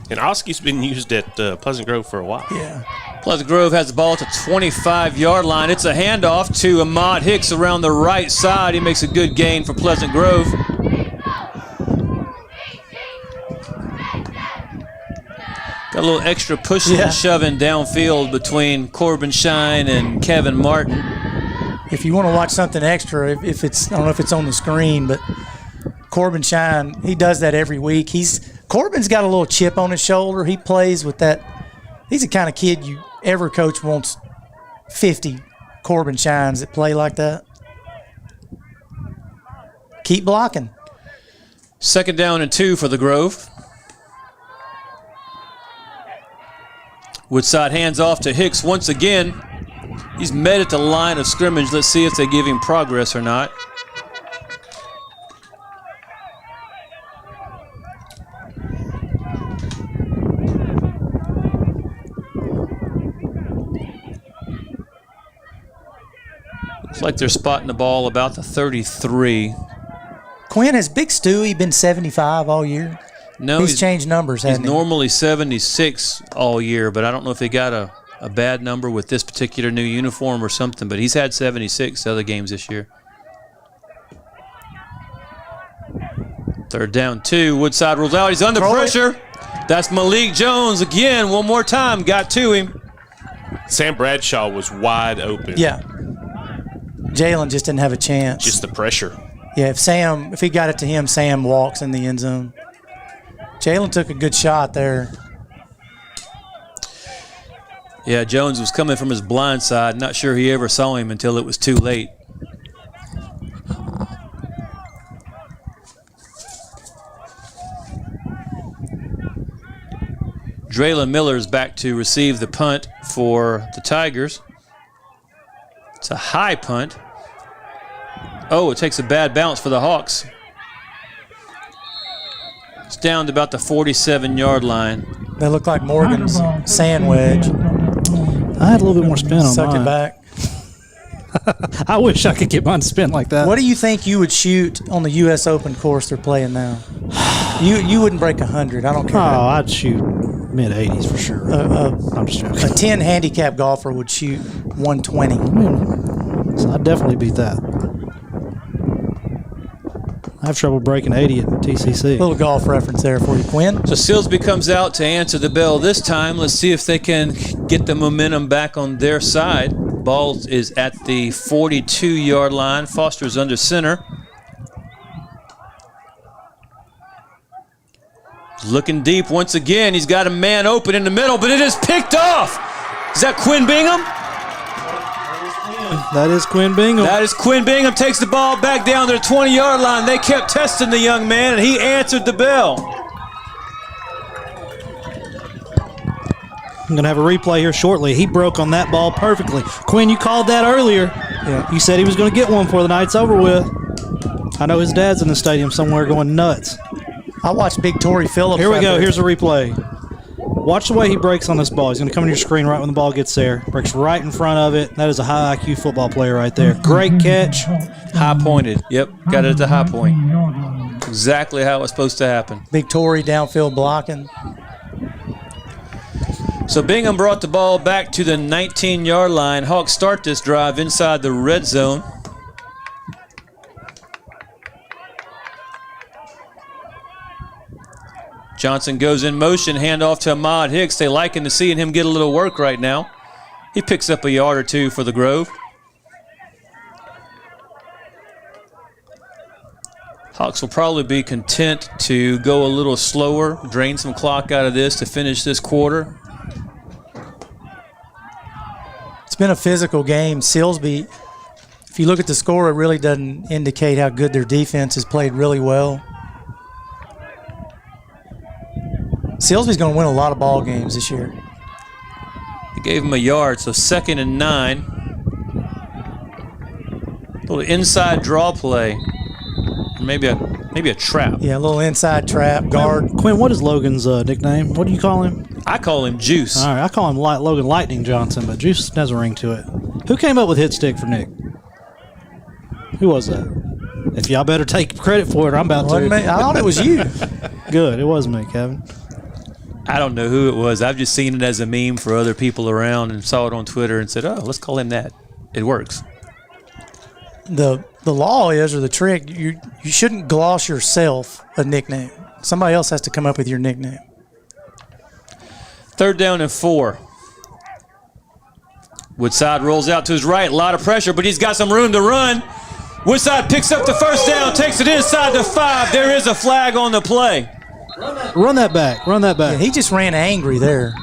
And Oski's been used at Pleasant Grove for a while. Yeah. Pleasant Grove has the ball at the 25-yard line. It's a handoff to Ahmad Hicks around the right side. He makes a good gain for Pleasant Grove. Got a little extra pushing and shoving downfield between Corbin Shine and Kevin Martin. If you want to watch something extra, if it's, I don't know if it's on the screen, but Corbin Shine, he does that every week. Corbin's got a little chip on his shoulder. He plays with that. He's the kind of kid every coach wants 50 Corbin Shines that play like that. Keep blocking. 2nd down and 2 for the Grove. Woodside hands off to Hicks once again. He's met at the line of scrimmage. Let's see if they give him progress or not. Looks like they're spotting the ball about the 33. Quinn, has Big Stewie been 75 all year? No, he's changed numbers, hasn't he? He's normally 76 all year, but I don't know if he got a bad number with this particular new uniform or something, but he's had 76 other games this year. 3rd down 2. Woodside rolls out. He's under pressure. That's Malik Jones again. One more time. Got to him. Sam Bradshaw was wide open. Yeah. Jalen just didn't have a chance. Just the pressure. Yeah, if he got it to him, Sam walks in the end zone. Jalen took a good shot there. Yeah, Jones was coming from his blind side. Not sure he ever saw him until it was too late. Draylon Miller's back to receive the punt for the Tigers. It's a high punt. Oh, it takes a bad bounce for the Hawks. It's down to about the 47-yard line. They look like Morgan's sand wedge. I had a little bit more spin on mine. Sucked it back. I wish I could get mine to spin like that. What do you think you would shoot on the U.S. Open course they're playing now? You wouldn't break 100. I don't care. Oh, I'd shoot mid-80s for sure. I'm just joking. A 10 handicap golfer would shoot 120. So I'd definitely beat that. I have trouble breaking 80 at TCC. Little golf reference there for you, Quinn. So Silsbee comes out to answer the bell this time. Let's see if they can get the momentum back on their side. Ball is at the 42-yard line. Foster's under center. Looking deep once again. He's got a man open in the middle, but it is picked off. Is that Quinn Bingham? That is Quinn Bingham. That is Quinn Bingham. Takes the ball back down to the 20-yard line. They kept testing the young man, and he answered the bell. I'm going to have a replay here shortly. He broke on that ball perfectly. Quinn, you called that earlier. Yeah. You said he was going to get one before the night's over with. I know his dad's in the stadium somewhere going nuts. I watched Big Tory Phillips. Here we go. Here's a replay. Watch the way he breaks on this ball. He's going to come to your screen right when the ball gets there. Breaks right in front of it. That is a high IQ football player right there. Great catch. High pointed. Yep, got it at the high point. Exactly how it was supposed to happen. Big Tory downfield blocking. So Bingham brought the ball back to the 19-yard line. Hawks start this drive inside the red zone. Johnson goes in motion, handoff to Ahmad Hicks. They liking to seeing him get a little work right now. He picks up a yard or two for the Grove. Hawks will probably be content to go a little slower, drain some clock out of this to finish this quarter. It's been a physical game. Silsbee, if you look at the score, it really doesn't indicate how good their defense has played really well. Silsbee's going to win a lot of ball games this year. He gave him a yard, so 2nd and 9. Little inside draw play. Maybe a trap. Yeah, a little inside trap, guard. Quinn, what is Logan's nickname? What do you call him? I call him Juice. All right, I call him Logan Lightning Johnson, but Juice has a ring to it. Who came up with hit stick for Nick? Who was that? If y'all better take credit for it, I'm about to. Me. I thought it was you. Good, it was me, Kevin. I don't know who it was. I've just seen it as a meme for other people around and saw it on Twitter and said, oh, let's call him that. It works. The law is, or the trick, you shouldn't gloss yourself a nickname. Somebody else has to come up with your nickname. 3rd down and 4. Woodside rolls out to his right. A lot of pressure, but he's got some room to run. Woodside picks up the first down, takes it inside the 5. There is a flag on the play. Run that back. Run that back. Yeah, he just ran angry there.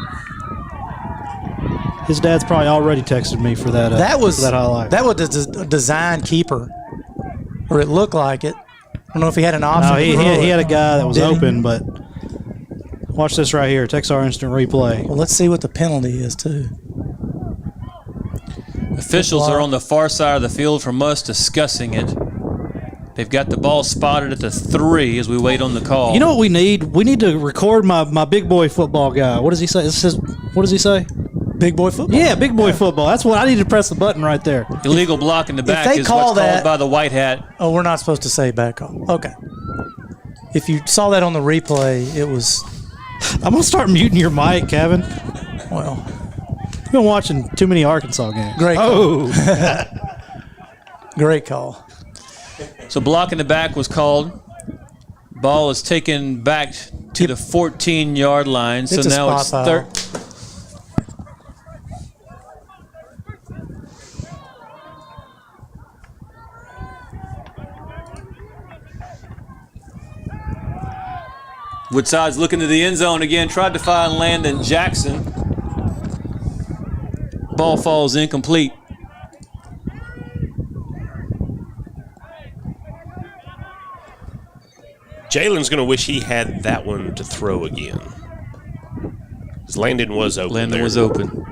His dad's probably already texted me for that. For that highlight. That was a design keeper, or it looked like it. I don't know if he had an option. No, he had a guy that was open, but watch this right here. Text our instant replay. Well, let's see what the penalty is too. Officials are on the far side of the field from us discussing it. They've got the ball spotted at the 3 as we wait on the call. You know what we need? We need to record my big boy football guy. What does he say? What does he say? Big boy football? Yeah, big boy football. That's what I need to press the button right there. Illegal block in the back is what's called by the white hat. Oh, we're not supposed to say back call. Okay. If you saw that on the replay, it was... I'm going to start muting your mic, Kevin. Well... You've been watching too many Arkansas games. Great call. Oh. Great call. So block in the back was called. Ball is taken back to the 14-yard line. So now it's third. Woodside's looking to the end zone again. Tried to find Landon Jackson. Ball falls incomplete. Jalen's going to wish he had that one to throw again. Because Landon was open. Landon was open.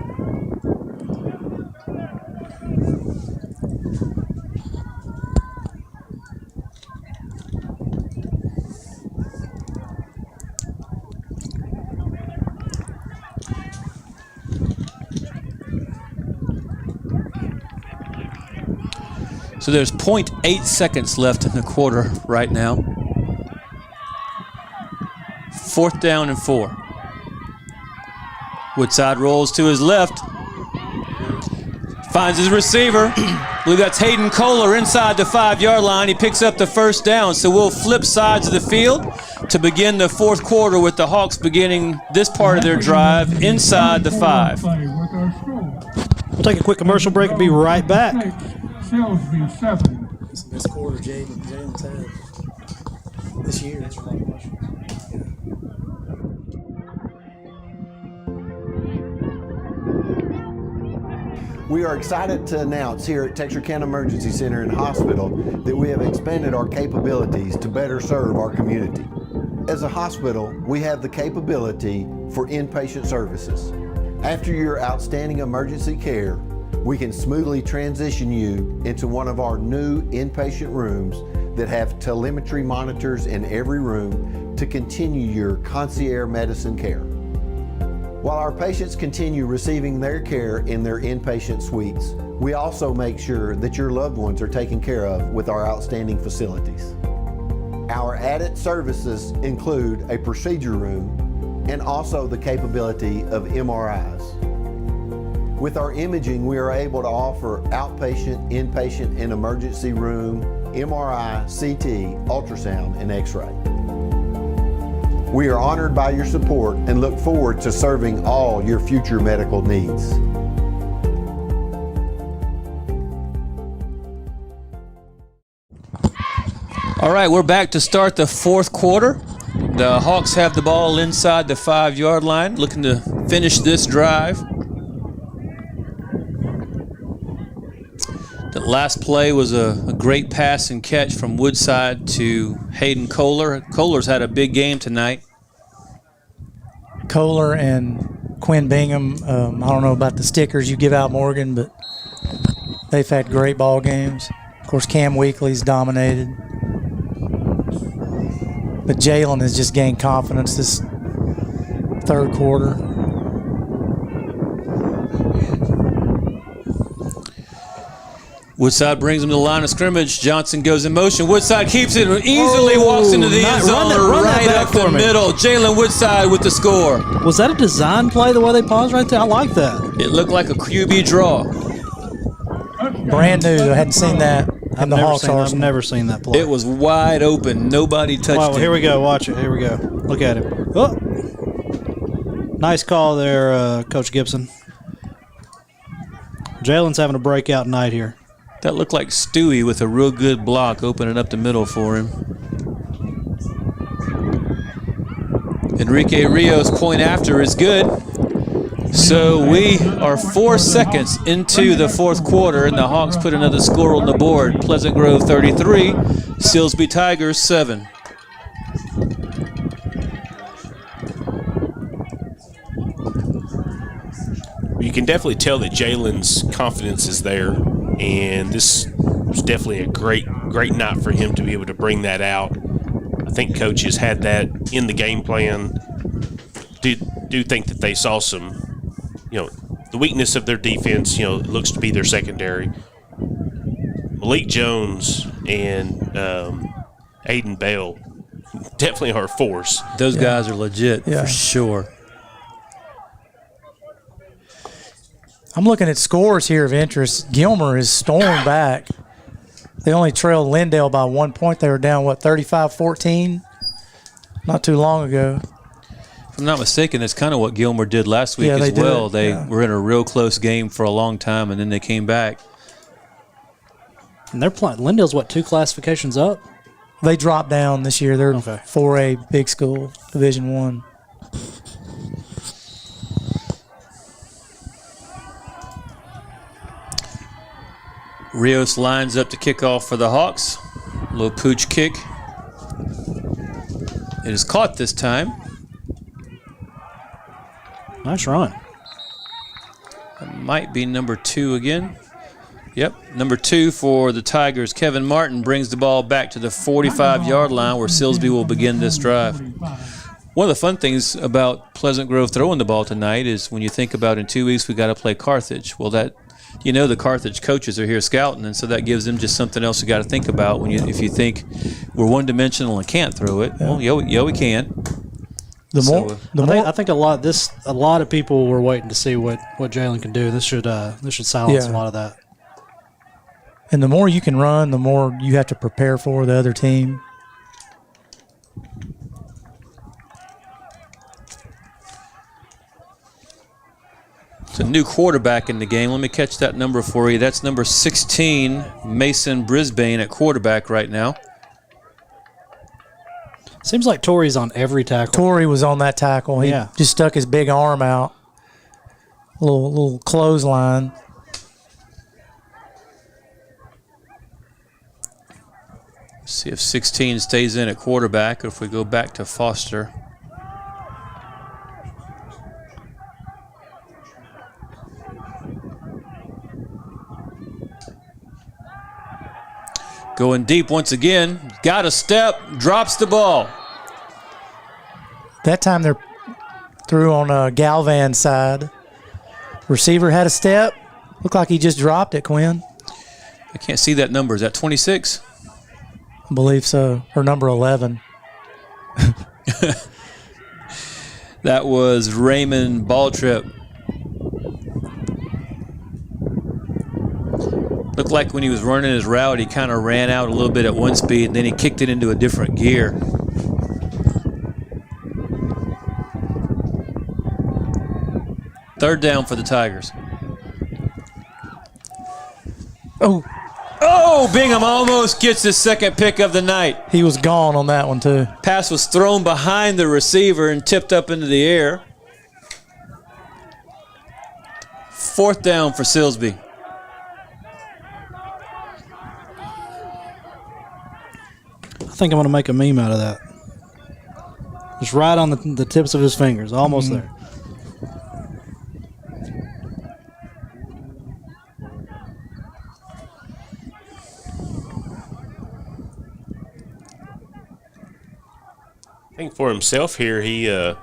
So there's 0.8 seconds left in the quarter right now. 4th down and 4. Woodside rolls to his left. Finds his receiver. I believe that's Hayden Kohler inside the 5-yard line. He picks up the first down. So we'll flip sides of the field to begin the 4th quarter with the Hawks beginning this part of their drive inside the 5. We'll take a quick commercial break and be right back. Silsbee 7. It's the best quarter Jalen's had this year. We are excited to announce here at Texarkana Emergency Center and Hospital that we have expanded our capabilities to better serve our community. As a hospital, we have the capability for inpatient services. After your outstanding emergency care, we can smoothly transition you into one of our new inpatient rooms that have telemetry monitors in every room to continue your concierge medicine care. While our patients continue receiving their care in their inpatient suites, we also make sure that your loved ones are taken care of with our outstanding facilities. Our added services include a procedure room and also the capability of MRIs. With our imaging, we are able to offer outpatient, inpatient, and emergency room, MRI, CT, ultrasound, and X-ray. We are honored by your support and look forward to serving all your future medical needs. All right, we're back to start the fourth quarter. The Hawks have the ball inside the 5-yard line, looking to finish this drive. The last play was a great pass and catch from Woodside to Hayden Kohler. Kohler's had a big game tonight. Kohler and Quinn Bingham, I don't know about the stickers you give out, Morgan, but they've had great ball games. Of course, Cam Weekly's dominated. But Jalen has just gained confidence this third quarter. Woodside brings him to the line of scrimmage. Johnson goes in motion. Woodside keeps it, easily walks into the end zone right up the middle. Jalen Woodside with the score. Was that a design play the way they paused right there? I like that. It looked like a QB draw. Brand new. I hadn't seen that in the Hawks arsenal. I've never seen that play. It was wide open. Nobody touched it. Here we go. Watch it. Here we go. Look at him. Oh. Nice call there, Coach Gibson. Jalen's having a breakout night here. That looked like Stewie with a real good block opening up the middle for him. Enrique Rios' point after is good. So we are 4 seconds into the fourth quarter, and the Hawks put another score on the board. Pleasant Grove 33, Silsbee Tigers 7. You can definitely tell that Jalen's confidence is there, and this was definitely a great night for him to be able to bring that out. I think coaches had that in the game plan. Do think that they saw some, the weakness of their defense, looks to be their secondary. Malik Jones and Aiden Bell definitely are a force. Those guys are legit for sure. I'm looking at scores here of interest. Gilmer is stormed back. They only trailed Lindale by 1 point. They were down, 35-14 not too long ago. If I'm not mistaken, that's kind of what Gilmer did last week as well. They were in a real close game for a long time, and then they came back. And they're playing. Lindale's, 2 classifications up? They dropped down this year. They're 4A big school, Division I. Rios lines up to kick off for the Hawks. A little pooch kick. It is caught this time. Nice run. It might be number 2 again. Yep, number 2 for the Tigers. Kevin Martin brings the ball back to the 45-yard line where Silsbee will begin this drive. One of the fun things about Pleasant Grove throwing the ball tonight is when you think about in 2 weeks we got to play Carthage. Well, the Carthage coaches are here scouting, and so that gives them just something else you got to think about if you think we're one-dimensional and can't throw it. Well, yeah, we can. I think a lot of people were waiting to see what Jalen can do. This should silence a lot of that. And the more you can run, the more you have to prepare for the other team. It's a new quarterback in the game. Let me catch that number for you. That's number 16, Mason Brisbane at quarterback right now. Seems like Torrey's on every tackle. Torrey was on that tackle. He just stuck his big arm out. A little clothesline. See if 16 stays in at quarterback, or if we go back to Foster. Going deep once again. Got a step, drops the ball. That time they're through on Galvan's side. Receiver had a step. Looked like he just dropped it, Quinn. I can't see that number. Is that 26? I believe so. Or number 11. That was Raymond Balltrip. Looked like when he was running his route, he kind of ran out a little bit at one speed, and then he kicked it into a different gear. Third down for the Tigers. Oh, Bingham almost gets his second pick of the night. He was gone on that one, too. Pass was thrown behind the receiver and tipped up into the air. Fourth down for Silsbee. I think I'm going to make a meme out of that. Just right on the tips of his fingers. Almost there. I think for himself here, he, I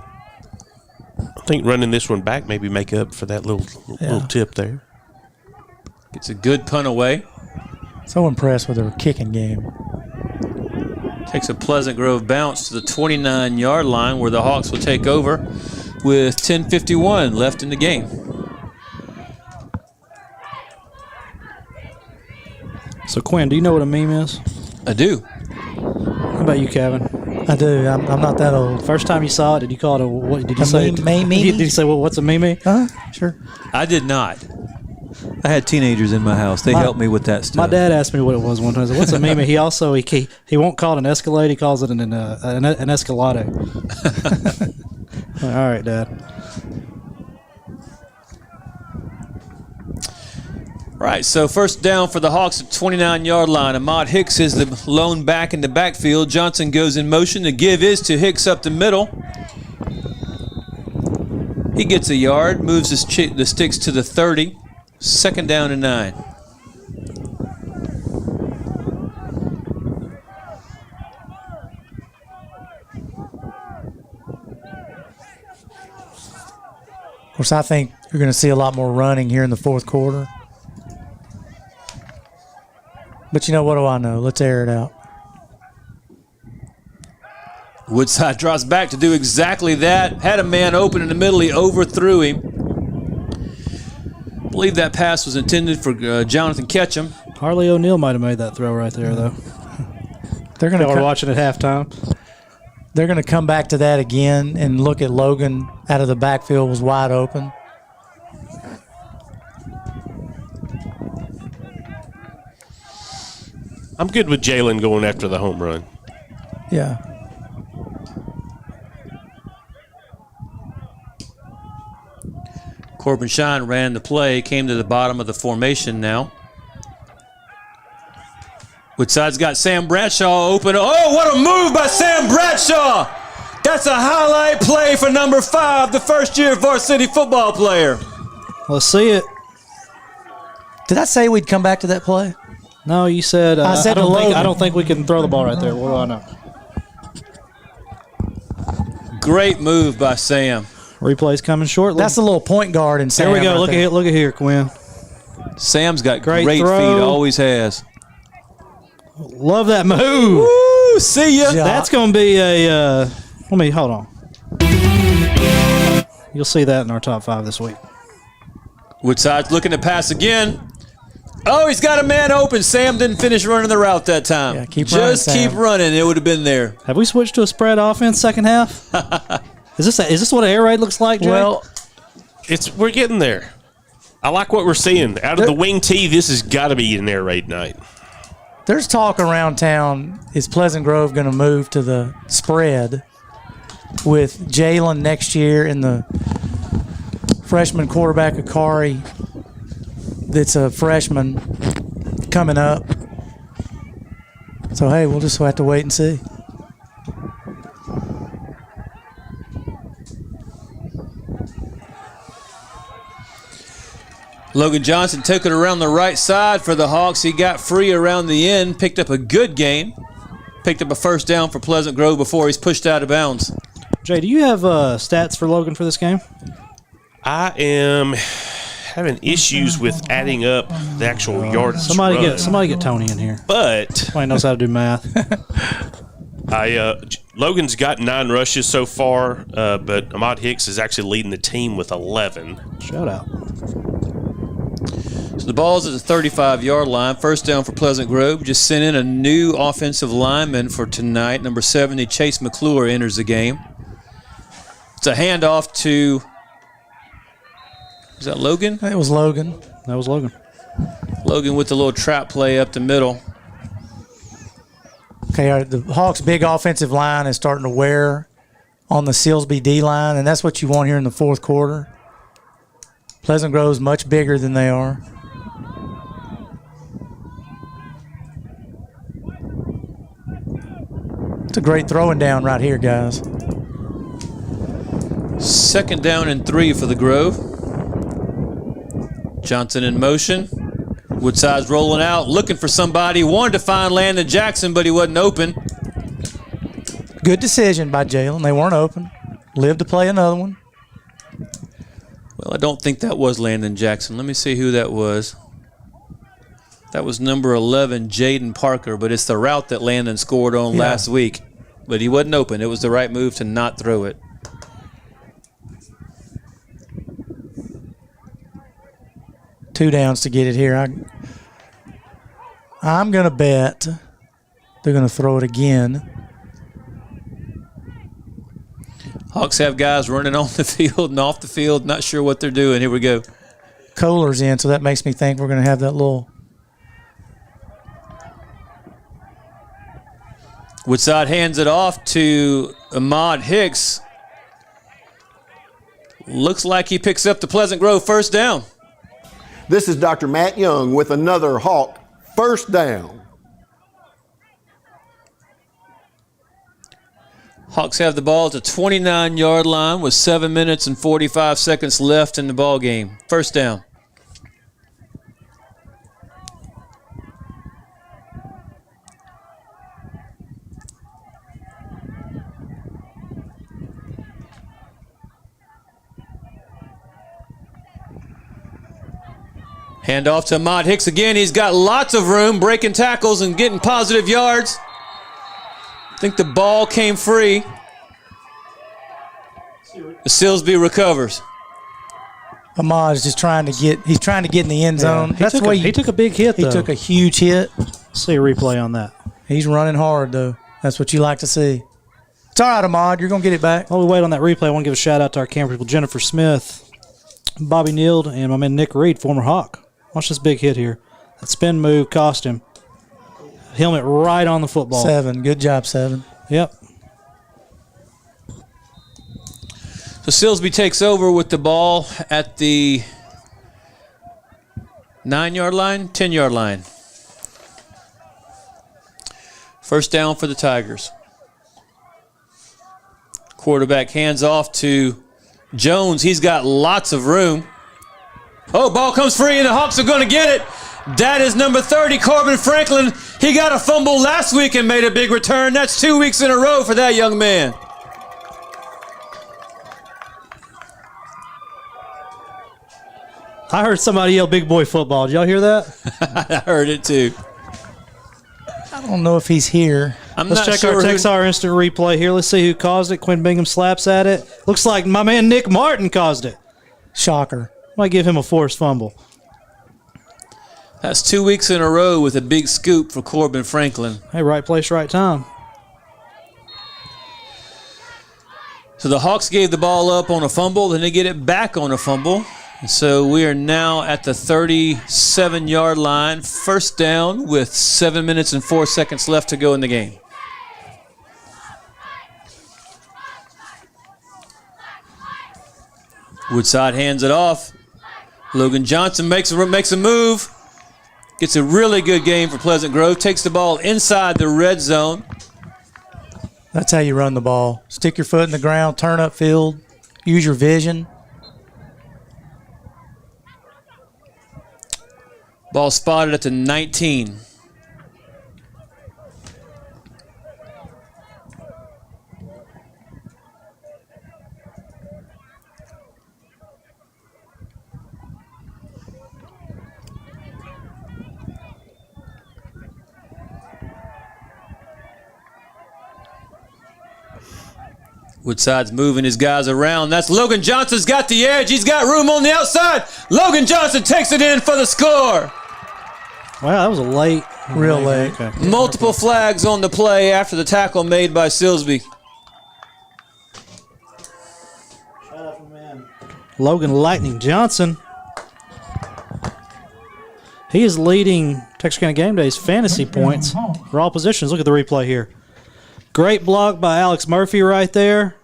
think running this one back maybe make up for that little tip there. Gets a good punt away. So impressed with their kicking game. Takes a Pleasant Grove bounce to the 29-yard line where the Hawks will take over with 10:51 left in the game. So, Quinn, do you know what a meme is? I do. How about you, Kevin? I do. I'm not that old. First time you saw it, did you call it a what? Did you A say? meme? Did you say, well, what's a meme? Sure. I did not. I had teenagers in my house. They helped me with that stuff. My dad asked me what it was one time. I said, what's a meme? He also he won't call it an Escalade. He calls it an Escalade. All right, Dad. Right, so first down for the Hawks at 29-yard line. Ahmad Hicks is the lone back in the backfield. Johnson goes in motion. The give is to Hicks up the middle. He gets a yard, moves the sticks to the 30. Second down and 9. Of course, I think you're going to see a lot more running here in the fourth quarter. But you know, what do I know? Let's air it out. Woodside drops back to do exactly that. Had a man open in the middle. He overthrew him. I believe that pass was intended for Jonathan Ketchum. Harley O'Neill might have made that throw right there, though. They're going to Y'all were watching at halftime. They're going to come back to that again and look at Logan out of the backfield was wide open. I'm good with Jalen going after the home run. Yeah. Corbin Shine ran the play, came to the bottom of the formation now. Woodside's got Sam Bradshaw open. Oh, what a move by Sam Bradshaw! That's a highlight play for number 5, the first-year varsity football player. Let's see it. Did I say we'd come back to that play? No, you said I said I don't think we can throw the ball right there. What do I know? Great move by Sam. Replay's coming shortly. That's a little point guard in Sam. There we go. Right Look at here, Quinn. Sam's got great throw. feet. Always has. Love that move. Woo! See ya. That's going to be a. Hold on. You'll see that in our top 5 this week. Woodside's looking to pass again. Oh, he's got a man open. Sam didn't finish running the route that time. Yeah, keep Just running, keep Sam. running. It would have been there. Have we switched to a spread offense second half? Is this what an air raid looks like, Jay? Well, we're getting there. I like what we're seeing. Out of the wing tee, this has got to be an air raid night. There's talk around town, is Pleasant Grove going to move to the spread with Jalen next year and the freshman quarterback Akari that's a freshman coming up? So, hey, we'll just have to wait and see. Logan Johnson took it around the right side for the Hawks. He got free around the end, picked up a good gain, picked up a first down for Pleasant Grove before he's pushed out of bounds. Jay, do you have stats for Logan for this game? I am having issues with adding up the actual yardage. Somebody get Tony in here. But Tony knows how to do math. Logan's got 9 rushes so far, but Ahmad Hicks is actually leading the team with 11. Shout out. So the ball's at the 35-yard line. First down for Pleasant Grove. Just sent in a new offensive lineman for tonight. Number 70, Chase McClure, enters the game. It's a handoff to, is that Logan? It was Logan. That was Logan. Logan with the little trap play up the middle. Okay, the Hawks' big offensive line is starting to wear on the Silsbee D line, and that's what you want here in the fourth quarter. Pleasant Grove's much bigger than they are. It's a great throwing down right here, guys. Second down and 3 for the Grove. Johnson in motion. Woodside's rolling out, looking for somebody. Wanted to find Landon Jackson, but he wasn't open. Good decision by Jalen. They weren't open. Lived to play another one. Well, I don't think that was Landon Jackson. Let me see who that was. That was number 11, Jaden Parker, but it's the route that Landon scored on last week. But he wasn't open. It was the right move to not throw it. Two downs to get it here. I'm going to bet they're going to throw it again. Hawks have guys running on the field and off the field. Not sure what they're doing. Here we go. Kohler's in, so that makes me think we're going to have that little. Woodside hands it off to Ahmad Hicks. Looks like he picks up the Pleasant Grove first down. This is Dr. Matt Young with another Hawk first down. Hawks have the ball at the 29-yard line with 7 minutes and 45 seconds left in the ball game. First down. Hand off to Ahmad Hicks again. He's got lots of room, breaking tackles and getting positive yards. I think the ball came free. Silsbee recovers. Ahmad is just trying to get in the end zone. He took a big hit, though. He took a huge hit. See a replay on that. He's running hard, though. That's what you like to see. It's all right, Ahmad. You're going to get it back. While we wait on that replay, I want to give a shout out to our camera people, Jennifer Smith, Bobby Neild, and my man Nick Reed, former Hawk. Watch this big hit here. That spin move cost him. Helmet right on the football. 7. Good job, 7. Yep. So Silsbee takes over with the ball at the 9-yard line, 10-yard line. First down for the Tigers. Quarterback hands off to Jones. He's got lots of room. Oh, ball comes free, and the Hawks are going to get it. That is number 30, Corbin Franklin. He got a fumble last week and made a big return. That's 2 weeks in a row for that young man. I heard somebody yell big boy football. Did y'all hear that? I heard it too. I don't know if he's here. Let's check our Texar instant replay here. Let's see who caused it. Quinn Bingham slaps at it. Looks like my man Nick Martin caused it. Shocker. Might give him a forced fumble. That's 2 weeks in a row with a big scoop for Corbin Franklin. Hey, right place, right time. So the Hawks gave the ball up on a fumble, then they get it back on a fumble. And so we are now at the 37-yard line. First down with 7 minutes and 4 seconds left to go in the game. Woodside hands it off. Logan Johnson makes a move. Gets a really good game for Pleasant Grove. Takes the ball inside the red zone. That's how you run the ball. Stick your foot in the ground, turn up field, use your vision. Ball spotted at the 19. Woodside's moving his guys around. That's Logan Johnson's got the edge. He's got room on the outside. Logan Johnson takes it in for the score. Wow, that was a late. Real late. Okay. Multiple flags on the play after the tackle made by Silsbee. Logan Lightning Johnson. He is leading Texas County Game Day's fantasy points for all positions. Look at the replay here. Great block by Alex Murphy right there.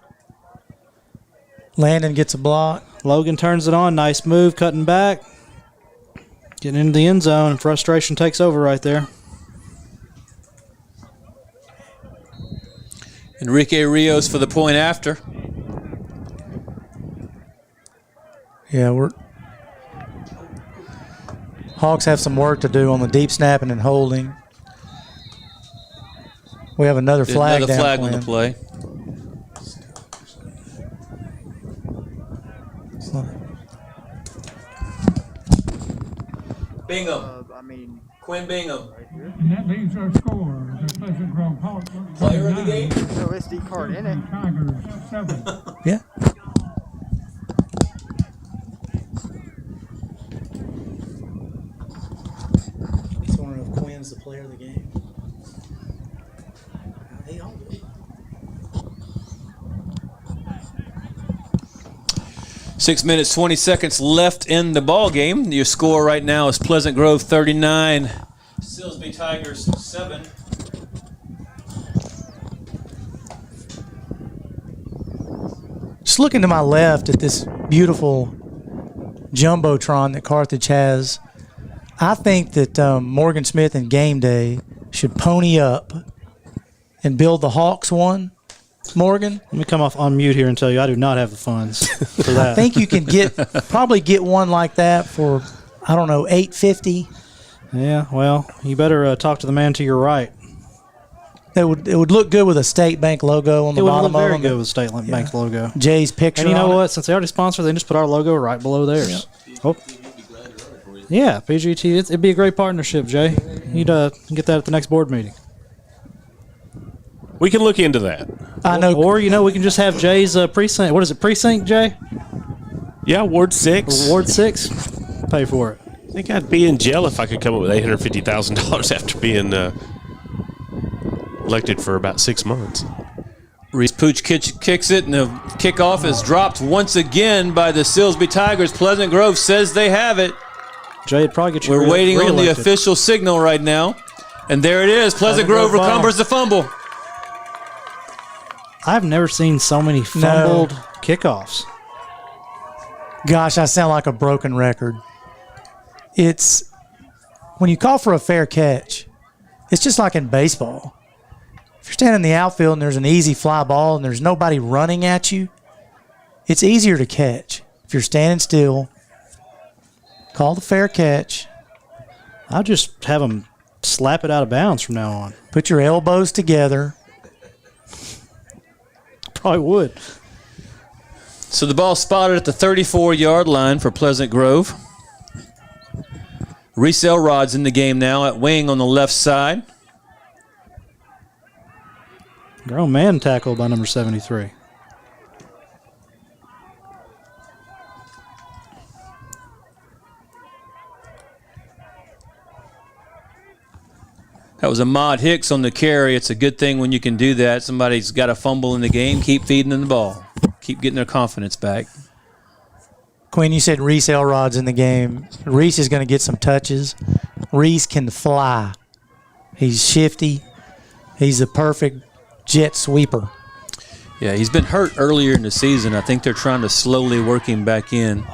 Landon gets a block. Logan turns it on. Nice move, cutting back. Getting into the end zone, and frustration takes over right there. Enrique Rios for the point after. Yeah, Hawks have some work to do on the deep snapping and holding. We have another flag Another flag on the play. Bingham. Quinn Bingham. And that leaves our score. The Pleasant Grove Hawks. Player of the game? No SD card in it. Tigers 7. Yeah. He's wondering if Quinn's the player of the game. 6 minutes, 20 seconds left in the ball game. Your score right now is Pleasant Grove 39, Silsbee Tigers 7. Just looking to my left at this beautiful jumbotron that Carthage has, I think that Morgan Smith and Game Day should pony up and build the Hawks one. Morgan, let me come off on mute here and tell you I do not have the funds for that. I think you can probably get one like that for, I don't know, $850. Yeah, well, you better talk to the man to your right. It would look good with a State Bank logo on the bottom of it would look very them. good with State Bank logo. Jay's picture. And you know on what? it. Since they already sponsor, they can just put our logo right below theirs. Oh. Yeah, PGT. It'd be a great partnership, Jay. You'd get that at the next board meeting. We can look into that. I know. Or, we can just have Jay's precinct. What is it, precinct, Jay? Yeah, Ward 6. Ward 6? Pay for it. I think I'd be in jail if I could come up with $850,000 after being elected for about 6 months. Reese Pooch kicks it, and the kickoff is dropped once again by the Silsbee Tigers. Pleasant Grove says they have it. Jay, it'd probably get you We're waiting on the reelected. official signal right now. And there it is. Pleasant Grove recovers the fumble. I've never seen so many fumbled kickoffs. Gosh, I sound like a broken record. It's when you call for a fair catch, it's just like in baseball. If you're standing in the outfield and there's an easy fly ball and there's nobody running at you, it's easier to catch. If you're standing still, call the fair catch. I'll just have them slap it out of bounds from now on. Put your elbows together. Probably would. So the ball spotted at the 34-yard line for Pleasant Grove. Reese Elrod's in the game now at wing on the left side. Grown man tackle by number 73. That was Ahmad Hicks on the carry. It's a good thing when you can do that. Somebody's got a fumble in the game. Keep feeding them the ball. Keep getting their confidence back. Quinn, you said Reese Elrod's in the game. Reese is going to get some touches. Reese can fly. He's shifty. He's a perfect jet sweeper. Yeah, he's been hurt earlier in the season. I think they're trying to slowly work him back in.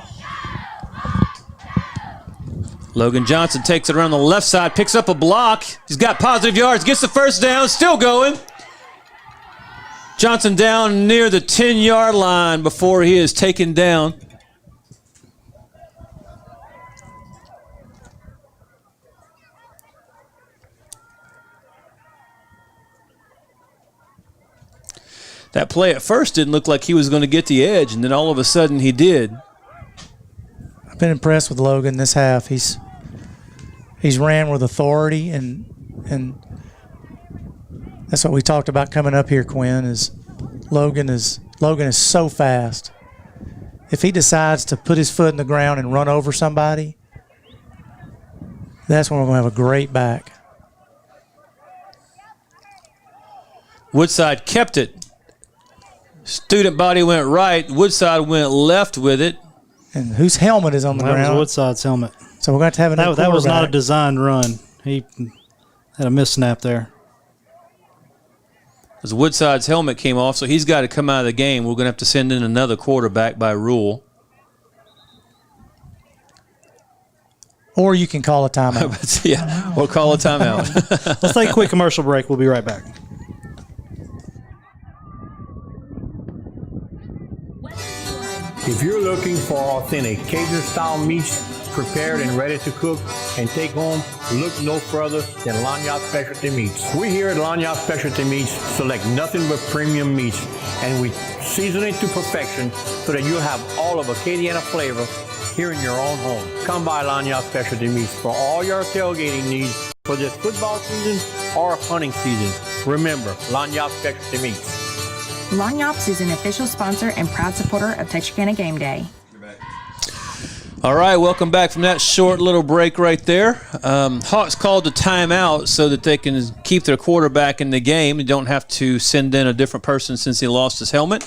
Logan Johnson takes it around the left side, picks up a block. He's got positive yards, gets the first down, still going. Johnson down near the 10-yard line before he is taken down. That play at first didn't look like he was going to get the edge, and then all of a sudden he did. I've been impressed with Logan this half. He's ran with authority, and that's what we talked about coming up here, Quinn, is Logan is so fast. If he decides to put his foot in the ground and run over somebody, that's when we're going to have a great back. Woodside kept it. Student body went right. Woodside went left with it. And whose helmet is on the ground? That was Woodside's helmet. So we're going to have another That was not a designed run. He had a miss snap there. As Woodside's helmet came off, so he's got to come out of the game. We're going to have to send in another quarterback by rule. Or you can call a timeout. Yeah, or call a timeout. Let's take a quick commercial break. We'll be right back. If you're looking for authentic Cajun-style meats prepared and ready to cook and take home, look no further than Lanyard Specialty Meats. We here at Lanyard Specialty Meats select nothing but premium meats, and we season it to perfection so that you'll have all of Acadiana flavor here in your own home. Come by Lanyard Specialty Meats for all your tailgating needs for this football season or hunting season. Remember, Lanyard Specialty Meats. Lanyards is an official sponsor and proud supporter of Texarkana Game Day. All right, welcome back from that short little break right there. Hawks called a timeout so that they can keep their quarterback in the game. They don't have to send in a different person since he lost his helmet.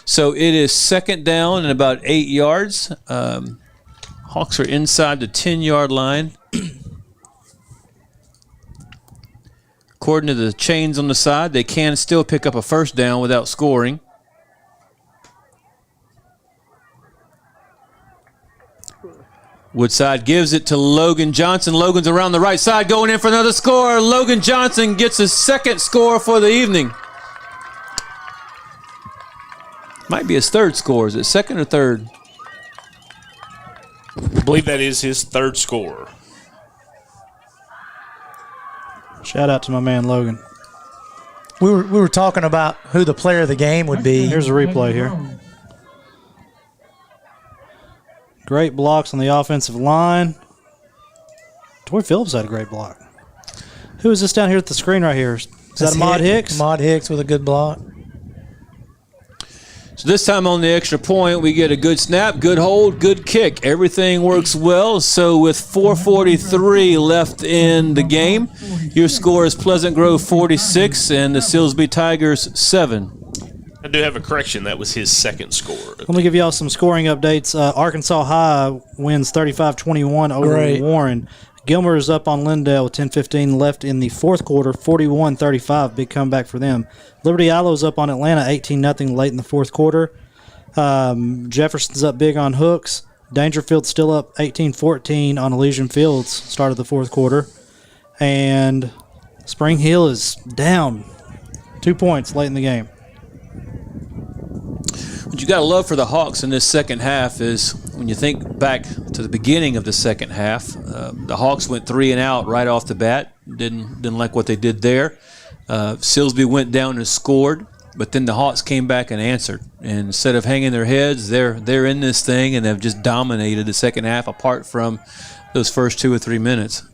So it is second down and about 8 yards. Hawks are inside the 10-yard line. According to the chains on the side, they can still pick up a first down without scoring. Woodside gives it to Logan Johnson. Logan's around the right side going in for another score. Logan Johnson gets his second score for the evening. Might be his third score. Is it second or third? I believe that is his third score. Shout out to my man Logan. We were talking about who the player of the game would be. Here's a replay here. Great blocks on the offensive line. Toy Phillips had a great block. Who is this down here at the screen right here? Is that Ahmad Hicks? Ahmad Hicks with a good block. So this time on the extra point, we get a good snap, good hold, good kick. Everything works well. So with 4:43 left in the game, your score is Pleasant Grove 46 and the Silsbee Tigers 7. I do have a correction. That was his second score. Let me give y'all some scoring updates. Arkansas High wins 35-21 over Warren. Gilmer is up on Lindale with 10:15 left in the fourth quarter, 41-35. Big comeback for them. Liberty Ilo's up on Atlanta, 18-0 late in the fourth quarter. Jefferson's up big on Hooks. Dangerfield's still up 18-14 on Elysian Fields, start of the fourth quarter. And Spring Hill is down 2 points late in the game. What you got to love for the Hawks in this second half is when you think back to the beginning of the second half, the Hawks went 3 and out right off the bat. Didn't like what they did there. Silsbee went down and scored, but then the Hawks came back and answered. And instead of hanging their heads, they're in this thing and they've just dominated the second half apart from those first 2 or 3 minutes.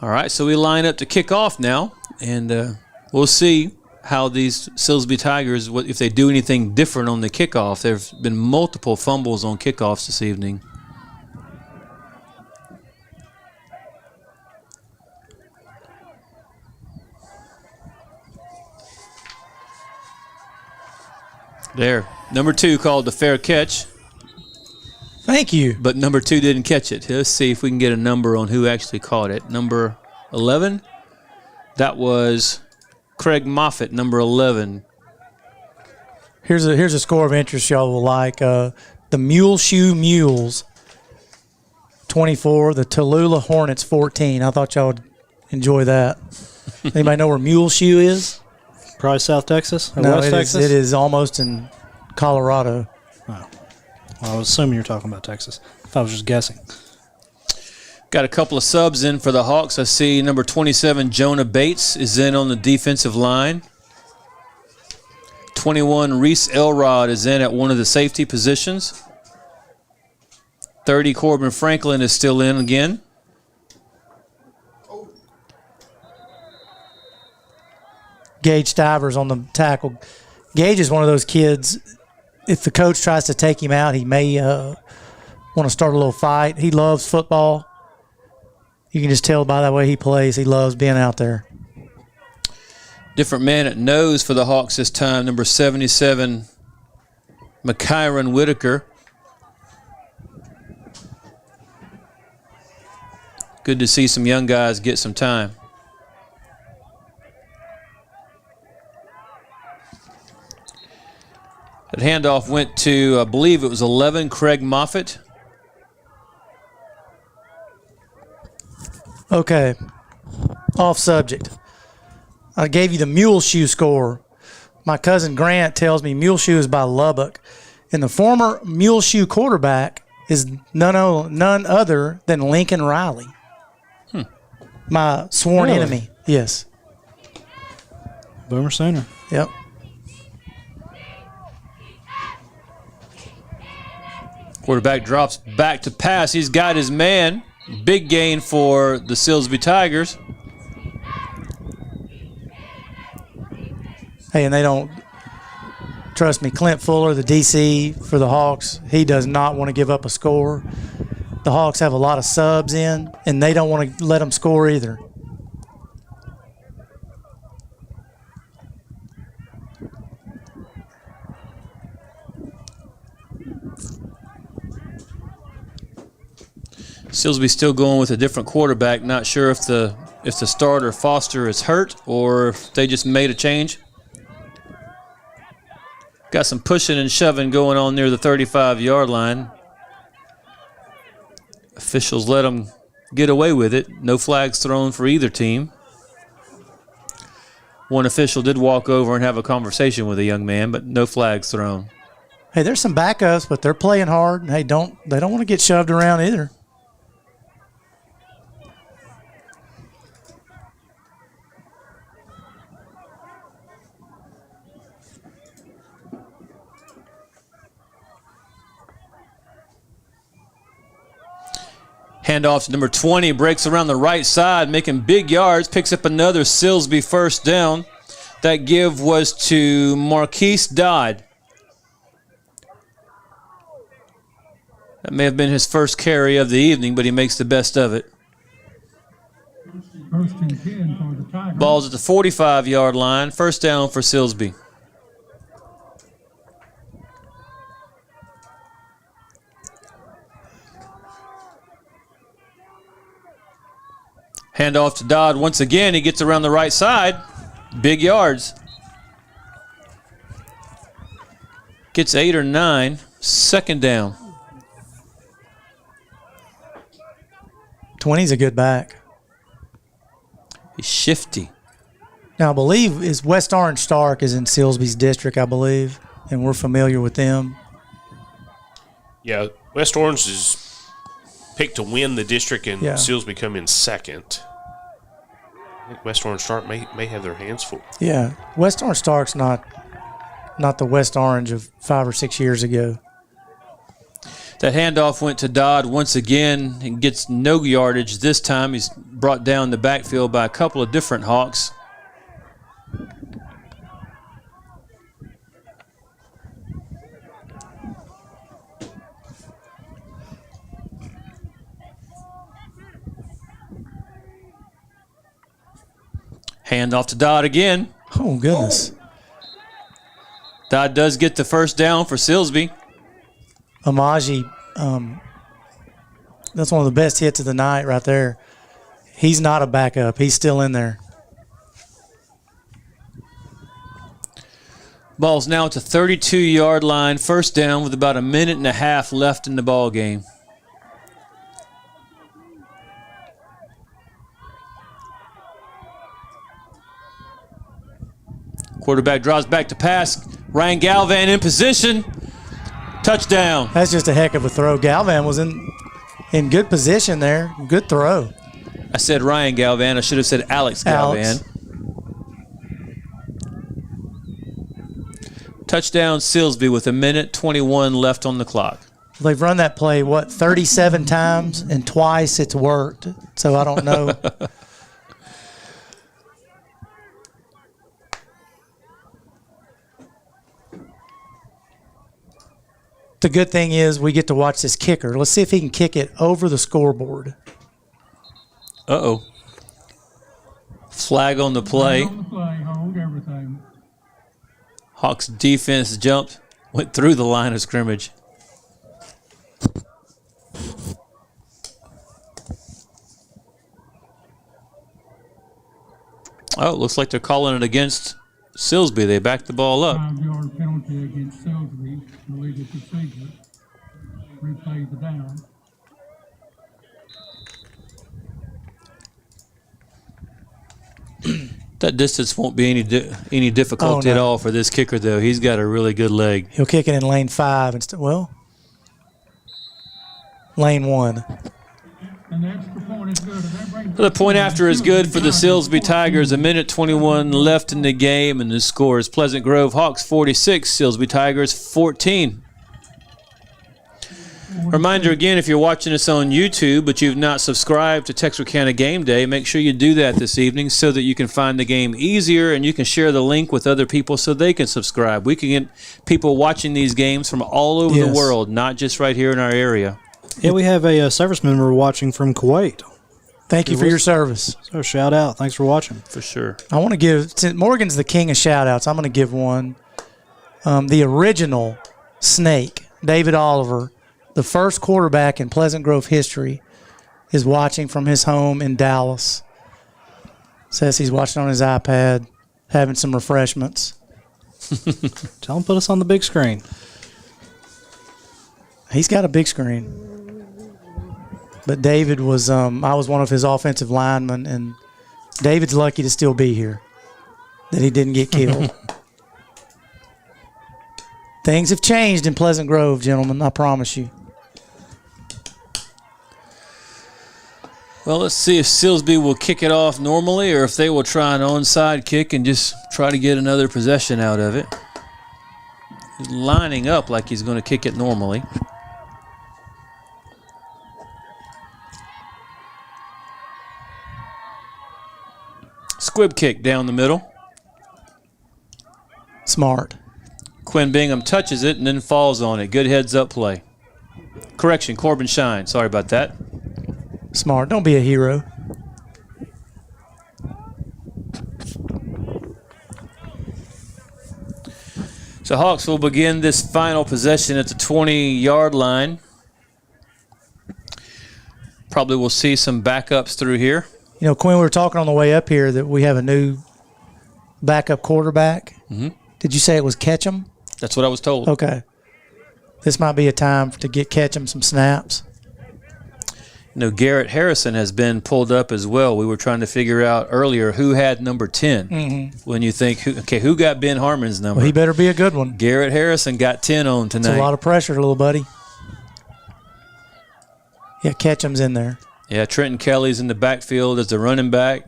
All right, so we line up to kick off now, and we'll see how these Silsbee Tigers, if they do anything different on the kickoff. There have been multiple fumbles on kickoffs this evening. There, number 2 called the fair catch. Thank you. But number 2 didn't catch it. Let's see if we can get a number on who actually caught it. Number 11, that was Craig Moffitt, number 11. Here's a score of interest y'all will like. The Muleshoe Mules 24, the Tallulah Hornets 14. I thought y'all would enjoy that. Anybody know where Muleshoe is? Probably South Texas or No, West Texas? it is almost in Colorado. Oh. Well, I was assuming you were talking about Texas. If I was just guessing. Got a couple of subs in for the Hawks. I see number 27, Jonah Bates, is in on the defensive line. 21, Reese Elrod is in at one of the safety positions. 30, Corbin Franklin is still in again. Gage Stivers on the tackle. Gage is one of those kids, if the coach tries to take him out, he may want to start a little fight. He loves football. You can just tell by the way he plays. He loves being out there. Different man at nose for the Hawks this time, number 77, McKyron Whitaker. Good to see some young guys get some time. That handoff went to, I believe it was 11, Craig Moffitt. Okay, off subject. I gave you the Muleshoe score. My cousin Grant tells me Muleshoe is by Lubbock, and the former Muleshoe quarterback is none other than Lincoln Riley. My sworn Really? enemy. Yes. Boomer Sooner. Yep. Quarterback drops back to pass. He's got his man. Big gain for the Silsbee Tigers. Hey, and they don't trust me. Clint Fuller, the DC for the Hawks, he does not want to give up a score. The Hawks have a lot of subs in, and they don't want to let them score either. Silsbee still going with a different quarterback. Not sure if the starter Foster is hurt or if they just made a change. Got some pushing and shoving going on near the 35-yard line. Officials let them get away with it. No flags thrown for either team. One official did walk over and have a conversation with a young man, but no flags thrown. Hey, there's some backups, but they're playing hard. Hey, they don't want to get shoved around either. Handoff to number 20, breaks around the right side, making big yards, picks up another Silsbee first down. That give was to Marquise Dodd. That may have been his first carry of the evening, but he makes the best of it. First and 10 for the Tigers. Ball's at the 45-yard line, first down for Silsbee. Handoff to Dodd once again. He gets around the right side. Big yards. Gets 8 or 9. Second down. 20's a good back. He's shifty. Now, I believe is West Orange Stark is in Silsbee's district, I believe, and we're familiar with them. Yeah, West Orange is picked to win the district, and Yeah. Silsbee come in second. I think West Orange Stark may have their hands full. Yeah, West Orange Stark's not the West Orange of 5 or 6 years ago. That handoff went to Dodd once again and gets no yardage this time. He's brought down the backfield by a couple of different Hawks. Handoff to Dodd again. Oh, goodness. Dodd does get the first down for Silsbee. Amaji, that's one of the best hits of the night right there. He's not a backup. He's still in there. Ball's now at the 32-yard line, first down with about a minute and a half left in the ball game. Quarterback draws back to pass. Ryan Galvan in position. Touchdown. That's just a heck of a throw. Galvan was in good position there. Good throw. I said Ryan Galvan. I should have said Alex Galvan. Touchdown Silsbee with a minute 21 left on the clock. They've run that play, 37 times, and twice it's worked. So I don't know. The good thing is we get to watch this kicker. Let's see if he can kick it over the scoreboard. Uh-oh. Flag on the play. Hold everything. Hawks defense jumped, went through the line of scrimmage. Oh, it looks like they're calling it against Silsbee. They backed the ball up. 5-yard penalty against Silsbee. Illegal procedure. Replay the down. That distance won't be any difficulty at all for this kicker, though. He's got a really good leg. He'll kick it in lane 5 instead. Well, lane 1. The point after is good for the Silsbee Tigers. A minute 21 left in the game, and the score is Pleasant Grove Hawks 46, Silsbee Tigers 14. Reminder again, if you're watching us on YouTube but you've not subscribed to Texarkana Game Day, make sure you do that this evening so that you can find the game easier and you can share the link with other people so they can subscribe. We can get people watching these games from all over the world, not just right here in our area. Yeah, we have a service member watching from Kuwait. Thank you for your service. So shout out. Thanks for watching. For sure. I want to give, since Morgan's the king of shout outs, I'm going to give one. The original Snake, David Oliver, the first quarterback in Pleasant Grove history, is watching from his home in Dallas. Says he's watching on his iPad, having some refreshments. Tell him put us on the big screen. He's got a big screen. But David was, I was one of his offensive linemen, and David's lucky to still be here, that he didn't get killed. Things have changed in Pleasant Grove, gentlemen, I promise you. Well, let's see if Silsbee will kick it off normally or if they will try an onside kick and just try to get another possession out of it. He's lining up like he's going to kick it normally. Squib kick down the middle. Smart. Quinn Bingham touches it and then falls on it. Good heads-up play. Correction, Corbin Shine. Sorry about that. Smart. Don't be a hero. So Hawks will begin this final possession at the 20-yard line. Probably will see some backups through here. You know, Quinn, we were talking on the way up here that we have a new backup quarterback. Mm-hmm. Did you say it was Ketchum? That's what I was told. Okay. This might be a time to get Ketchum some snaps. You know, Garrett Harrison has been pulled up as well. We were trying to figure out earlier who had number 10. Mm-hmm. When you think, who got Ben Harmon's number? Well, he better be a good one. Garrett Harrison got 10 on tonight. It's a lot of pressure, little buddy. Yeah, Ketchum's in there. Yeah, Trenton Kelly's in the backfield as the running back.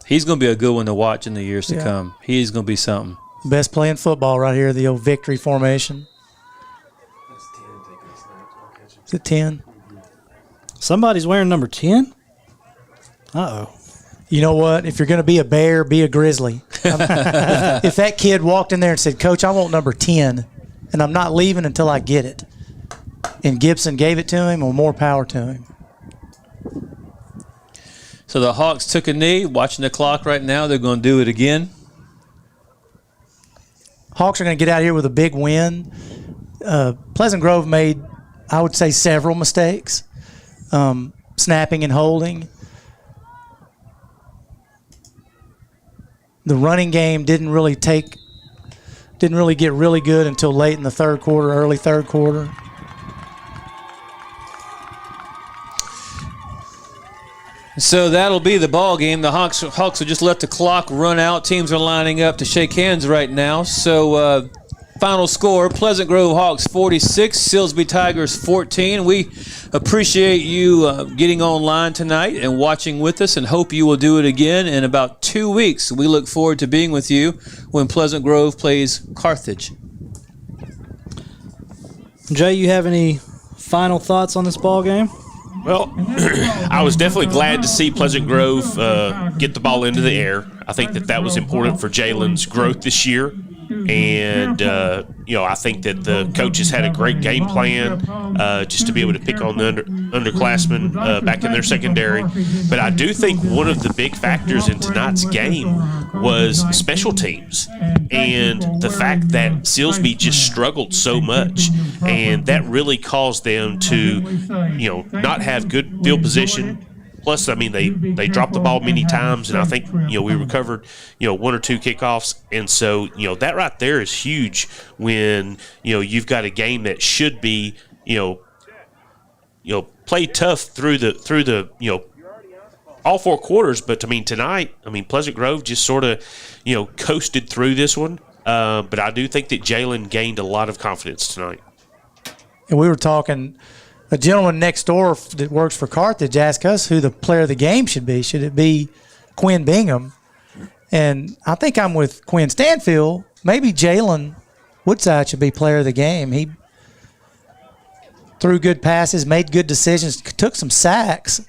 He's going to be a good one to watch in the years to come. He's going to be something. Best play in football right here, the old victory formation. Is it 10? Somebody's wearing number 10? Uh-oh. You know what? If you're going to be a Bear, be a Grizzly. If that kid walked in there and said, Coach, I want number 10, and I'm not leaving until I get it, and Gibson gave it to him, well, more power to him. So the Hawks took a knee. Watching the clock right now. They're going to do it again. Hawks are going to get out of here with a big win. Pleasant Grove made, I would say, several mistakes. Snapping and holding. The running game didn't really take Didn't really get really good until late in the third quarter, early third quarter. So that'll be the ball game. The Hawks will just let the clock run out. Teams are lining up to shake hands right now. So final score, Pleasant Grove Hawks 46, Silsbee Tigers 14. We appreciate you getting online tonight and watching with us and hope you will do it again in about 2 weeks. We look forward to being with you when Pleasant Grove plays Carthage. Jay, you have any final thoughts on this ball game? Well, I was definitely glad to see Pleasant Grove get the ball into the air. I think that was important for Jalen's growth this year. And, I think that the coaches had a great game plan just to be able to pick on the underclassmen back in their secondary. But I do think one of the big factors in tonight's game was special teams and the fact that Silsbee just struggled so much. And that really caused them to, not have good field position. Plus, they dropped the ball many times, and I think, we recovered, one or two kickoffs. And so, that right there is huge when, you've got a game that should be, played tough through the all four quarters. But, tonight, Pleasant Grove just sort of, coasted through this one. But I do think that Jalen gained a lot of confidence tonight. And we were talking – a gentleman next door that works for Carthage asked us who the player of the game should be. Should it be Quinn Bingham? And I think I'm with Quinn Stanfield. Maybe Jalen Woodside should be player of the game. He threw good passes, made good decisions, took some sacks.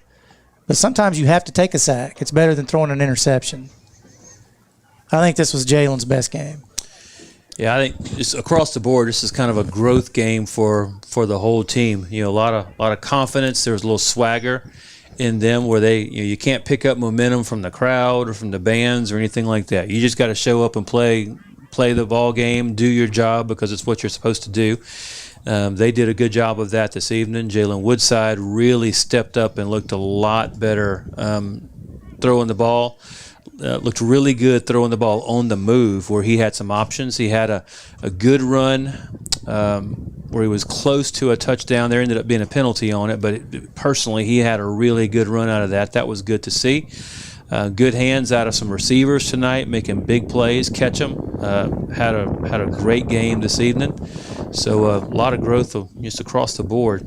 But sometimes you have to take a sack. It's better than throwing an interception. I think this was Jalen's best game. Yeah, I think just across the board, this is kind of a growth game for the whole team. A lot of confidence. There was a little swagger in them where they you can't pick up momentum from the crowd or from the bands or anything like that. You just got to show up and play the ball game, do your job because it's what you're supposed to do. They did a good job of that this evening. Jalen Woodside really stepped up and looked a lot better throwing the ball. Looked really good throwing the ball on the move where he had some options. He had a good run where he was close to a touchdown. There ended up being a penalty on it, but personally he had a really good run out of that. That was good to see. Good hands out of some receivers tonight, making big plays, catch them. Had a great game this evening. So a lot of growth just across the board.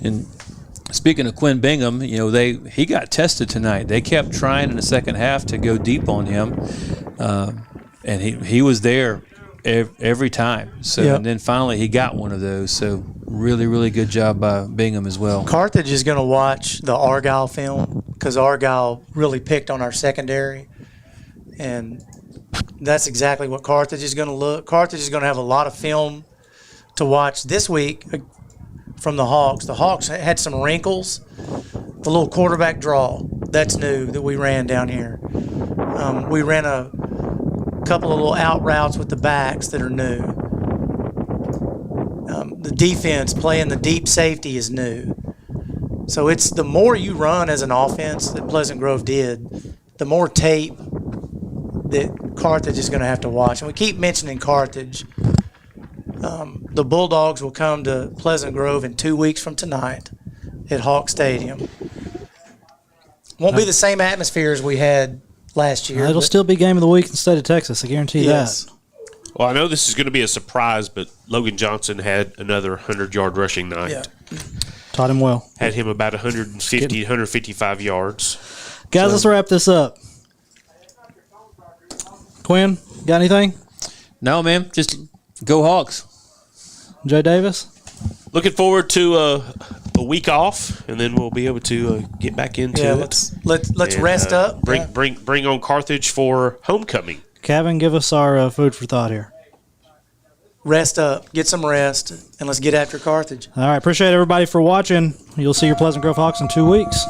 And speaking of Quinn Bingham, he got tested tonight. They kept trying in the second half to go deep on him, and he was there every time. So yep. And then finally he got one of those. So really, really good job by Bingham as well. Carthage is going to watch the Argyle film because Argyle really picked on our secondary, and that's exactly what Carthage is going to look. Carthage is going to have a lot of film to watch this week from the Hawks. The Hawks had some wrinkles. The little quarterback draw, that's new that we ran down here. We ran a couple of little out routes with the backs that are new. The defense playing the deep safety is new. So it's the more you run as an offense that Pleasant Grove did, the more tape that Carthage is going to have to watch. And we keep mentioning Carthage. The Bulldogs will come to Pleasant Grove in 2 weeks from tonight at Hawk Stadium. Won't be the same atmosphere as we had last year. It'll still be game of the week in the state of Texas, I guarantee that. Well, I know this is going to be a surprise, but Logan Johnson had another 100-yard rushing night. Yeah. Taught him well. Had him about 150, 155 yards. Guys, let's wrap this up. Quinn, got anything? No, man. Just go Hawks. Jay Davis? Looking forward to a week off, and then we'll be able to get back into it. Let's rest up. Bring on Carthage for homecoming. Kevin, give us our food for thought here. Rest up, get some rest, and let's get after Carthage. All right, appreciate everybody for watching. You'll see your Pleasant Grove Hawks in 2 weeks.